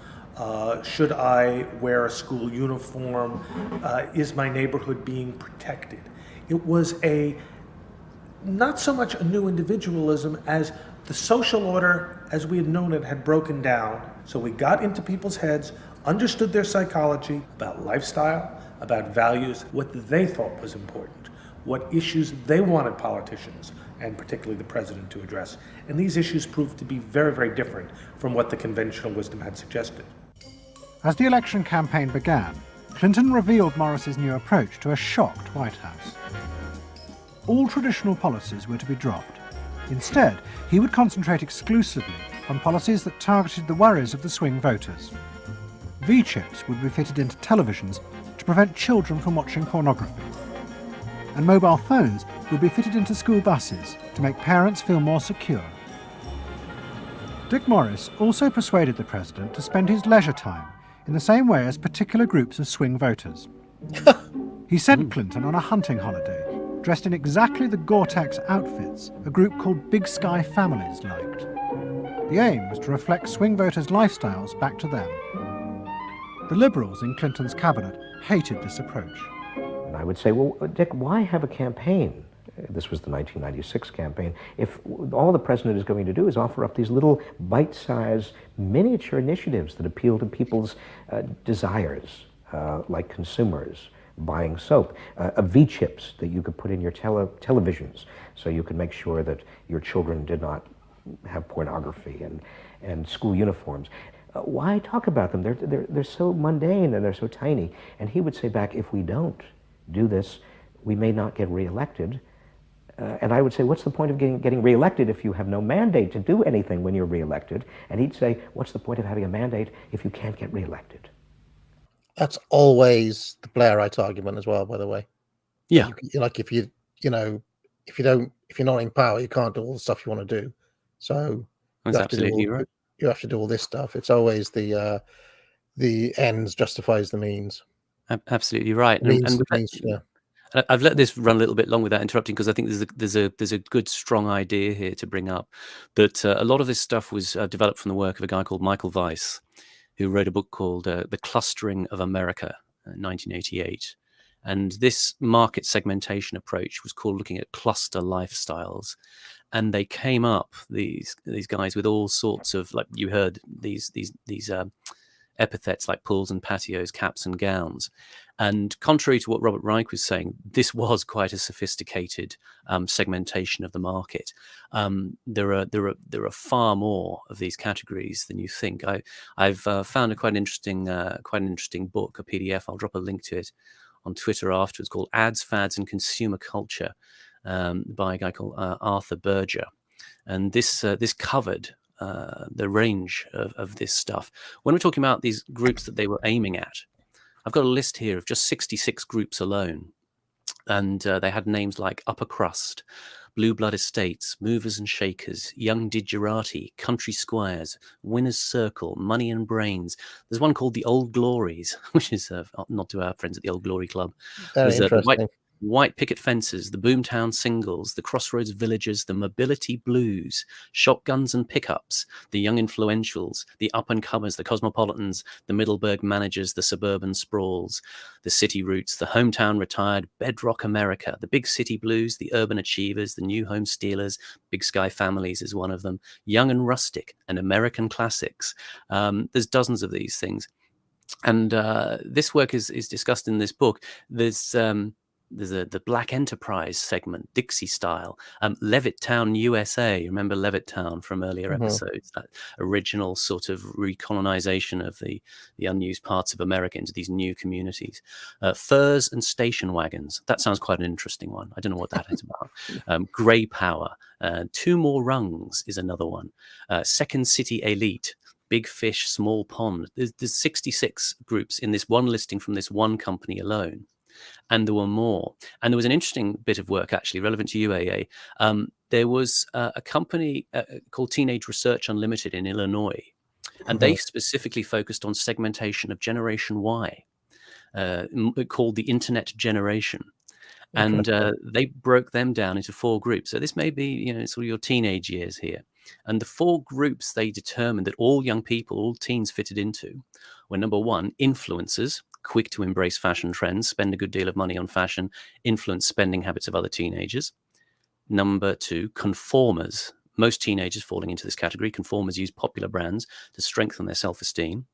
Should I wear a school uniform? Is my neighborhood being protected? It was not so much a new individualism as the social order as we had known it had broken down. So we got into people's heads, understood their psychology about lifestyle, about values, what they thought was important, what issues they wanted politicians, and particularly the president, to address. And these issues proved to be very, very different from what the conventional wisdom had suggested. As the election campaign began, Clinton revealed Morris's new approach to a shocked White House. All traditional policies were to be dropped. Instead, he would concentrate exclusively on policies that targeted the worries of the swing voters. V-chips would be fitted into televisions to prevent children from watching pornography. And mobile phones would be fitted into school buses to make parents feel more secure. Dick Morris also persuaded the president to spend his leisure time in the same way as particular groups of swing voters. He sent Clinton on a hunting holiday, dressed in exactly the Gore-Tex outfits a group called Big Sky Families liked. The aim was to reflect swing voters' lifestyles back to them. The Liberals in Clinton's cabinet hated this approach. And I would say, well, Dick, why have a campaign? This was the 1996 campaign. If all the president is going to do is offer up these little bite-sized miniature initiatives that appeal to people's desires, like consumers, buying soap, V-chips that you could put in your televisions so you could make sure that your children did not have pornography, and school uniforms. Why talk about them? They're so mundane and they're so tiny. And he would say back, if we don't do this, we may not get reelected. And I would say, what's the point of getting reelected if you have no mandate to do anything when you're reelected? And he'd say, what's the point of having a mandate if you can't get reelected? That's always the Blairite argument as well, by the way. Yeah. Like if you're not in power, you can't do all the stuff you want to do. So that's absolutely right. You have to do all this stuff. It's always the ends justifies the means. Absolutely right. Yeah. I've let this run a little bit long without interrupting because I think there's a good strong idea here to bring up. That a lot of this stuff was developed from the work of a guy called Michael Weiss, who wrote a book called The Clustering of America, 1988. And this market segmentation approach was called looking at cluster lifestyles. And they came up, these guys, with all sorts of, like you heard, these epithets like pools and patios, caps and gowns. And contrary to what Robert Reich was saying, this was quite a sophisticated segmentation of the market. There are far more of these categories than you think. I've found quite an interesting book, a PDF. I'll drop a link to it on Twitter afterwards, called "Ads, Fads, and Consumer Culture" by a guy called Arthur Berger, and this covered the range of this stuff. When we're talking about these groups that they were aiming at, I've got a list here of just 66 groups alone. And they had names like Upper Crust, Blue Blood Estates, Movers and Shakers, Young Digerati, Country Squires, Winner's Circle, Money and Brains. There's one called the Old Glories, which is not to our friends at the Old Glory Club. Very interesting. white picket fences, the boomtown singles, the crossroads villages, the mobility blues, shotguns and pickups, the young influentials, the up-and-comers, the cosmopolitans, the Middleburg managers, the suburban sprawls, the city roots, the hometown retired, bedrock America, the big city blues, the urban achievers, the new home stealers, big sky families is one of them, young and rustic, and American classics. There's dozens of these things. And this work is discussed in this book. There's the Black Enterprise segment, Dixie style, Levittown, USA. Remember Levittown from earlier episodes? That original sort of recolonization of the unused parts of America into these new communities. Furs and station wagons. That sounds quite an interesting one. I don't know what that is about. Grey Power. Two More Rungs is another one. Second City Elite. Big Fish, Small Pond. There's 66 groups in this one listing from this one company alone. And there were more. And there was an interesting bit of work, actually, relevant to UAA. There was a company called Teenage Research Unlimited in Illinois, and they specifically focused on segmentation of Generation Y, called the Internet Generation. And they broke them down into 4 groups. So this may be, sort of your teenage years here. And the 4 groups they determined that all young people, all teens fitted into were, number 1, influencers, quick to embrace fashion trends, spend a good deal of money on fashion, influence spending habits of other teenagers. Number 2, conformers. Most teenagers falling into this category. Conformers use popular brands to strengthen their self-esteem.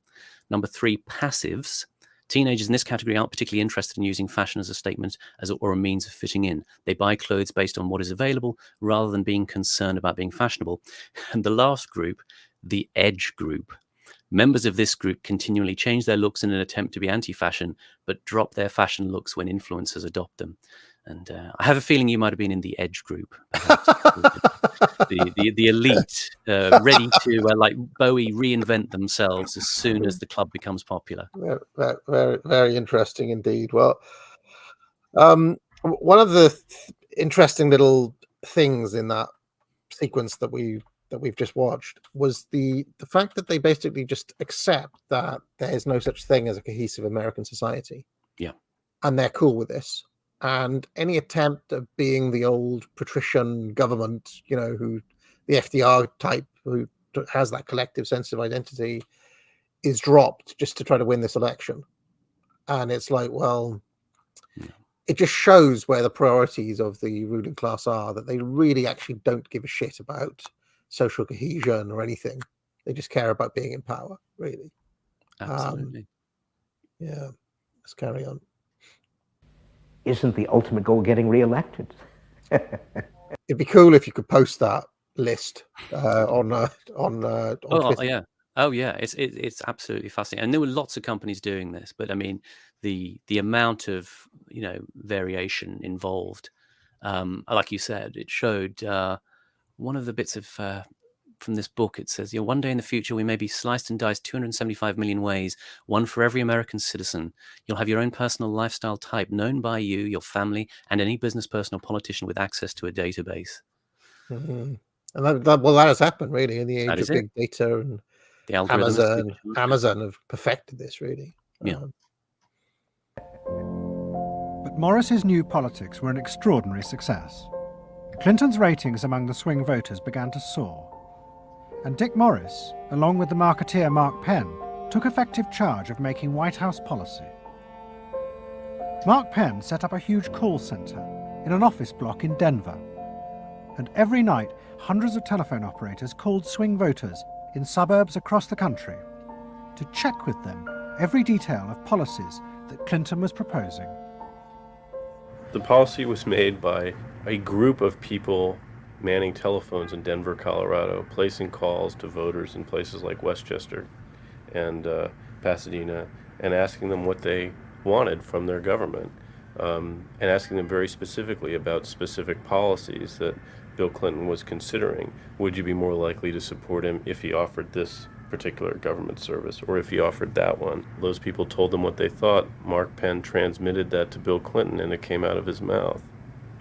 Number 3, passives. Teenagers in this category aren't particularly interested in using fashion as a statement or a means of fitting in. They buy clothes based on what is available rather than being concerned about being fashionable. And the last group, the edge group. Members of this group continually change their looks in an attempt to be anti-fashion, but drop their fashion looks when influencers adopt them. And I have a feeling you might have been in the edge group, perhaps. the elite, ready to, like Bowie, reinvent themselves as soon as the club becomes popular. Very, very, very interesting indeed. Well, one of the interesting little things in that sequence that we've just watched was the fact that they basically just accept that there's no such thing as a cohesive American society. Yeah. And they're cool with this. And any attempt of being the old patrician government, who the FDR type, who has that collective sense of identity, is dropped just to try to win this election. And it's like, well, it just shows where the priorities of the ruling class are, that they really actually don't give a shit about social cohesion or anything. They just care about being in power, really. Absolutely. Yeah, let's carry on. Isn't the ultimate goal getting re-elected? It'd be cool if you could post that list on Twitter. Yeah. Oh yeah, it's absolutely fascinating, and there were lots of companies doing this. But I mean, the amount of variation involved, like you said, it showed one of the bits of from this book. It says, one day in the future we may be sliced and diced 275 million ways, one for every American citizen. You'll have your own personal lifestyle type known by you, your family, and any business person or politician with access to a database. Mm-hmm. And that has happened really in the age of big data, and the algorithm. Amazon have perfected this really. Yeah. But Morris's new politics were an extraordinary success. Clinton's ratings among the swing voters began to soar. And Dick Morris, along with the marketeer Mark Penn, took effective charge of making White House policy. Mark Penn set up a huge call center in an office block in Denver. And every night, hundreds of telephone operators called swing voters in suburbs across the country to check with them every detail of policies that Clinton was proposing. The policy was made by a group of people manning telephones in Denver, Colorado, placing calls to voters in places like Westchester and Pasadena, and asking them what they wanted from their government, and asking them very specifically about specific policies that Bill Clinton was considering. Would you be more likely to support him if he offered this particular government service, or if he offered that one? Those people told them what they thought. Mark Penn transmitted that to Bill Clinton, and it came out of his mouth.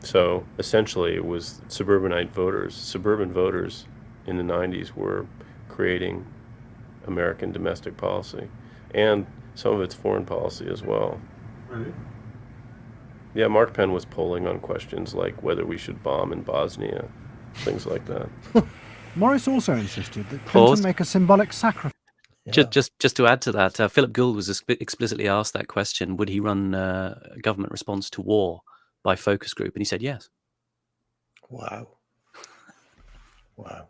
So essentially it was suburban voters in the 90s were creating American domestic policy, and some of it's foreign policy as well. Really? Yeah, Mark Penn was polling on questions like whether we should bomb in Bosnia, things like that. Morris also insisted that Pause. Clinton make a symbolic sacrifice. Just to add to that, Philip Gould was explicitly asked that question: would he run a government response to war by focus group? And he said yes. Wow. Wow.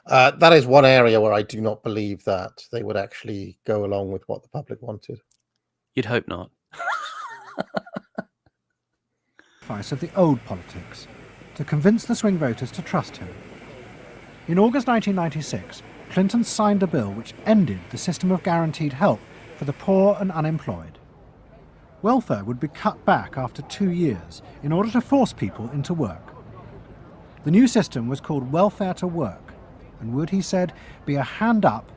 That is one area where I do not believe that they would actually go along with what the public wanted. You'd hope not. Of the old politics to convince the swing voters to trust him. In August 1996, Clinton signed a bill which ended the system of guaranteed help for the poor and unemployed. Welfare would be cut back after 2 years in order to force people into work. The new system was called welfare to work and would, he said, be a hand up,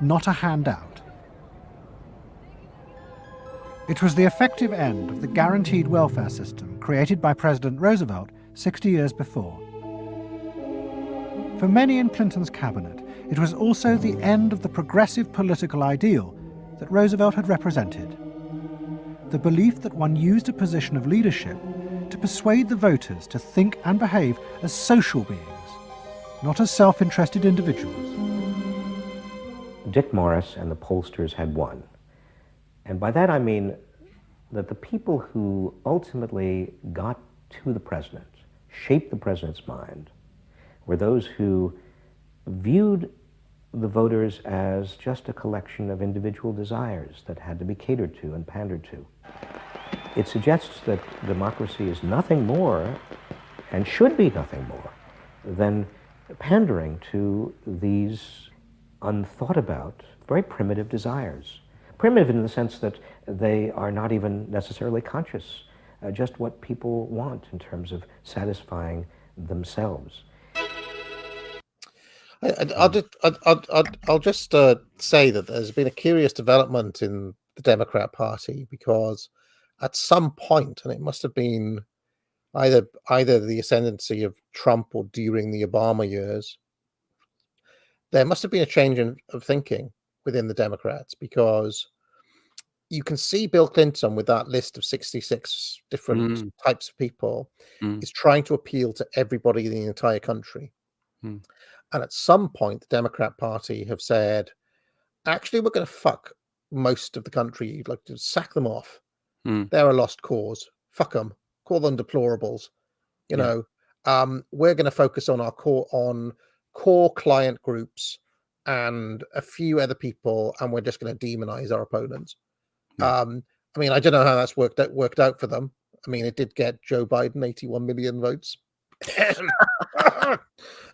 not a handout. It was the effective end of the guaranteed welfare system created by President Roosevelt 60 years before. For many in Clinton's cabinet, it was also the end of the progressive political ideal that Roosevelt had represented. The belief that one used a position of leadership to persuade the voters to think and behave as social beings, not as self-interested individuals. Dick Morris and the pollsters had won. And by that I mean that the people who ultimately got to the president, shaped the president's mind, were those who viewed the voters as just a collection of individual desires that had to be catered to and pandered to. It suggests that democracy is nothing more, and should be nothing more, than pandering to these unthought about, very primitive desires. Primitive in the sense that they are not even necessarily conscious, just what people want in terms of satisfying themselves. I'll just say that there's been a curious development in the Democrat Party, because at some point, and it must have been either the ascendancy of Trump or during the Obama years, there must have been a change of thinking within the Democrats, because you can see Bill Clinton with that list of 66 different types of people is trying to appeal to everybody in the entire country. And at some point, the Democrat Party have said, actually, we're going to fuck most of the country, like to sack them off. They're a lost cause. Fuck them. Call them deplorables. You know, we're going to focus on our core client groups and a few other people, and we're just going to demonize our opponents. I mean, I don't know how that's worked out for them. I mean, it did get Joe Biden 81 million votes.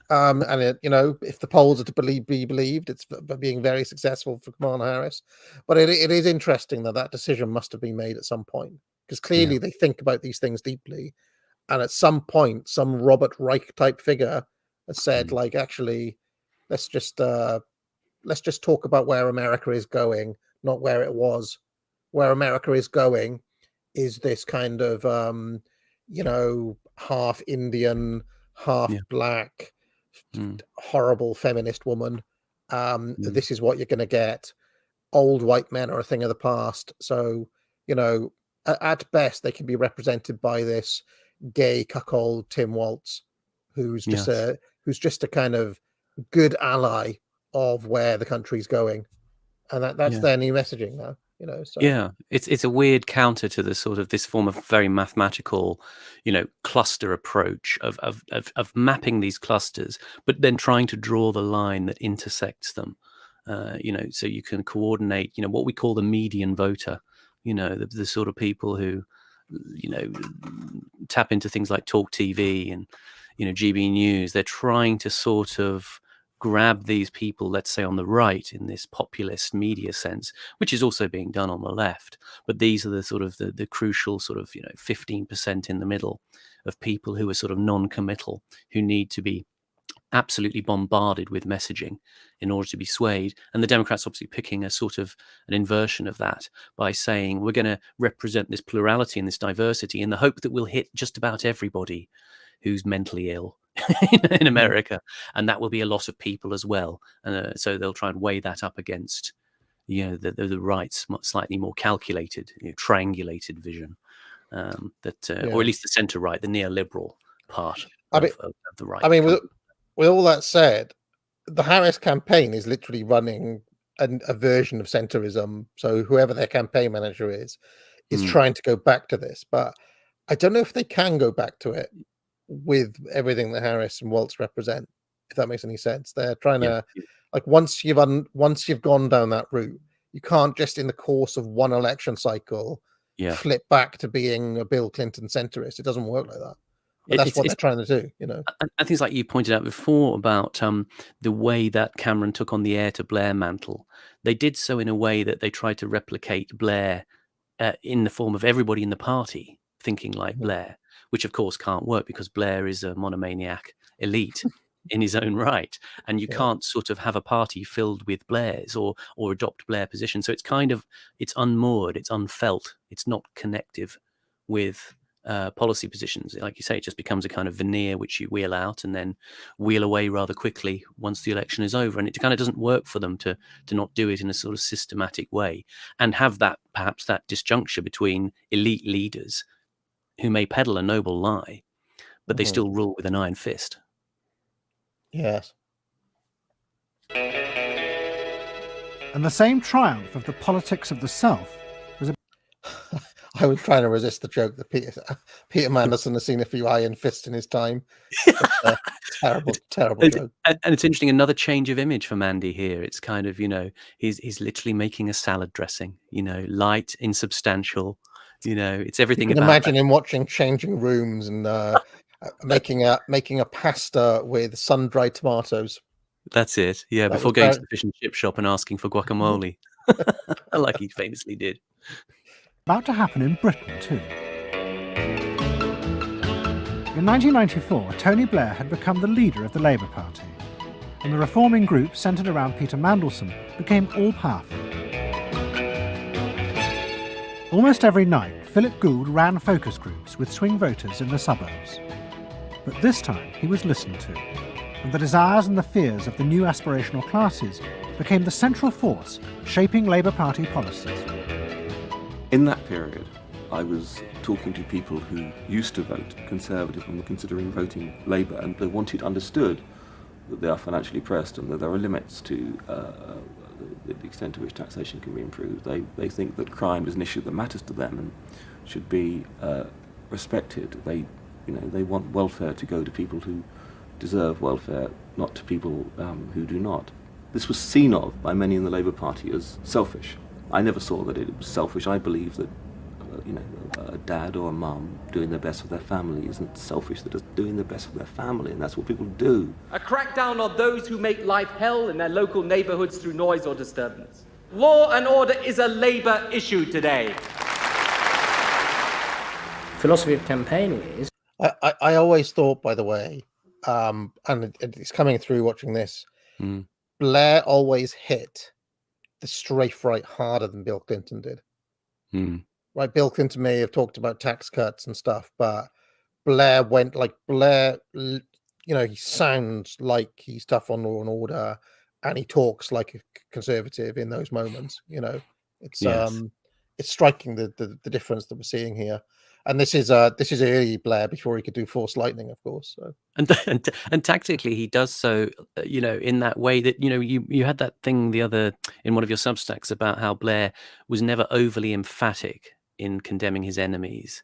And it, you know, if the polls are to be believed, it's being very successful for Kamala Harris. But it is interesting that decision must have been made at some point, because clearly they think about these things deeply. And at some point, some Robert Reich type figure has said, like, actually, let's just talk about where America is going, not where it was. Where America is going is this kind of, you know, half Indian, half black, horrible feminist woman. This is what you're going to get. Old white men are a thing of the past. So, you know, at best, they can be represented by this gay cuckold Tim Walz, who's just a kind of good ally of where the country's going, and that's their new messaging now. You know, so. Yeah, it's a weird counter to the sort of this form of very mathematical, you know, cluster approach of mapping these clusters, but then trying to draw the line that intersects them. You know, so you can coordinate, you know, what we call the median voter. You know, the sort of people who, you know, tap into things like Talk TV and, you know, GB News. They're trying to sort of grab these people, let's say on the right, in this populist media sense, which is also being done on the left. But these are the sort of the crucial sort of, you know, 15% in the middle of people who are sort of non-committal, who need to be absolutely bombarded with messaging in order to be swayed. And the Democrats obviously picking a sort of an inversion of that by saying we're going to represent this plurality and this diversity in the hope that we'll hit just about everybody who's mentally ill in America, and that will be a lot of people as well. So they'll try and weigh that up against, you know, the right's slightly more calculated, you know, triangulated vision. or at least the centre right, the neoliberal part I mean, of the right. I mean, with all that said, the Harris campaign is literally running a version of centrism. So whoever their campaign manager is trying to go back to this. But I don't know if they can go back to it with everything that Harris and Waltz represent, if that makes any sense. They're trying to, like, once you've gone down that route, you can't just in the course of one election cycle flip back to being a Bill Clinton centrist. It doesn't work like that. But that's what they're trying to do, you know. I think it's like you pointed out before about the way that Cameron took on the heir to Blair mantle. They did so in a way that they tried to replicate Blair in the form of everybody in the party thinking like Blair, which of course can't work because Blair is a monomaniac elite in his own right, and you can't sort of have a party filled with Blairs or adopt Blair position. So it's kind of, it's unmoored, it's unfelt, it's not connective with policy positions. Like you say, it just becomes a kind of veneer which you wheel out and then wheel away rather quickly once the election is over. And it kind of doesn't work for them to not do it in a sort of systematic way and have that, perhaps that disjuncture between elite leaders who may peddle a noble lie, but they still rule with an iron fist. Yes. And the same triumph of the politics of the South was I was trying to resist the joke that Peter Mandelson has seen a few iron fists in his time. Terrible joke. And it's interesting, another change of image for Mandy here. It's kind of, you know, he's literally making a salad dressing, you know, light, insubstantial, you know, it's everything. You can about imagine that. him watching Changing Rooms and making a pasta with sun-dried tomatoes. That's it. Yeah, before going to the fish and chip shop and asking for guacamole, like he famously did. About to happen in Britain too. In 1994, Tony Blair had become the leader of the Labour Party, and the reforming group centred around Peter Mandelson became all-powerful. Almost every night, Philip Gould ran focus groups with swing voters in the suburbs. But this time he was listened to, and the desires and the fears of the new aspirational classes became the central force shaping Labour Party policies. In that period, I was talking to people who used to vote Conservative and were considering voting Labour, and they wanted understood that they are financially pressed and that there are limits to the extent to which taxation can be improved. They think that crime is an issue that matters to them and should be respected. They want welfare to go to people who deserve welfare, not to people who do not. This was seen of by many in the Labour Party as selfish. I never saw that it was selfish. I believe that a dad or a mum doing their best for their family isn't selfish. They're just doing their best for their family, and that's what people do. A crackdown on those who make life hell in their local neighbourhoods through noise or disturbance. Law and order is a Labour issue today. Philosophy of campaigning is... I always thought, by the way, and it's coming through watching this, Blair always hit the strafe right harder than Bill Clinton did. Right, Bill Clinton may have talked about tax cuts and stuff, but Blair went like he sounds like he's tough on law and order, and he talks like a conservative in those moments. You know, it's striking the difference that we're seeing here. And this is early Blair before he could do Force Lightning, of course. So. And tactically, he does so, in that way that, you had that thing in one of your Substacks about how Blair was never overly emphatic in condemning his enemies,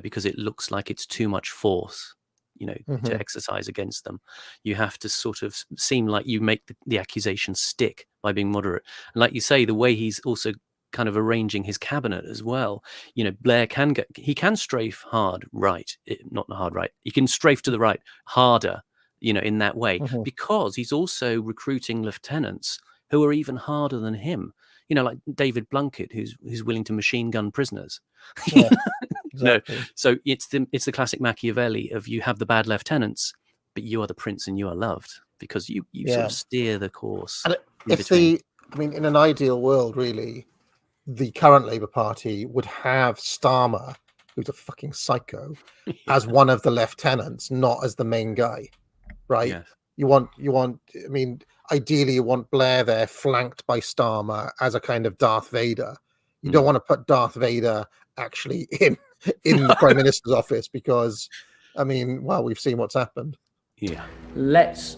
because it looks like it's too much force, to exercise against them. You have to sort of seem like you make the accusation stick by being moderate. And like you say, the way he's also kind of arranging his cabinet as well. Blair can strafe hard right, not hard right. He can strafe to the right harder, in that way, because he's also recruiting lieutenants who are even harder than him. Like David Blunkett, who's willing to machine gun prisoners. Yeah, exactly. So it's the classic Machiavelli of you have the bad lieutenants, but you are the prince and you are loved because you sort of steer the course. And in an ideal world, really, the current Labour Party would have Starmer, who's a fucking psycho, as one of the lieutenants, not as the main guy, right? Yes. You want. Ideally, you want Blair there, flanked by Starmer as a kind of Darth Vader. You don't want to put Darth Vader actually in the Prime Minister's office because, I mean, well, we've seen what's happened. Yeah. Let's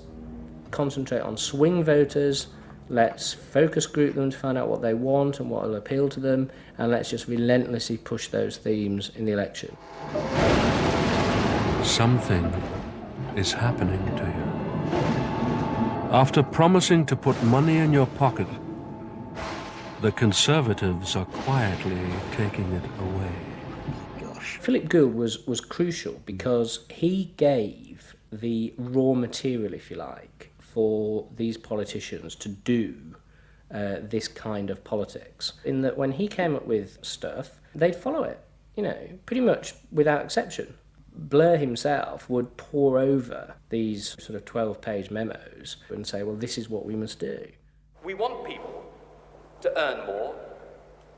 concentrate on swing voters. Let's focus group them to find out what they want and what will appeal to them, and let's just relentlessly push those themes in the election. Something is happening to you. After promising to put money in your pocket, the Conservatives are quietly taking it away. Philip Gould was crucial because he gave the raw material, if you like, for these politicians to do this kind of politics. In that when he came up with stuff, they'd follow it, pretty much without exception. Blair himself would pore over these sort of 12-page memos and say, well, this is what we must do. We want people to earn more,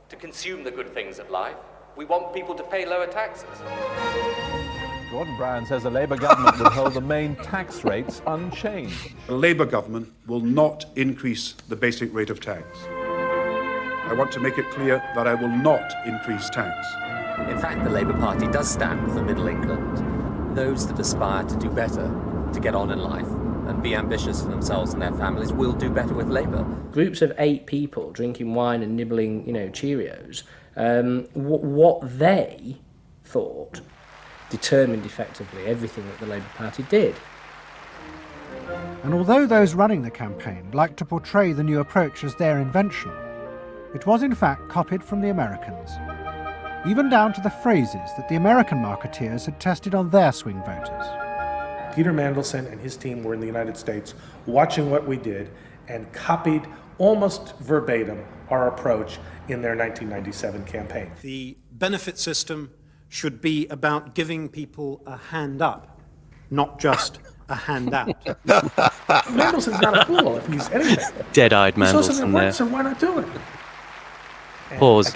to consume the good things of life. We want people to pay lower taxes. Gordon Brown says the Labour government will hold the main tax rates unchanged. The Labour government will not increase the basic rate of tax. I want to make it clear that I will not increase tax. In fact, the Labour Party does stand for Middle England. Those that aspire to do better, to get on in life, and be ambitious for themselves and their families will do better with Labour. Groups of 8 people drinking wine and nibbling, Cheerios, what they thought determined effectively everything that the Labour Party did. And although those running the campaign liked to portray the new approach as their invention, it was in fact copied from the Americans, even down to the phrases that the American marketeers had tested on their swing voters. Peter Mandelson and his team were in the United States watching what we did and copied almost verbatim our approach in their 1997 campaign. The benefit system should be about giving people a hand up, not just a handout. Mandelson's not a fool if he's anything. Dead-eyed Mandelson Mandelson there. So why not do it? Pause.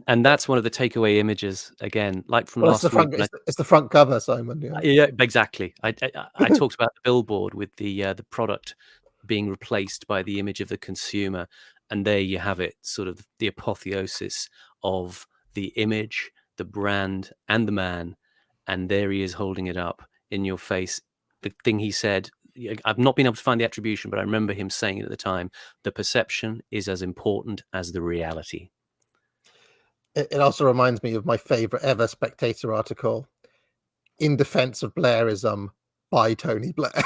And that's one of the takeaway images again, like from last week. It's the front cover, Simon. Yeah, exactly. I talked about the billboard with the product being replaced by the image of the consumer, and there you have it, sort of the apotheosis of the image, the brand, and the man, and there he is holding it up in your face. The thing he said, I've not been able to find the attribution, but I remember him saying it at the time: the perception is as important as the reality. It also reminds me of my favorite ever Spectator article in defense of Blairism by Tony Blair,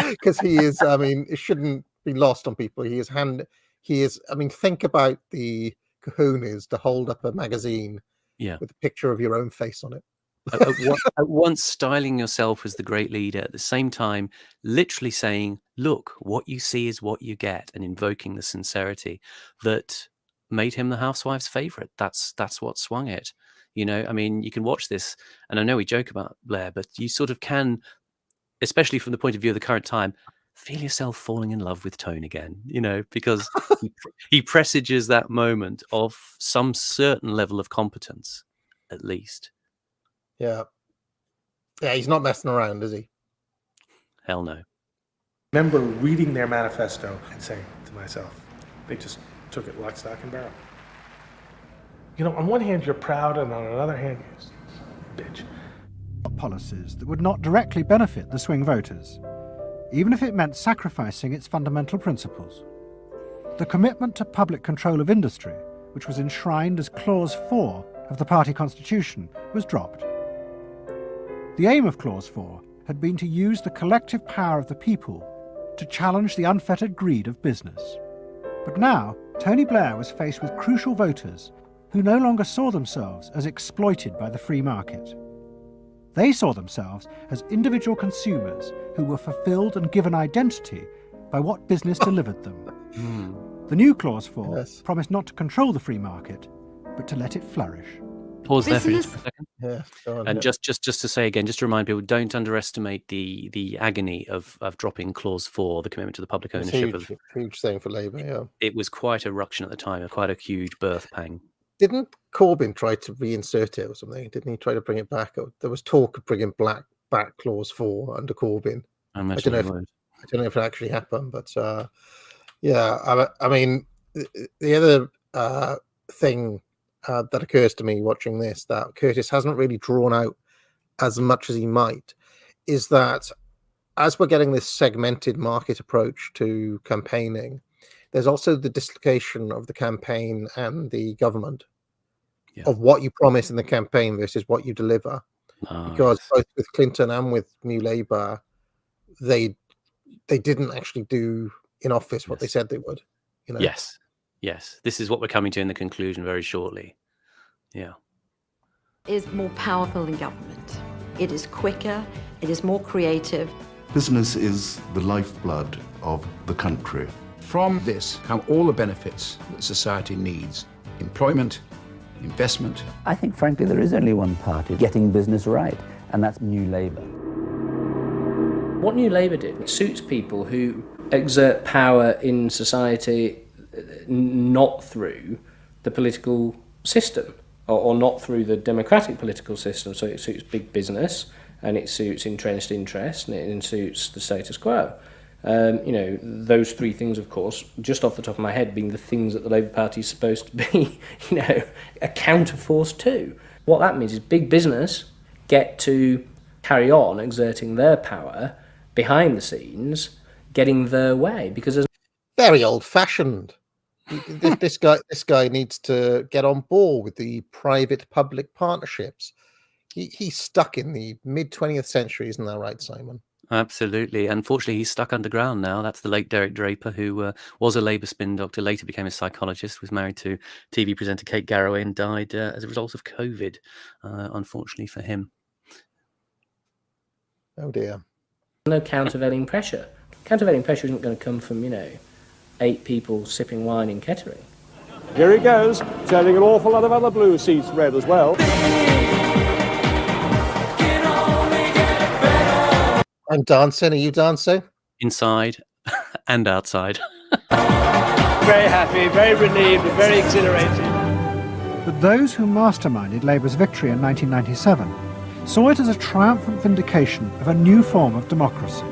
because he is, I mean, it shouldn't be lost on people. He is, I mean, think about the kahunas to hold up a magazine with a picture of your own face on it. At once styling yourself as the great leader, at the same time literally saying, look, what you see is what you get, and invoking the sincerity that made him the housewife's favorite. That's what swung it. I mean, you can watch this, and I know we joke about Blair, but you sort of can, especially from the point of view of the current time, feel yourself falling in love with Tone again, because he presages that moment of some certain level of competence, at least. Yeah, he's not messing around, is he? Hell no. I remember reading their manifesto and saying to myself, they just took it lock, stock, and barrel. On one hand, you're proud, and on another hand, you're bitch. Policies that would not directly benefit the swing voters, even if it meant sacrificing its fundamental principles. The commitment to public control of industry, which was enshrined as Clause 4 of the party constitution, was dropped. The aim of Clause 4 had been to use the collective power of the people to challenge the unfettered greed of business. But now, Tony Blair was faced with crucial voters who no longer saw themselves as exploited by the free market. They saw themselves as individual consumers who were fulfilled and given identity by what business delivered them. The new Clause 4 promised not to control the free market, but to let it flourish. Pause there for just a second. Yeah, go on, and just to say again, just to remind people, don't underestimate the agony of dropping Clause 4, the commitment to the public ownership of. Huge thing for Labour. Yeah, it was quite a ruction at the time, quite a huge birth pang. Didn't Corbyn try to reinsert it or something? Didn't he try to bring it back? There was talk of bringing back Clause 4 under Corbyn. I don't know if it actually happened, but yeah, I mean, the other thing that occurs to me watching this, that Curtis hasn't really drawn out as much as he might, is that as we're getting this segmented market approach to campaigning, there's also the dislocation of the campaign and the government, of what you promise in the campaign versus what you deliver. Because both with Clinton and with New Labour, they didn't actually do in office what they said they would. You know? Yes. This is what we're coming to in the conclusion very shortly. Yeah. Is more powerful than government. It is quicker, it is more creative. Business is the lifeblood of the country. From this come all the benefits that society needs. Employment, investment. I think, frankly, there is only one party getting business right, and that's New Labour. What New Labour did suits people who exert power in society not through the political system or not through the democratic political system. So it suits big business and it suits entrenched interest and it suits the status quo. Those three things, of course, just off the top of my head, being the things that the Labour Party is supposed to be, a counterforce to. What that means is big business get to carry on exerting their power behind the scenes, getting their way, because there's very old-fashioned. This guy needs to get on board with the private-public partnerships. He's stuck in the mid-20th century, isn't that right, Simon? Absolutely. Unfortunately, he's stuck underground now. That's the late Derek Draper, who was a Labour spin doctor, later became a psychologist, was married to TV presenter Kate Garraway and died as a result of COVID, unfortunately for him. Oh, dear. No countervailing pressure. Countervailing pressure isn't going to come from, 8 people sipping wine in Kettering. Here he goes, turning an awful lot of other blue seats red as well. I'm dancing. Are you dancing? Inside and outside. Very happy, very relieved, and very exhilarated. But those who masterminded Labour's victory in 1997 saw it as a triumphant vindication of a new form of democracy.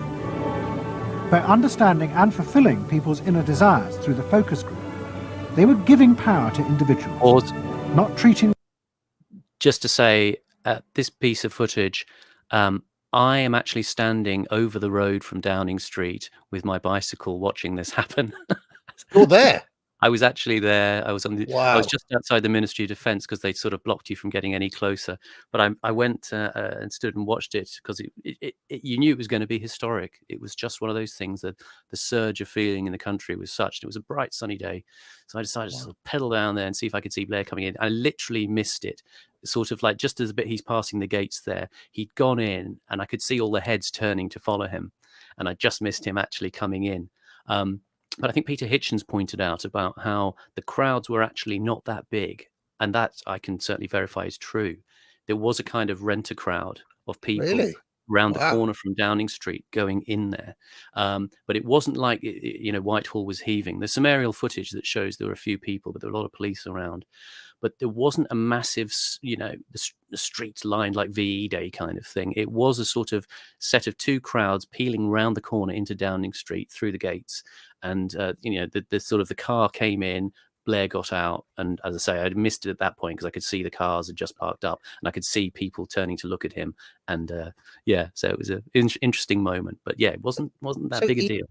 By understanding and fulfilling people's inner desires through the focus group, they were giving power to individuals, not treating... Just to say, this piece of footage, I am actually standing over the road from Downing Street with my bicycle watching this happen. You're there? I was actually there. I was on the, Wow. I was just outside the Ministry of Defence because they sort of blocked you from getting any closer. But I went and stood and watched it because you knew it was going to be historic. It was just one of those things that the surge of feeling in the country was such. It was a bright sunny day, so I decided to sort of pedal down there and see if I could see Blair coming in. I literally missed it. Sort of like just as a bit he's passing the gates there, he'd gone in and I could see all the heads turning to follow him, and I just missed him actually coming in. But I think Peter Hitchens pointed out about how the crowds were actually not that big. And that I can certainly verify is true. There was a kind of renter crowd of people round the corner from Downing Street going in there. But it wasn't like, Whitehall was heaving. There's some aerial footage that shows there were a few people, but there were a lot of police around. But there wasn't a massive, the streets lined like VE Day kind of thing. It was a sort of set of two crowds peeling round the corner into Downing Street through the gates. And, the sort of the car came in, Blair got out. And as I say, I missed it at that point because I could see the cars had just parked up and I could see people turning to look at him. And so it was an interesting moment. But yeah, it wasn't that big a deal.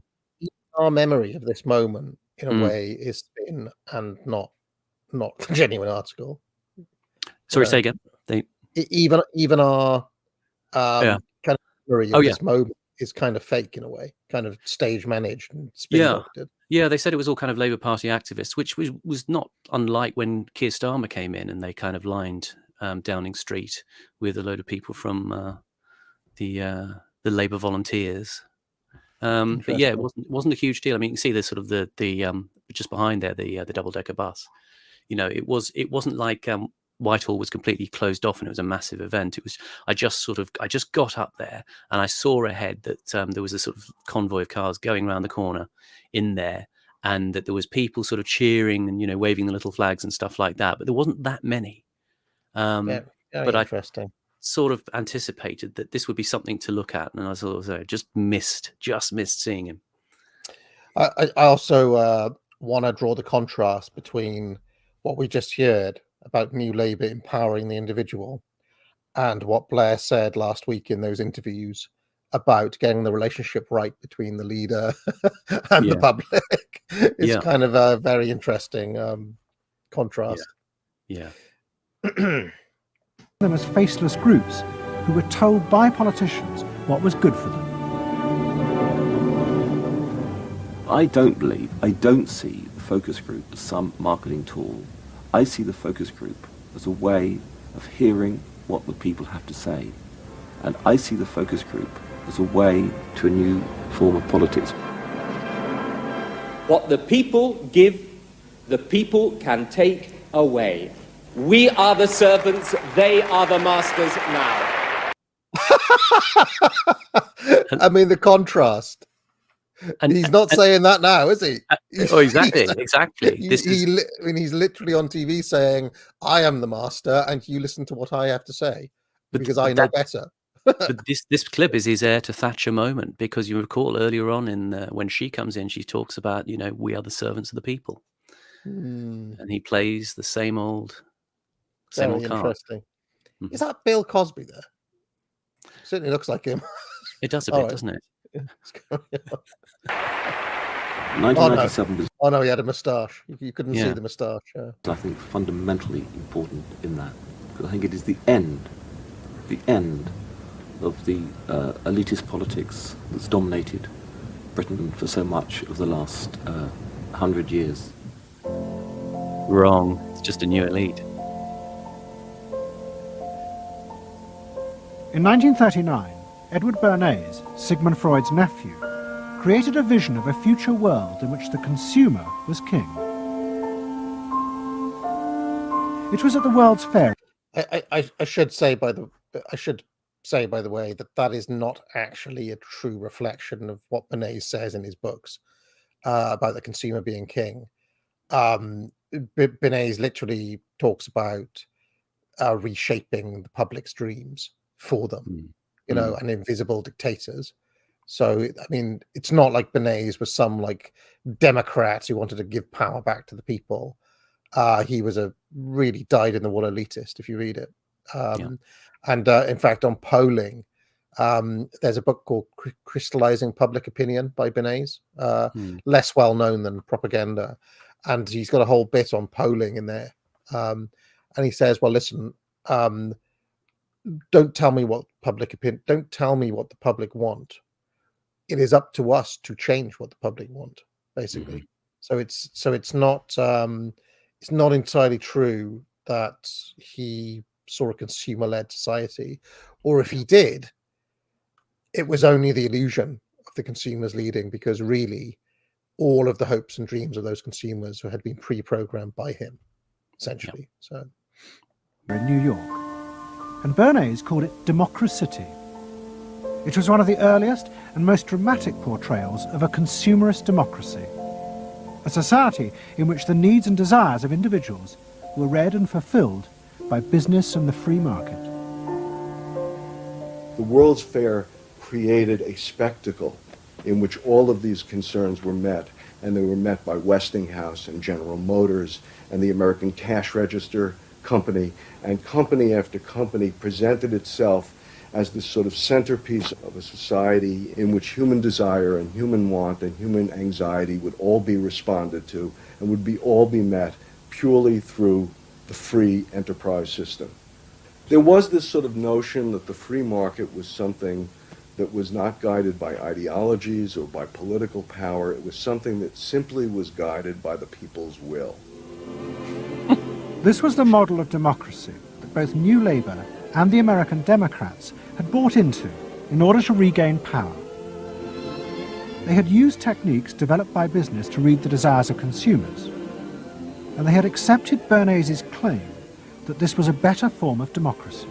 Our memory of this moment, in a way, is spin and not the genuine article. Sorry, say again. Even our kind of memory of this moment is kind of fake in a way, kind of stage managed and spin doctored. Yeah, they said it was all kind of Labour Party activists, which was not unlike when Keir Starmer came in and they kind of lined Downing Street with a load of people from the Labour volunteers. But yeah, it wasn't a huge deal. I mean, you can see there's sort of the just behind there the double-decker bus. It wasn't like Whitehall was completely closed off and it was a massive event. It was I just got up there and I saw ahead that there was a sort of convoy of cars going around the corner in there, and that there was people sort of cheering and waving the little flags and stuff like that. But there wasn't that many. Very but interesting. I sort of anticipated that this would be something to look at, and I sort of just missed seeing him. I also want to draw the contrast between what we just heard about New Labour empowering the individual, and what Blair said last week in those interviews about getting the relationship right between the leader and the Yeah. public is Yeah. kind of a very interesting contrast. Yeah. Them as faceless groups who were told by politicians what was good for them. I don't see the focus group as some marketing tool. I see the focus group as a way of hearing what the people have to say. And I see the focus group as a way to a new form of politics. What the people give, the people can take away. We are the servants, they are the masters now. I mean, the contrast. He's not saying that now, is he? Oh, exactly, exactly. He's literally on TV saying, "I am the master, and you listen to what I have to say because I know better." But this clip is his heir to Thatcher moment, because you recall earlier on in when she comes in, she talks about, we are the servants of the people, and he plays the same old Very card. interesting. Is that Bill Cosby there? Certainly looks like him. It does a bit, doesn't it? 1997 Oh no, he had a moustache. You couldn't see the moustache. Yeah. I think fundamentally important in that, because I think it is the end of the elitist politics that's dominated Britain for so much of the last 100 years. Wrong. It's just a new elite. In 1939, Edward Bernays, Sigmund Freud's nephew, created a vision of a future world in which the consumer was king. It was at the World's Fair. I should say by the way that is not actually a true reflection of what Bernays says in his books about the consumer being king. Bernays literally talks about reshaping the public's dreams for them, and invisible dictators. So, I mean, it's not like Bernays was some like Democrat who wanted to give power back to the people. He was a really dyed-in-the-wool elitist, if you read it. And in fact, on polling, there's a book called Crystallizing Public Opinion by Bernays, less well known than Propaganda. And he's got a whole bit on polling in there. And he says, well, listen, don't tell me what don't tell me what the public want. It is up to us to change what the public want, basically. So it's not entirely true that he saw a consumer-led society, or if he did, it was only the illusion of the consumers leading, because really all of the hopes and dreams of those consumers had been pre-programmed by him, essentially. So in New York, and Bernays called it Democracity. It was one of the earliest and most dramatic portrayals of a consumerist democracy, a society in which the needs and desires of individuals were read and fulfilled by business and the free market. The World's Fair created a spectacle in which all of these concerns were met, and they were met by Westinghouse and General Motors and the American Cash Register Company, and company after company presented itself as this sort of centerpiece of a society in which human desire and human want and human anxiety would all be responded to and would all be met purely through the free enterprise system. There was this sort of notion that the free market was something that was not guided by ideologies or by political power. It was something that simply was guided by the people's will. This was the model of democracy that both New Labour and the American Democrats had bought into in order to regain power. They had used techniques developed by business to read the desires of consumers, and they had accepted Bernays' claim that this was a better form of democracy.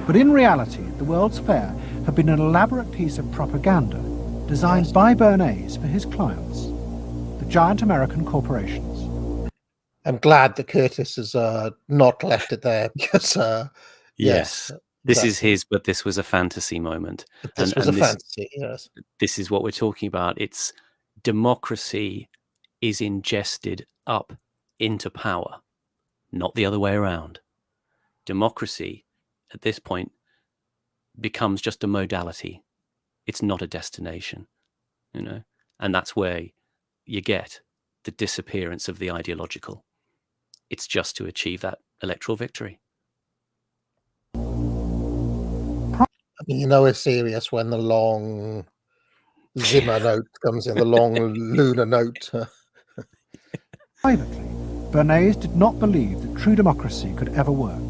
But in reality, the World's Fair had been an elaborate piece of propaganda designed by Bernays for his clients, the giant American corporations. I'm glad that Curtis has not left it there, because yes, this is his, but this was a fantasy moment. This was a fantasy, yes. This is what we're talking about. It's democracy is ingested up into power, not the other way around. Democracy at this point becomes just a modality. It's not a destination, you know, and that's where you get the disappearance of the ideological. It's just to achieve that electoral victory. I mean, you know it's serious when the long Zimmer note comes in, the long lunar note. Privately, Bernays did not believe that true democracy could ever work.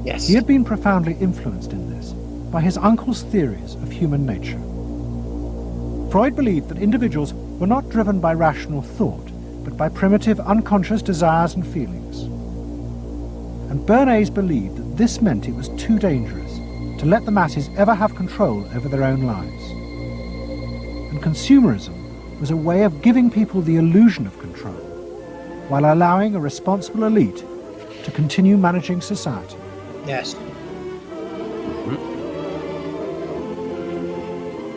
Yes. He had been profoundly influenced in this by his uncle's theories of human nature. Freud believed that individuals were not driven by rational thought, but by primitive unconscious desires and feelings. And Bernays believed that this meant it was too dangerous to let the masses ever have control over their own lives. And consumerism was a way of giving people the illusion of control, while allowing a responsible elite to continue managing society. Yes.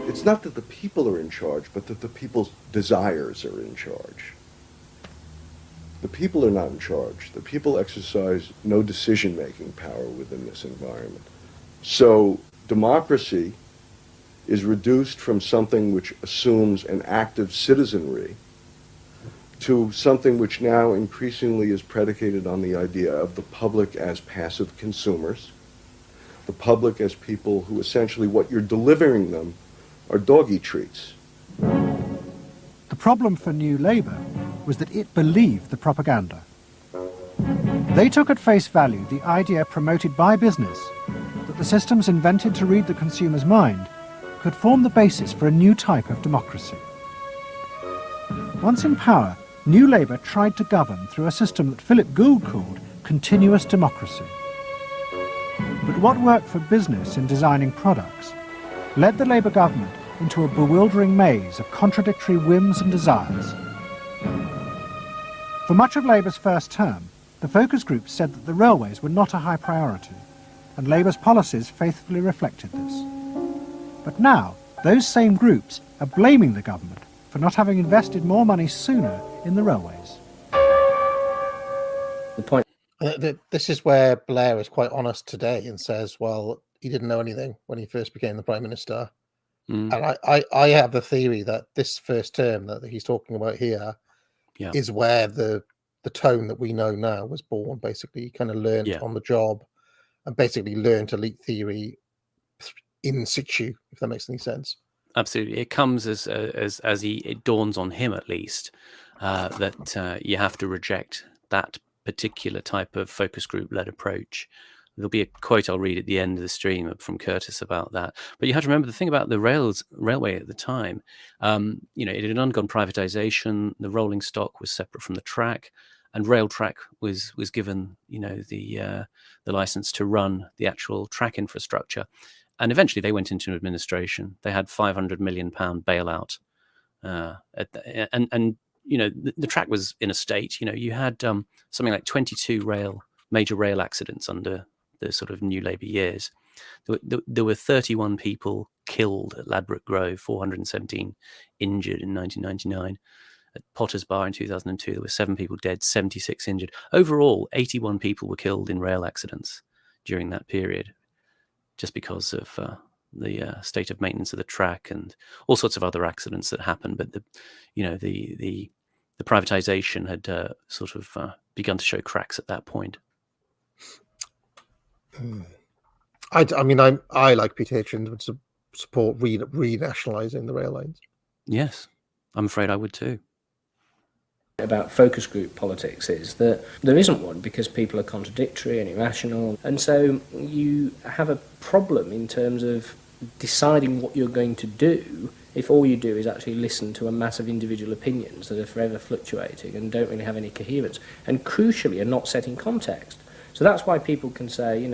It's not that the people are in charge, but that the people's desires are in charge. The people are not in charge. The people exercise no decision-making power within this environment. So democracy is reduced from something which assumes an active citizenry to something which now increasingly is predicated on the idea of the public as passive consumers, the public as people who essentially what you're delivering them are doggy treats. The problem for New Labour was that it believed the propaganda. They took at face value the idea promoted by business that the systems invented to read the consumer's mind could form the basis for a new type of democracy. Once in power, New Labour tried to govern through a system that Philip Gould called continuous democracy. But what worked for business in designing products led the Labour government into a bewildering maze of contradictory whims and desires. For much of Labour's first term, the focus groups said that the railways were not a high priority, and Labour's policies faithfully reflected this. But now, those same groups are blaming the government for not having invested more money sooner in the railways. The point. This is where Blair is quite honest today and says, well, he didn't know anything when he first became the Prime Minister. And I have the theory that this first term that he's talking about here is where the tone that we know now was born. Basically, he kind of learned on the job and basically learned elite theory in situ, if that makes any sense. Absolutely. It comes as it dawns on him, at least, that you have to reject that particular type of focus group-led approach. There'll be a quote I'll read at the end of the stream from Curtis about that. But you have to remember the thing about the railway at the time. It had undergone privatization. The rolling stock was separate from the track, and Rail Track was given, the license to run the actual track infrastructure. And eventually, they went into administration. They had £500 million bailout, the track was in a state. You had something like 22 major rail accidents under the sort of New Labour years. There were 31 people killed at Ladbroke Grove, 417 injured in 1999. At Potter's Bar in 2002, there were 7 people dead, 76 injured. Overall, 81 people were killed in rail accidents during that period, just because of the state of maintenance of the track and all sorts of other accidents that happened. But the privatization had sort of begun to show cracks at that point. I like Peter Hitchens would support re-nationalising the rail lines. Yes, I'm afraid I would too. About focus group politics is that there isn't one because people are contradictory and irrational, and so you have a problem in terms of deciding what you're going to do if all you do is actually listen to a mass of individual opinions that are forever fluctuating and don't really have any coherence, and crucially are not set in context. So that's why people can say,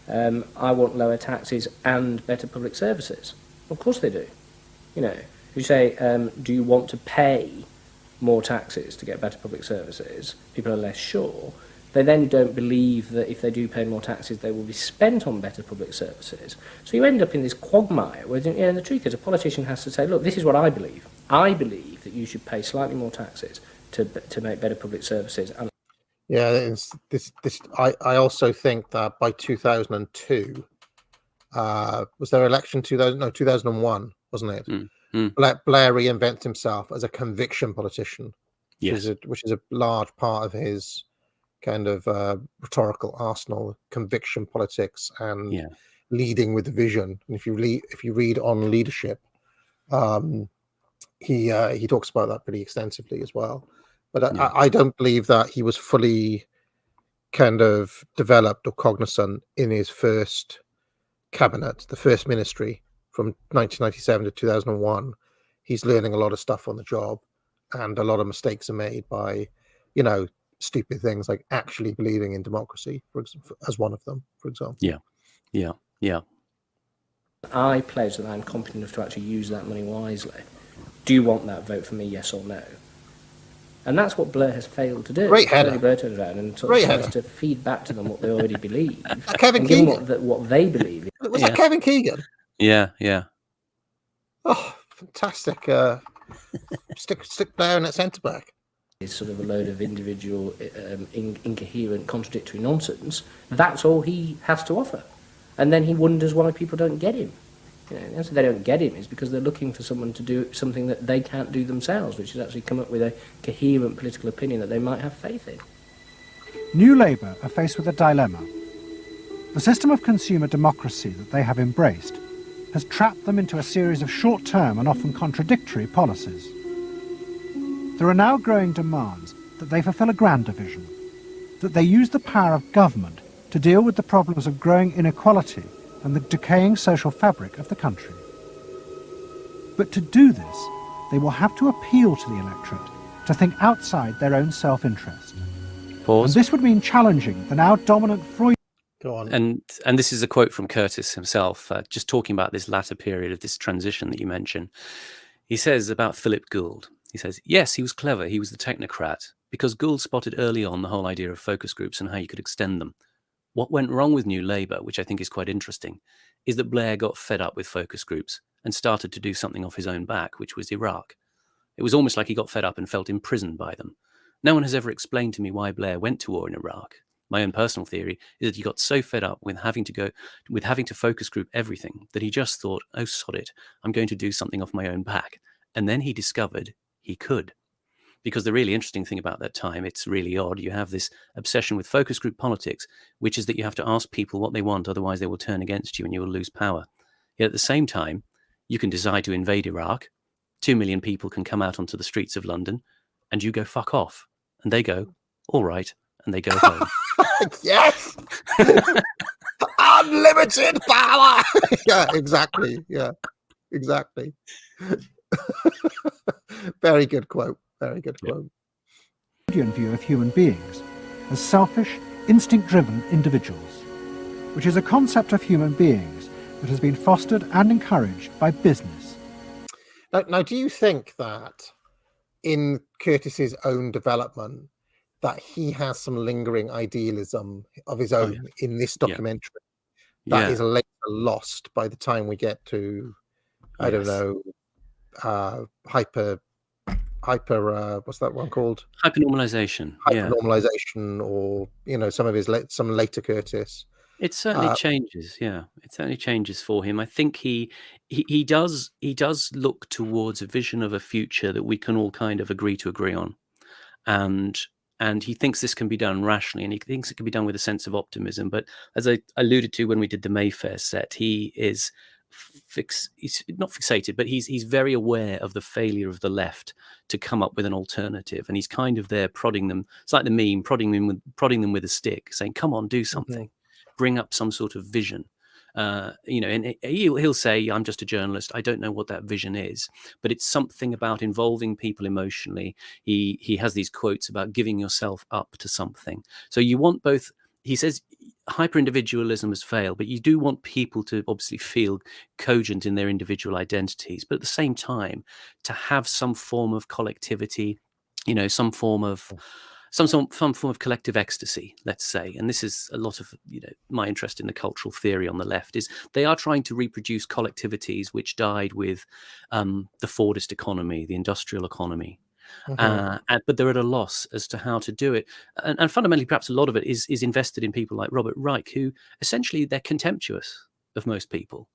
I want lower taxes and better public services. Of course they do. You say, do you want to pay more taxes to get better public services? People are less sure. They then don't believe that if they do pay more taxes, they will be spent on better public services. So you end up in this quagmire where the truth is a politician has to say, look, this is what I believe. I believe that you should pay slightly more taxes to make better public services. And Yeah, it's this. I also think that by 2002, was their election 2000? No, 2001, wasn't it? Blair reinvented himself as a conviction politician, which is a large part of his kind of rhetorical arsenal, conviction politics, and leading with the vision. And if you read on leadership, he talks about that pretty extensively as well. But I don't believe that he was fully kind of developed or cognizant in his first cabinet, the first ministry from 1997 to 2001. He's learning a lot of stuff on the job, and a lot of mistakes are made by, stupid things like actually believing in democracy, as one of them, for example. Yeah. I pledge that I'm competent enough to actually use that money wisely. Do you want that vote for me, yes or no? And that's what Blair has failed to do. Great header. Blair turns around and sort of tries to feed back to them what they already believe. Kevin Keegan. What they believe. Was that Kevin Keegan? Yeah. Oh, fantastic. Stick Blair in at centre back. Is sort of a load of individual, incoherent, contradictory nonsense. That's all he has to offer. And then he wonders why people don't get him. The answer they don't get him is because they're looking for someone to do something that they can't do themselves, which is actually come up with a coherent political opinion that they might have faith in. New Labour are faced with a dilemma. The system of consumer democracy that they have embraced has trapped them into a series of short-term and often contradictory policies. There are now growing demands that they fulfil a grander vision, that they use the power of government to deal with the problems of growing inequality and the decaying social fabric of the country. But to do this, they will have to appeal to the electorate to think outside their own self-interest. Pause. And this would mean challenging the now dominant Freud... Go on. And this is a quote from Curtis himself, just talking about this latter period of this transition that you mentioned. He says about Philip Gould, he says, yes, he was clever, he was the technocrat, because Gould spotted early on the whole idea of focus groups and how you could extend them. What went wrong with New Labour, which I think is quite interesting, is that Blair got fed up with focus groups and started to do something off his own back, which was Iraq. It was almost like he got fed up and felt imprisoned by them. No one has ever explained to me why Blair went to war in Iraq. My own personal theory is that he got so fed up with having to focus group everything that he just thought, oh, sod it, I'm going to do something off my own back. And then he discovered he could. Because the really interesting thing about that time, it's really odd, you have this obsession with focus group politics, which is that you have to ask people what they want, otherwise they will turn against you and you will lose power. Yet at the same time, you can decide to invade Iraq, 2 million people can come out onto the streets of London, and you go fuck off. And they go, all right, and they go home. Yes! Unlimited power! Yeah, exactly. Yeah, exactly. Very good quote. Very good quote. Freudian view of human beings as selfish, instinct-driven individuals, which is a concept of human beings that has been fostered and encouraged by business. Now, do you think that in Curtis's own development, that he has some lingering idealism of his own in this documentary that is later lost by the time we get to, I don't know, hyper what's that one called? Hypernormalization. Hypernormalization, or some of his some later Curtis. It certainly changes. Yeah, it certainly changes for him. I think he does look towards a vision of a future that we can all kind of agree on, and he thinks this can be done rationally, and he thinks it can be done with a sense of optimism. But as I alluded to when we did the Mayfair set, he is he's not fixated, but he's very aware of the failure of the left to come up with an alternative, and he's kind of there prodding them. It's like the meme, prodding them with a stick, saying, "Come on, do something, bring up some sort of vision." And he'll say, "I'm just a journalist. I don't know what that vision is," but it's something about involving people emotionally. He has these quotes about giving yourself up to something. So you want both. He says hyper-individualism has failed, but you do want people to obviously feel cogent in their individual identities, but at the same time to have some form of collectivity, some form of collective ecstasy, let's say. And this is a lot of my interest in the cultural theory on the left, is they are trying to reproduce collectivities which died with the Fordist economy, the industrial economy. But they're at a loss as to how to do it. And fundamentally, perhaps a lot of it is invested in people like Robert Reich, who essentially they're contemptuous of most people.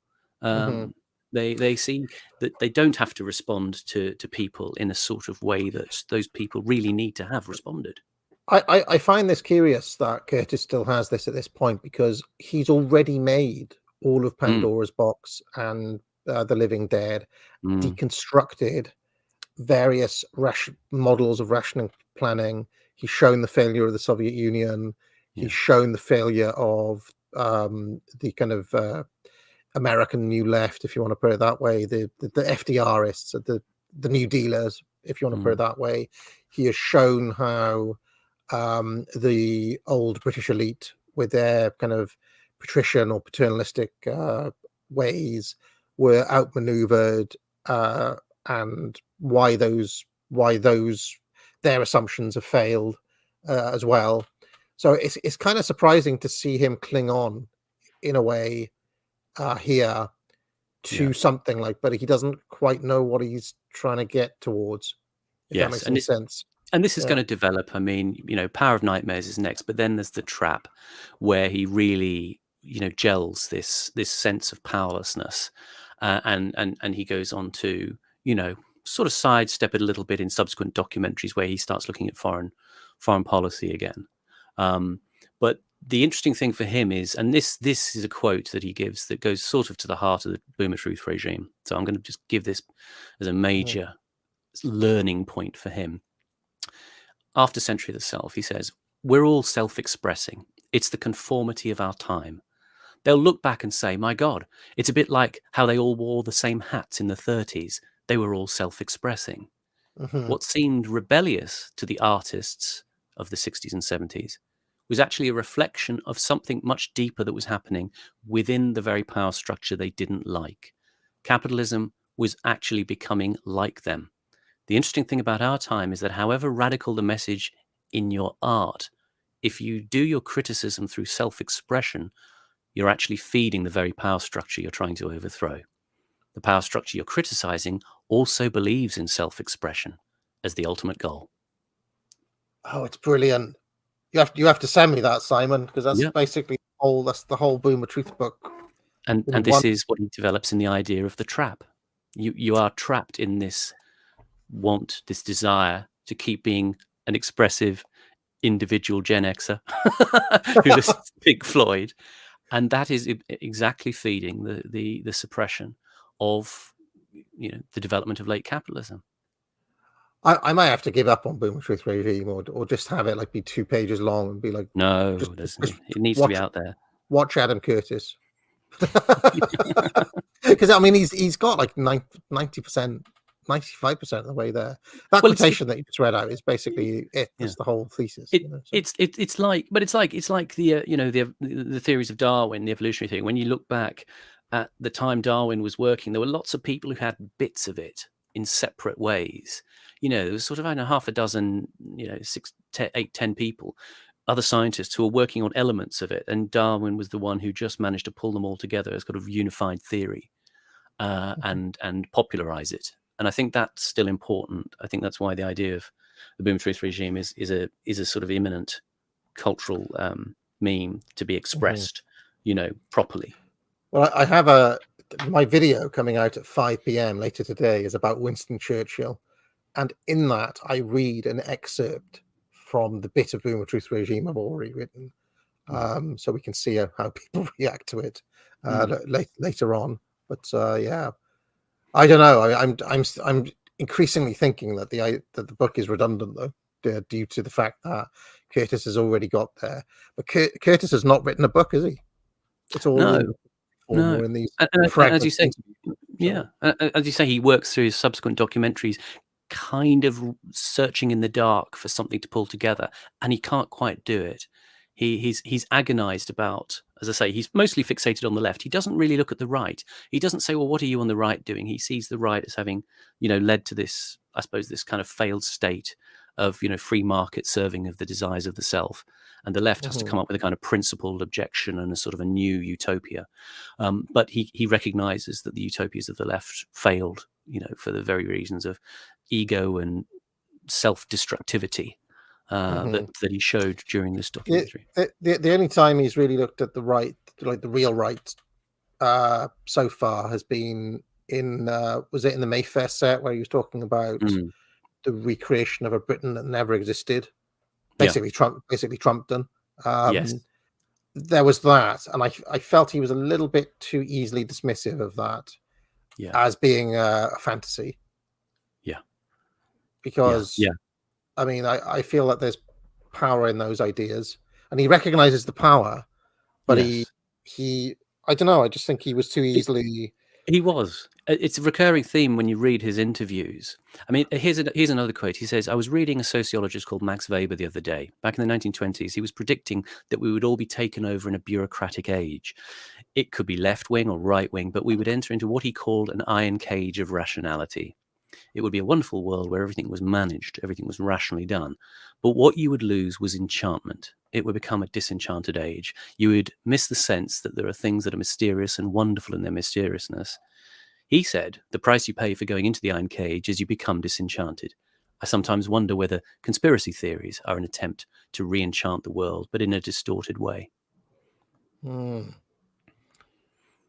They see that they don't have to respond to people in a sort of way that those people really need to have responded. I find this curious that Curtis still has this at this point, because he's already made all of Pandora's Box and The Living Dead, deconstructed various models of rationing planning. He's shown the failure of the Soviet Union. He's shown the failure of the kind of American New Left, if you want to put it that way, the FDRists, the New Dealers, if you want to put it that way. He has shown how the old British elite, with their kind of patrician or paternalistic ways, were outmaneuvered, and why their assumptions have failed as well. So it's kind of surprising to see him cling on in a way here to something like, but he doesn't quite know what he's trying to get towards, if that makes any sense. And this is going to develop. I mean, Power of Nightmares is next, but then there's The Trap, where he really, gels this sense of powerlessness, and he goes on to, sort of sidestep it a little bit in subsequent documentaries where he starts looking at foreign policy again. But the interesting thing for him is, and this is a quote that he gives that goes sort of to the heart of the Boomer Truth regime. So I'm going to just give this as a major learning point for him. After Century of the Self, he says, "We're all self-expressing. It's the conformity of our time. They'll look back and say, my God, it's a bit like how they all wore the same hats in the 30s. They were all self-expressing. What seemed rebellious to the artists of the 60s and 70s was actually a reflection of something much deeper that was happening within the very power structure they didn't like. Capitalism was actually becoming like them. The interesting thing about our time is that however radical the message in your art, if you do your criticism through self-expression, you're actually feeding the very power structure you're trying to overthrow. The power structure you're criticizing also believes in self-expression as the ultimate goal." Oh, it's brilliant. You have to send me that, Simon, because that's basically that's the whole Boomer Truth book. And this is what he develops in the idea of the trap. You are trapped in this this desire to keep being an expressive individual Gen Xer who listens to Pink Floyd, and that is exactly feeding the suppression of the development of late capitalism. I might have to give up on Boomer Truth regime, or just have it like be 2 pages long and be like, no, it needs to be out there. Watch Adam Curtis, because I mean he's got like 90%. 95% of the way there. That quotation that you just read out is basically it. That's the whole thesis. It's like the the theories of Darwin, the evolutionary theory. When you look back at the time Darwin was working, there were lots of people who had bits of it in separate ways. There was sort of, I don't know, half a dozen, 6, 8, 10 people, other scientists who were working on elements of it, and Darwin was the one who just managed to pull them all together as kind of unified theory, and popularize it. And I think that's still important. I think that's why the idea of the Boomer Truth regime is a sort of imminent cultural meme to be expressed, properly. Well, I have my video coming out at 5 p.m. later today is about Winston Churchill, and in that I read an excerpt from the bit of Boomer Truth regime I've already written, so we can see how people react to it later on. But yeah. I don't know. I'm increasingly thinking that the book is redundant, though, due to the fact that Curtis has already got there. But Curtis has not written a book, has he? It's all in these fragments. As you say, as you say, he works through his subsequent documentaries, kind of searching in the dark for something to pull together, and he can't quite do it. He's agonized about, as I say, he's mostly fixated on the left. He doesn't really look at the right. He doesn't say, well, what are you on the right doing? He sees the right as having, led to this, I suppose, this kind of failed state of, free market serving of the desires of the self. And the left has to come up with a kind of principled objection and a sort of a new utopia. But he recognizes that the utopias of the left failed, for the very reasons of ego and self-destructivity that he showed during this documentary. The only time he's really looked at the right, like the real right, so far has been in was it in the Mayfair set where he was talking about the recreation of a Britain that never existed, basically Trumpton. Yes. There was that, and I felt he was a little bit too easily dismissive of that as being a fantasy. Yeah. Because I mean, I feel that there's power in those ideas, and he recognizes the power, but he I don't know, I just think he was too easily. He was. It's a recurring theme when you read his interviews. I mean, here's another quote. He says, "I was reading a sociologist called Max Weber the other day. Back in the 1920s, he was predicting that we would all be taken over in a bureaucratic age. It could be left-wing or right-wing, but we would enter into what he called an iron cage of rationality. It would be a wonderful world where everything was managed, everything was rationally done. But what you would lose was enchantment. It would become a disenchanted age. You would miss the sense that there are things that are mysterious and wonderful in their mysteriousness." He said, "The price you pay for going into the iron cage is you become disenchanted. I sometimes wonder whether conspiracy theories are an attempt to re-enchant the world, but in a distorted way."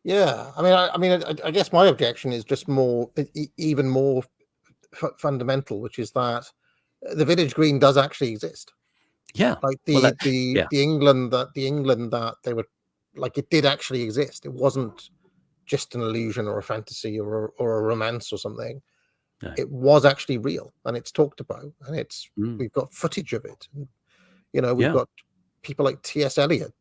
Yeah, I mean, I guess my objection is just more, even more fundamental, which is that the village green does actually exist. Yeah, like well, the England that they were, like, it did actually exist. It wasn't just an illusion or a fantasy or a romance or something. No. It was actually real, and it's talked about, and it's we've got footage of it. And, we've got people like T.S. Eliot,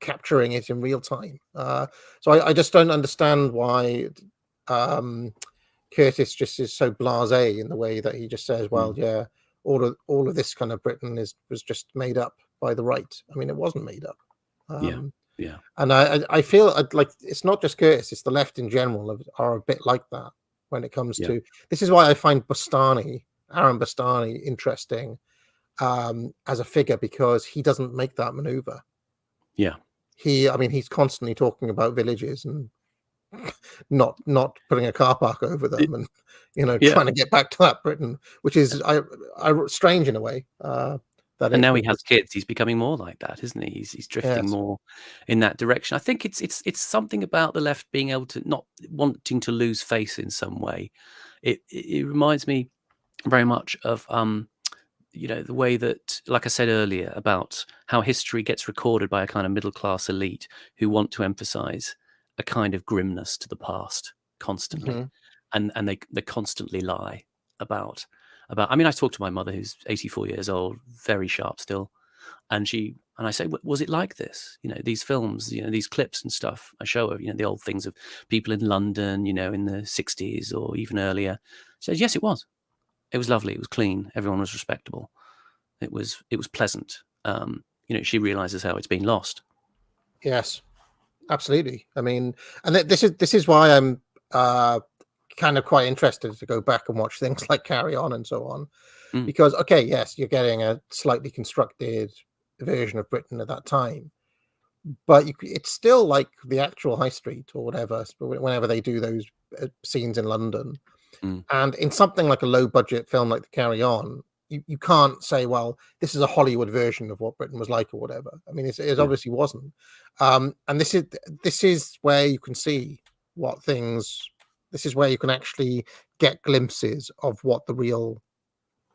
capturing it in real time. So I just don't understand why Curtis just is so blasé in the way that he just says, "Well, yeah, all of this kind of Britain was just made up by the right." I mean, it wasn't made up. Yeah. And I feel like it's not just Curtis; it's the left in general are a bit like that when it comes to. This is why I find Aaron Bastani, interesting as a figure, because he doesn't make that maneuver. Yeah. He's constantly talking about villages and not putting a car park over them, and trying to get back to that Britain, which is I strange in a way. And now he has kids. He's becoming more like that, isn't he? He's drifting more in that direction. I think it's something about the left being able to not wanting to lose face in some way. It reminds me very much of the way that, like I said earlier, about how history gets recorded by a kind of middle class elite who want to emphasize a kind of grimness to the past constantly, and they constantly lie about. I mean, I talked to my mother, who's 84 years old, very sharp still, and I say, "Was it like this? These films, these clips and stuff." I show her, the old things of people in London, in the 60s or even earlier. She says, "Yes, it was. It was lovely. It was clean. Everyone was respectable. It was pleasant." She realizes how it's been lost. Yes, absolutely. I mean, and this is why I'm kind of quite interested to go back and watch things like Carry On and so on, because yes, you're getting a slightly constructed version of Britain at that time, but it's still like the actual high street or whatever. Whenever they do those scenes in London, and in something like a low budget film like the Carry On, you can't say, well, this is a Hollywood version of what Britain was like or whatever. I mean, it obviously wasn't. And this is where you can see what things. This is where you can actually get glimpses of what the real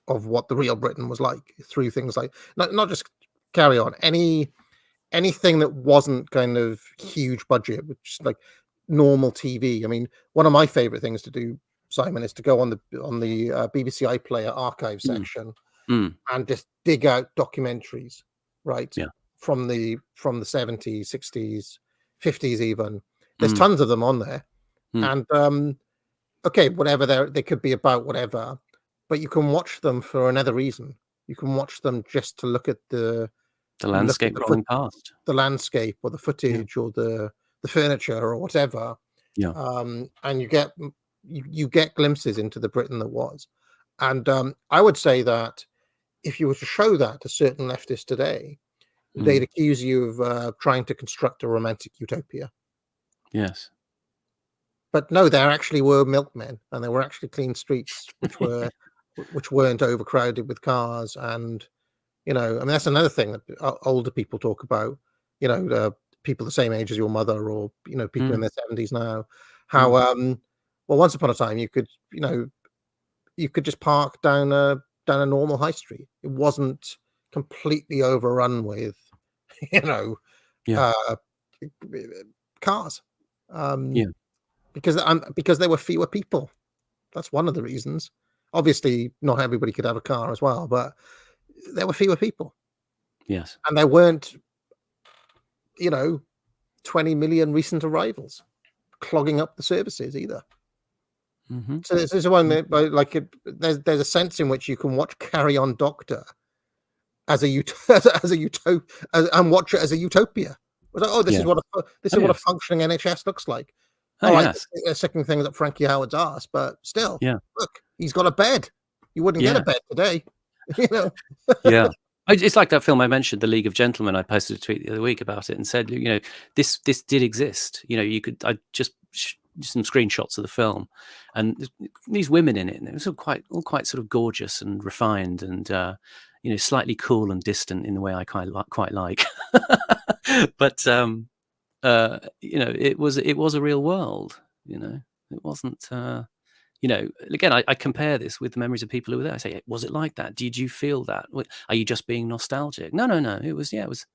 Britain was like through things like not just Carry On, anything that wasn't kind of huge budget, which like normal TV. I mean, one of my favorite things to do, Simon, is to go on the BBC iPlayer archive section and just dig out documentaries, right? From the 70s, 60s, 50s even. There's tons of them on there. And whatever they could be about whatever, but you can watch them for another reason. You can watch them just to look at the landscape rolling past, the landscape or the footage or the furniture or whatever. And you get glimpses into the Britain that was. And I would say that if you were to show that to certain leftists today, they'd accuse you of trying to construct a romantic utopia. Yes. but no, there actually were milkmen, and there were actually clean streets, which weren't overcrowded with cars. And I mean, that's another thing that older people talk about. People the same age as your mother, or people in their 70s now. How well, once upon a time, you could just park down a normal high street. It wasn't completely overrun with cars. Because there were fewer people. That's one of the reasons. Obviously, not everybody could have a car as well, but there were fewer people. Yes. And there weren't 20 million recent arrivals clogging up the services either. So this is one that, there's a sense in which you can watch Carry On Doctor and watch it as a utopia. This is what a functioning NHS looks like. They're sticking things up Frankie Howard's ass, but still, look, he's got a bed. You wouldn't get a bed today. Yeah. It's like that film I mentioned, The League of Gentlemen. I posted a tweet the other week about it and said, this did exist. I just some screenshots of the film, and these women in it, and it was all quite sort of gorgeous and refined, and slightly cool and distant in the way I quite like. But it was a real world. It wasn't. Again, I compare this with the memories of people who were there. I say, was it like that? Did you feel that? Are you just being nostalgic? No. It was. That was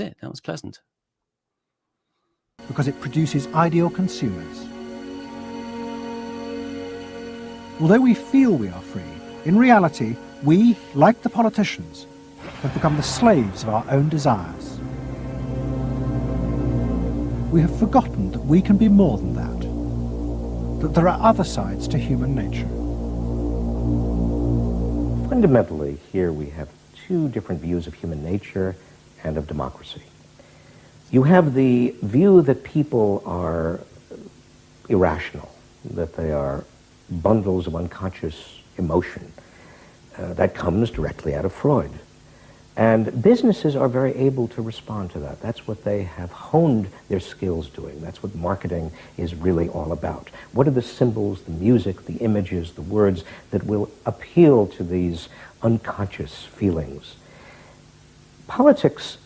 it. That was pleasant. Because it produces ideal consumers. Although we feel we are free, in reality, we, like the politicians, have become the slaves of our own desires. We have forgotten that we can be more than that, that there are other sides to human nature. Fundamentally, here we have two different views of human nature and of democracy. You have the view that people are irrational, that they are bundles of unconscious emotion. That comes directly out of Freud. And businesses are very able to respond to that. That's what they have honed their skills doing. That's what marketing is really all about. What are the symbols, the music, the images, the words that will appeal to these unconscious feelings? Politics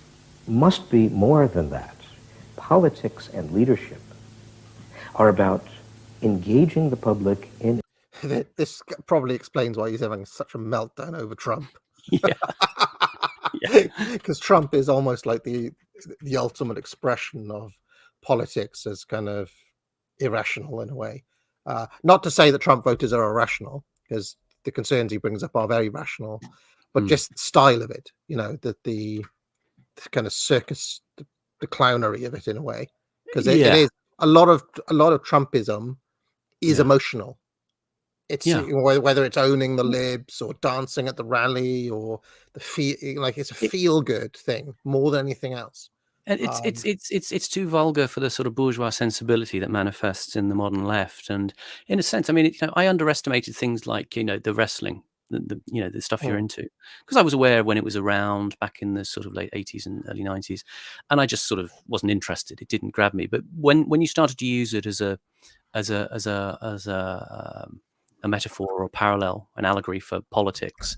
must be more than that. Politics and leadership are about engaging the public in... This probably explains why he's having such a meltdown over Trump. Because Trump is almost like the ultimate expression of politics as kind of irrational in a way. Not to say that Trump voters are irrational, because the concerns he brings up are very rational, but just the style of it, the kind of circus, the clownery of it in a way, because it is a lot of Trumpism is emotional. It's whether it's owning the libs or dancing at the rally or it's a feel good thing more than anything else. And it's too vulgar for the sort of bourgeois sensibility that manifests in the modern left. And in a sense, I mean, I underestimated things like the wrestling, the stuff you're into, because I was aware when it was around back in the sort of late 80s and early 90s, and I just sort of wasn't interested. It didn't grab me. But when you started to use it as a metaphor or a parallel, an allegory for politics,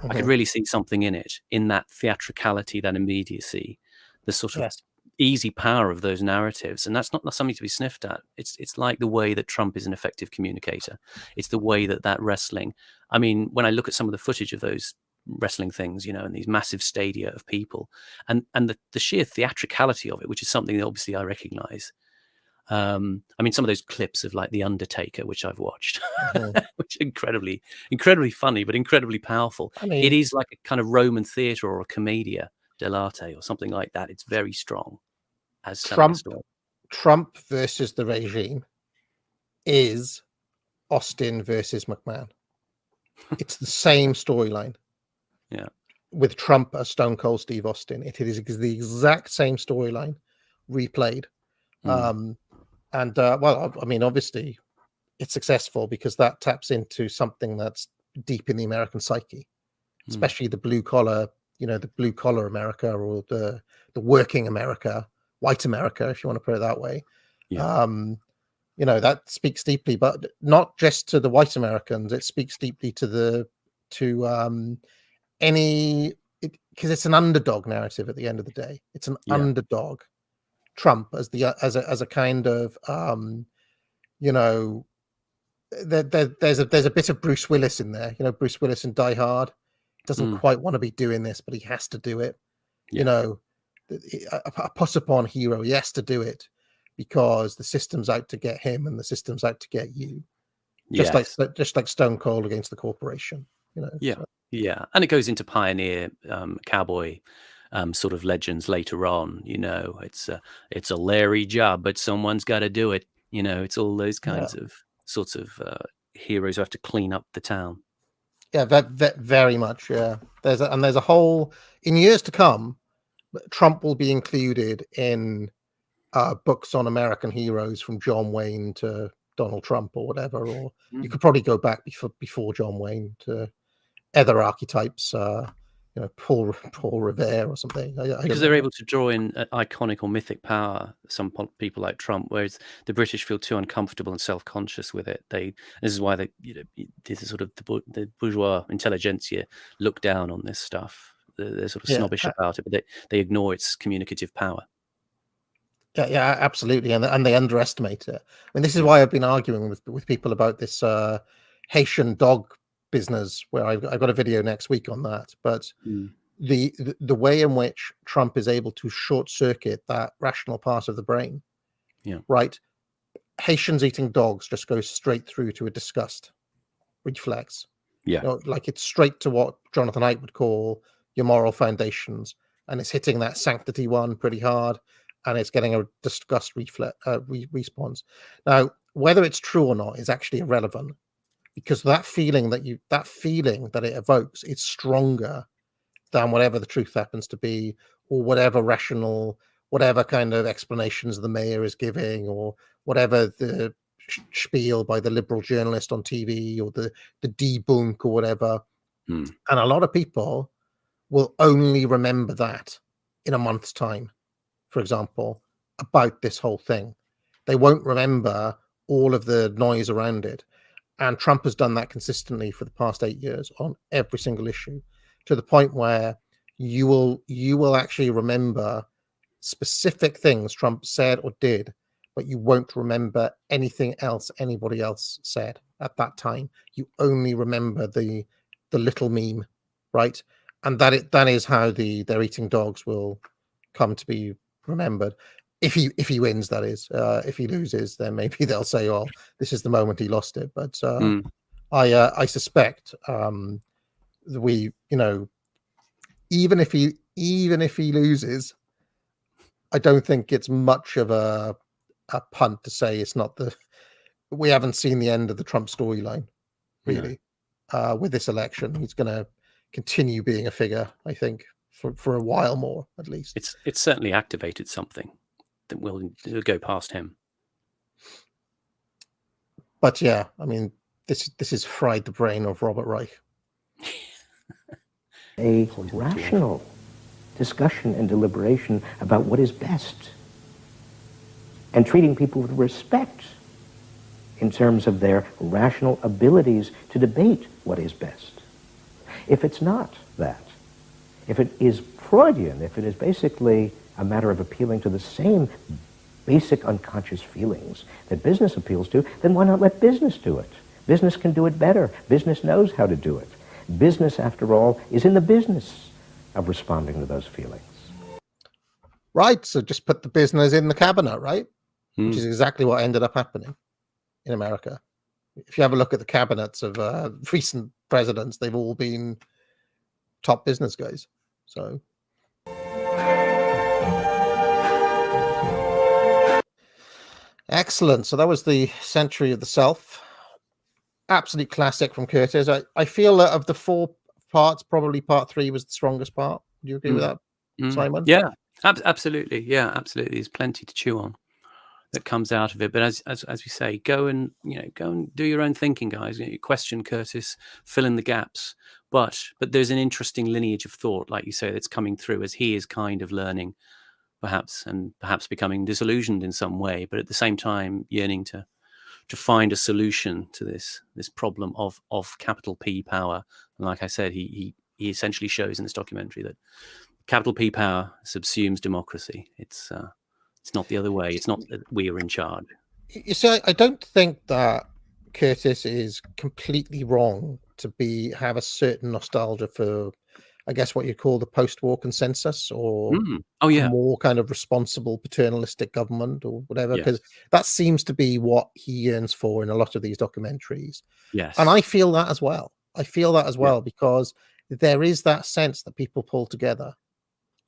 I could really see something in it, in that theatricality, that immediacy, the sort of easy power of those narratives. And that's not something to be sniffed at. It's like the way that Trump is an effective communicator. It's the way that wrestling, I mean, when I look at some of the footage of those wrestling things, and these massive stadia of people, and the sheer theatricality of it, which is something that obviously I recognize. I mean, some of those clips of like The Undertaker, which I've watched, which are incredibly funny, but incredibly powerful. I mean, it is like a kind of Roman theatre or a commedia dell'arte or something like that. It's very strong as Trump versus the regime is Austin versus McMahon. It's the same storyline. Yeah. With Trump as Stone Cold Steve Austin. It is the exact same storyline replayed. Well, I mean, obviously it's successful because that taps into something that's deep in the American psyche, especially the blue collar, the blue collar America, or the working America, white America, if you want to put it that way. that speaks deeply, but not just to the white Americans. It speaks deeply to any, because it's an underdog narrative at the end of the day. It's an underdog. Trump as a kind of there's a bit of Bruce Willis in there. Bruce Willis in Die Hard doesn't quite want to be doing this, but he has to do it. A put upon hero, he has to do it because the system's out to get him and the system's out to get you. Just like Stone Cold against the corporation. Yeah, and it goes into pioneer cowboy sort of legends later on. It's a Larry job, but someone's got to do it. It's all those kinds of sorts of heroes who have to clean up the town. Yeah, very much. Yeah, there's a whole, in years to come, Trump will be included in books on American heroes, from John Wayne to Donald Trump or whatever. Or you could probably go back before John Wayne to other archetypes. Paul Revere or something. Because they're able to draw in iconic or mythic power, some people like Trump, whereas the British feel too uncomfortable and self-conscious with it. This is why this is sort of the bourgeois intelligentsia look down on this stuff. They're sort of snobbish about it, but they ignore its communicative power. Yeah, absolutely, and they underestimate it. I mean, this is why I've been arguing with people about this Haitian dog business, where I've got a video next week on that. But the way in which Trump is able to short circuit that rational part of the brain, right? Haitians eating dogs just goes straight through to a disgust reflex. Like it's straight to what Jonathan Haidt would call your moral foundations, and it's hitting that sanctity one pretty hard, and it's getting a disgust response. Now, whether it's true or not is actually irrelevant, because that feeling that it evokes is stronger than whatever the truth happens to be, or whatever kind of explanations the mayor is giving, or whatever the spiel by the liberal journalist on TV, or the debunk or whatever. And a lot of people will only remember that in a month's time, for example, about this whole thing. They won't remember all of the noise around it. And Trump has done that consistently for the past 8 years on every single issue, to the point where you will actually remember specific things Trump said or did, but you won't remember anything else anybody else said at that time. You only remember the little meme, right? And that is how their eating dogs will come to be remembered. If he wins, that is. If he loses, then maybe they'll say, "Oh, this is the moment he lost it." But I suspect even if he loses, I don't think it's much of a punt to say it's not we haven't seen the end of the Trump storyline, really. With this election, he's going to continue being a figure, I think, for a while more, at least. It's certainly activated something that will go past him. But yeah, I mean, this has fried the brain of Robert Reich. A rational discussion and deliberation about what is best, and treating people with respect in terms of their rational abilities to debate what is best. If it's not that, if it is Freudian, if it is basically a matter of appealing to the same basic unconscious feelings that business appeals to, then why not let business do it? Business can do it better. Business knows how to do it. Business, after all, is in the business of responding to those feelings. Right, so just put the business in the cabinet, right? Which is exactly what ended up happening in America. If you have a look at the cabinets of recent presidents, they've all been top business guys. So excellent. So that was the Century of the Self. Absolute classic from Curtis. I feel that of the 4 parts, probably part 3 was the strongest part. Do you agree with that, Simon? Yeah, absolutely. Yeah, absolutely. There's plenty to chew on that comes out of it. But as we say, go and do your own thinking, guys. Question Curtis, fill in the gaps. But there's an interesting lineage of thought, like you say, that's coming through as he is kind of learning, perhaps becoming disillusioned in some way, but at the same time yearning to find a solution to this problem of capital P power. And like I said, he essentially shows in this documentary that capital P power subsumes democracy. It's not the other way. It's not that we are in charge. You see, I don't think that Curtis is completely wrong to have a certain nostalgia for, I guess, what you call the post-war consensus, or Oh, a yeah. more kind of responsible paternalistic government or whatever, because Yes. that seems to be what he yearns for in a lot of these documentaries. Yes. And I feel that as well. I feel that as Yeah. well, because there is that sense that people pull together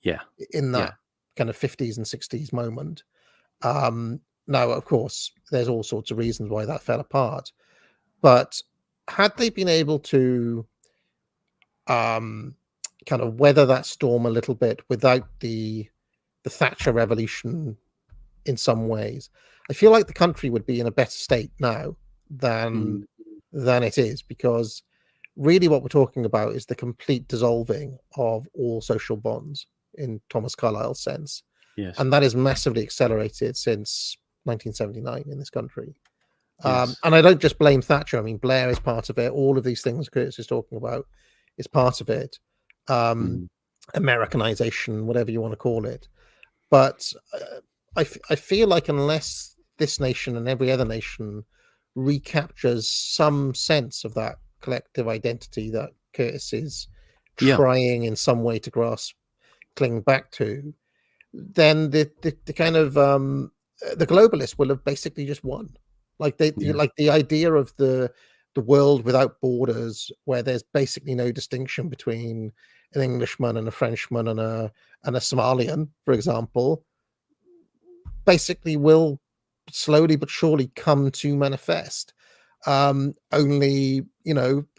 Yeah. in that kind of 50s and 60s moment. Now, of course, there's all sorts of reasons why that fell apart. But had they been able to kind of weather that storm a little bit without the Thatcher revolution in some ways, I feel like the country would be in a better state now than it is, because really what we're talking about is the complete dissolving of all social bonds in Thomas Carlyle's sense. Yes. And that is massively accelerated since 1979 in this country. Yes. And I don't just blame Thatcher. I mean, Blair is part of it. All of these things Curtis is talking about is part of it. Americanization, whatever you want to call it. But I feel like unless this nation and every other nation recaptures some sense of that collective identity that Curtis is trying in some way to cling back to, then the kind of the globalists will have basically just won. Like like the idea of the world without borders, where there's basically no distinction between an Englishman and a Frenchman and a Somalian, for example, basically will slowly but surely come to manifest. Only,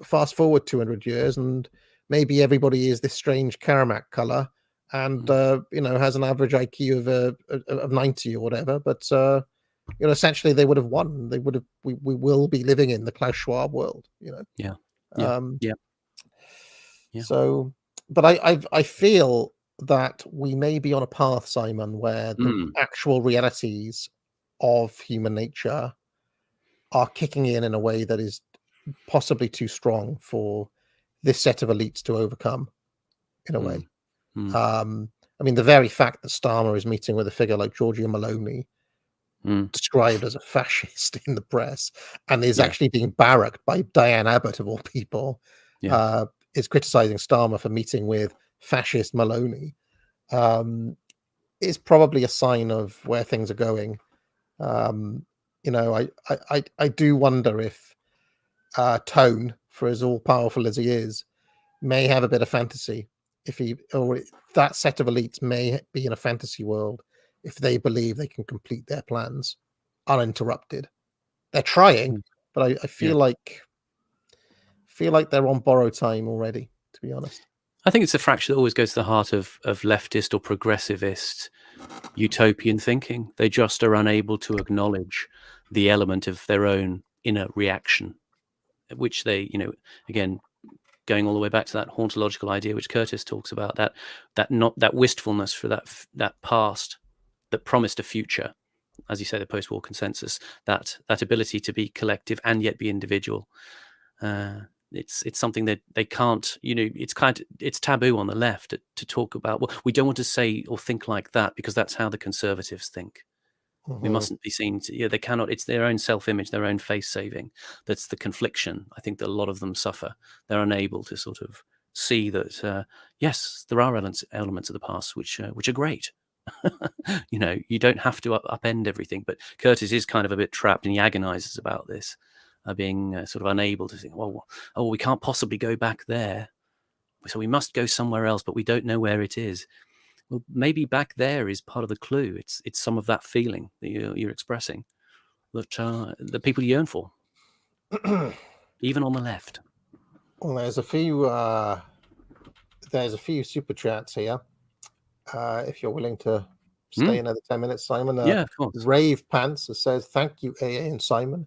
fast forward 200 years and maybe everybody is this strange Karamak color and has an average IQ of 90 or whatever, but essentially they would have won. We will be living in the Klaus Schwab world, Yeah. So, but I feel that we may be on a path, Simon, where the actual realities of human nature are kicking in a way that is possibly too strong for this set of elites to overcome, in a way. I mean, the very fact that Starmer is meeting with a figure like Giorgia Meloni, described as a fascist in the press, and is actually being barracked by Diane Abbott, of all people, is criticizing Starmer for meeting with fascist Meloni, is probably a sign of where things are going. I do wonder if Tone, for as all powerful as he is, may have a bit of fantasy. That set of elites may be in a fantasy world if they believe they can complete their plans uninterrupted. They're trying, but I feel like they're on borrowed time already, to be honest. I think it's a fracture that always goes to the heart of leftist or progressivist utopian thinking. They just are unable to acknowledge the element of their own inner reaction, which they, again, going all the way back to that hauntological idea which Curtis talks about, that wistfulness for that past that promised a future, as you say, the post-war consensus, that ability to be collective and yet be individual. It's something that they can't, it's taboo on the left to talk about. Well, we don't want to say or think like that because that's how the conservatives think. We mustn't be seen to, they cannot, it's their own self-image, their own face saving. That's the confliction. I think that a lot of them suffer. They're unable to sort of see that, yes, there are elements of the past which are great. You don't have to upend everything, but Curtis is kind of a bit trapped, and he agonizes about this, being sort of unable to think, we can't possibly go back there, so we must go somewhere else, but we don't know where it is. Well, maybe back there is part of the clue. It's some of that feeling that you're expressing that people yearn for, even on the left. Well, there's a few super chats here. If you're willing to stay another 10 minutes, Simon. Yeah, of course. Rave Pants says, "Thank you, AA and Simon,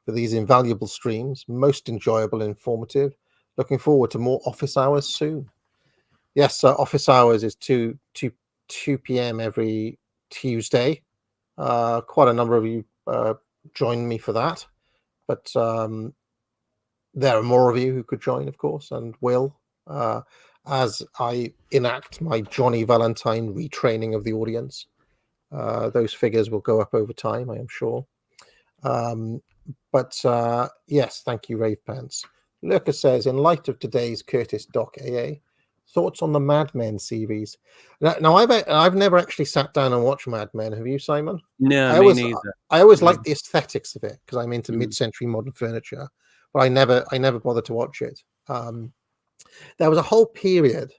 for these invaluable streams. Most enjoyable and informative. Looking forward to more office hours soon." Yes, office hours is 2 p.m. every Tuesday. Quite a number of you joined me for that. but there are more of you who could join, of course, and will, as I enact my Johnny Valentine retraining of the audience. Those figures will go up over time, I am sure. But yes, thank you, Rave Pants. Lurker says, in light of today's Curtis Doc AA, thoughts on the Mad Men series? Now I've never actually sat down and watched Mad Men. Have you, Simon? No, I me always, neither. I always liked the aesthetics of it because I'm into Mm. mid-century modern furniture, but I never bothered to watch it. There was a whole period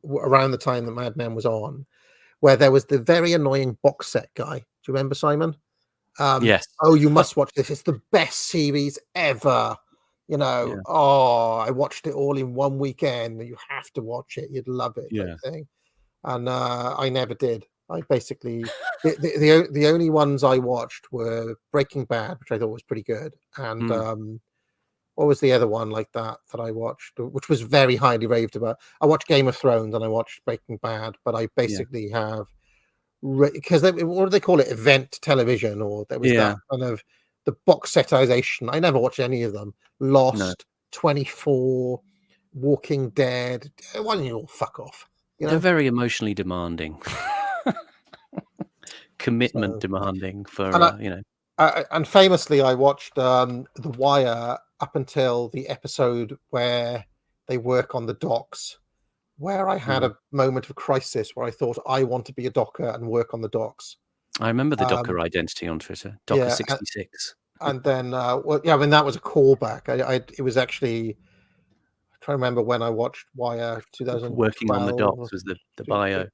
around the time that Mad Men was on where there was the very annoying box set guy. Do you remember, Simon? Yes. Oh, you must watch this. It's the best series ever. You know, Yeah. oh, I watched it all in one weekend. You have to watch it. You'd love it, Yeah. type thing. And I never did. I basically the only ones I watched were Breaking Bad, which I thought was pretty good, and what was the other one like that I watched, which was very highly raved about? I watched Game of Thrones and I watched Breaking Bad, but I basically have because what do they call it? Event television, or there was that kind of the box setization. I never watched any of them. Lost, 24, Walking Dead. Why don't you all fuck off? You know? They're very emotionally demanding. Commitment demanding for, you know. And famously, I watched The Wire up until the episode where they work on the docks, where I had a moment of crisis where I thought I want to be a docker and work on the docks. I remember the Docker identity on Twitter, Docker 66. And then, well, yeah, I mean that was a callback. It was actually I'm trying to remember when I watched Wire 2012. Working on the docks was the bio.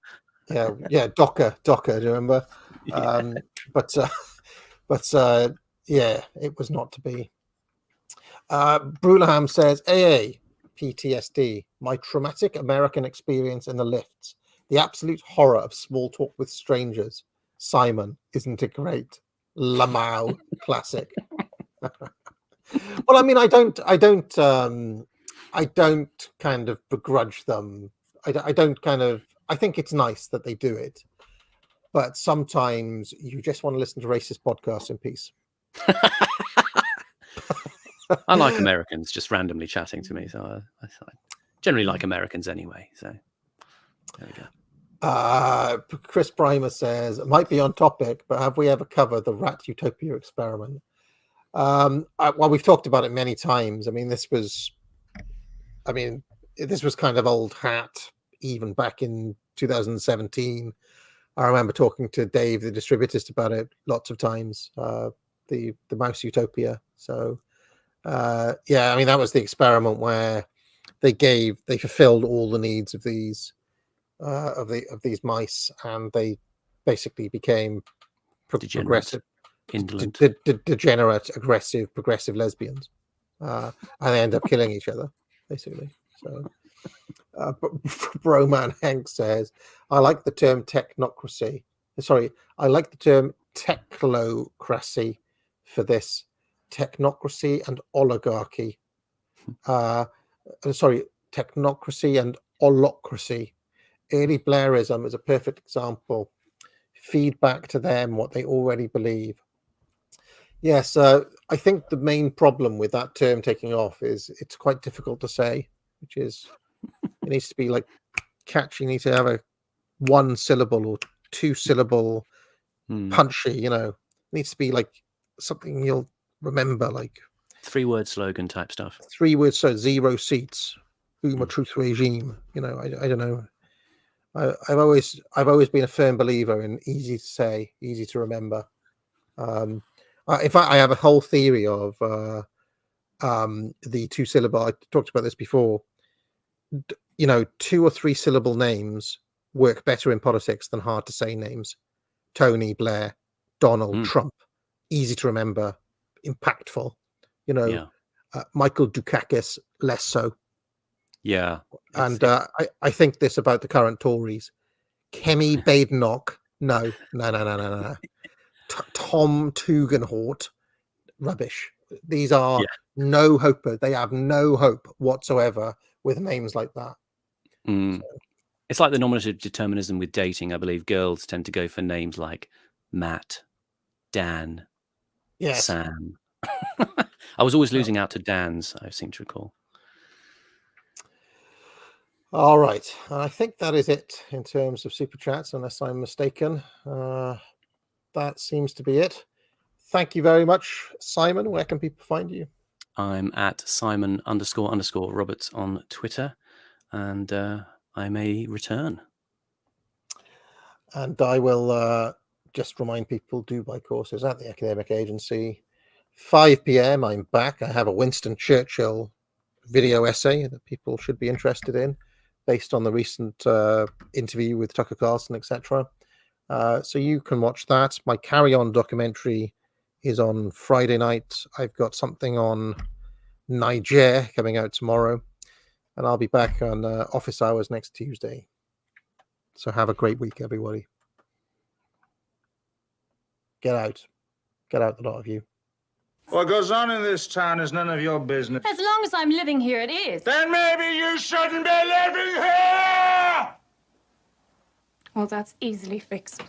Yeah, Docker. Do you remember? Yeah. But yeah, it was not to be. Brulaham says, AA, PTSD, my traumatic American experience in the lifts, the absolute horror of small talk with strangers. Simon, isn't it great? Lamau, classic. Well, I mean, I don't kind of begrudge them. I don't kind of. I think it's nice that they do it, but sometimes you just want to listen to racist podcasts in peace. I like Americans just randomly chatting to me, so I generally like Americans anyway. So there we go. Chris Primer says, it might be on topic, but have we ever covered the rat utopia experiment? Well, we've talked about it many times. I mean, this was kind of old hat even back in 2017. I remember talking to Dave, the distributist, about it lots of times. The mouse utopia. So yeah, I mean that was the experiment where they fulfilled all the needs of these mice, and they basically became progressive, degenerate, aggressive, progressive lesbians, and they end up killing each other basically. So Broman Hank says, I like the term technocracy. Sorry, I like the term technocracy for this. Technocracy and oligarchy. Sorry, technocracy and holocracy. Early Blairism is a perfect example. Feedback to them what they already believe. Yes, I think the main problem with that term taking off is it's quite difficult to say, which is it needs to be like catchy. You need to have a one syllable or two syllable punchy, you know. It needs to be like something you'll remember, like 3-word slogan type stuff. 3 words, so 0 seats, boom, a truth regime. You know, I don't know. I've always been a firm believer in easy to say, easy to remember. In fact, I have a whole theory of the 2 syllable. I talked about this before. You know, 2 or 3 syllable names work better in politics than hard to say names. Tony, Blair, Donald, Trump, easy to remember, impactful. You know, Michael Dukakis, less so. Yeah. And I think this about the current Tories. Kemi Badenoch, no. Tom Tugendhat, rubbish. These are no hoper. They have no hope whatsoever with names like that. So. It's like the nominative determinism with dating. I believe girls tend to go for names like Matt, Dan, Sam, I was always losing out to Dan's, I seem to recall. All right. I think that is it in terms of super chats, unless I'm mistaken. That seems to be it. Thank you very much, Simon. Where can people find you? I'm at Simon__Roberts on Twitter, and I may return. And I will just remind people, do buy courses at the Academic Agency. 5 p.m. I'm back. I have a Winston Churchill video essay that people should be interested in, based on the recent interview with Tucker Carlson, etc. So you can watch that. My Carry On documentary is on Friday night. I've got something on Niger coming out tomorrow, and I'll be back on office hours next Tuesday. So have a great week, everybody. Get out, the lot of you. What goes on in this town is none of your business. As long as I'm living here, it is. Then maybe you shouldn't be living here! Well, that's easily fixed.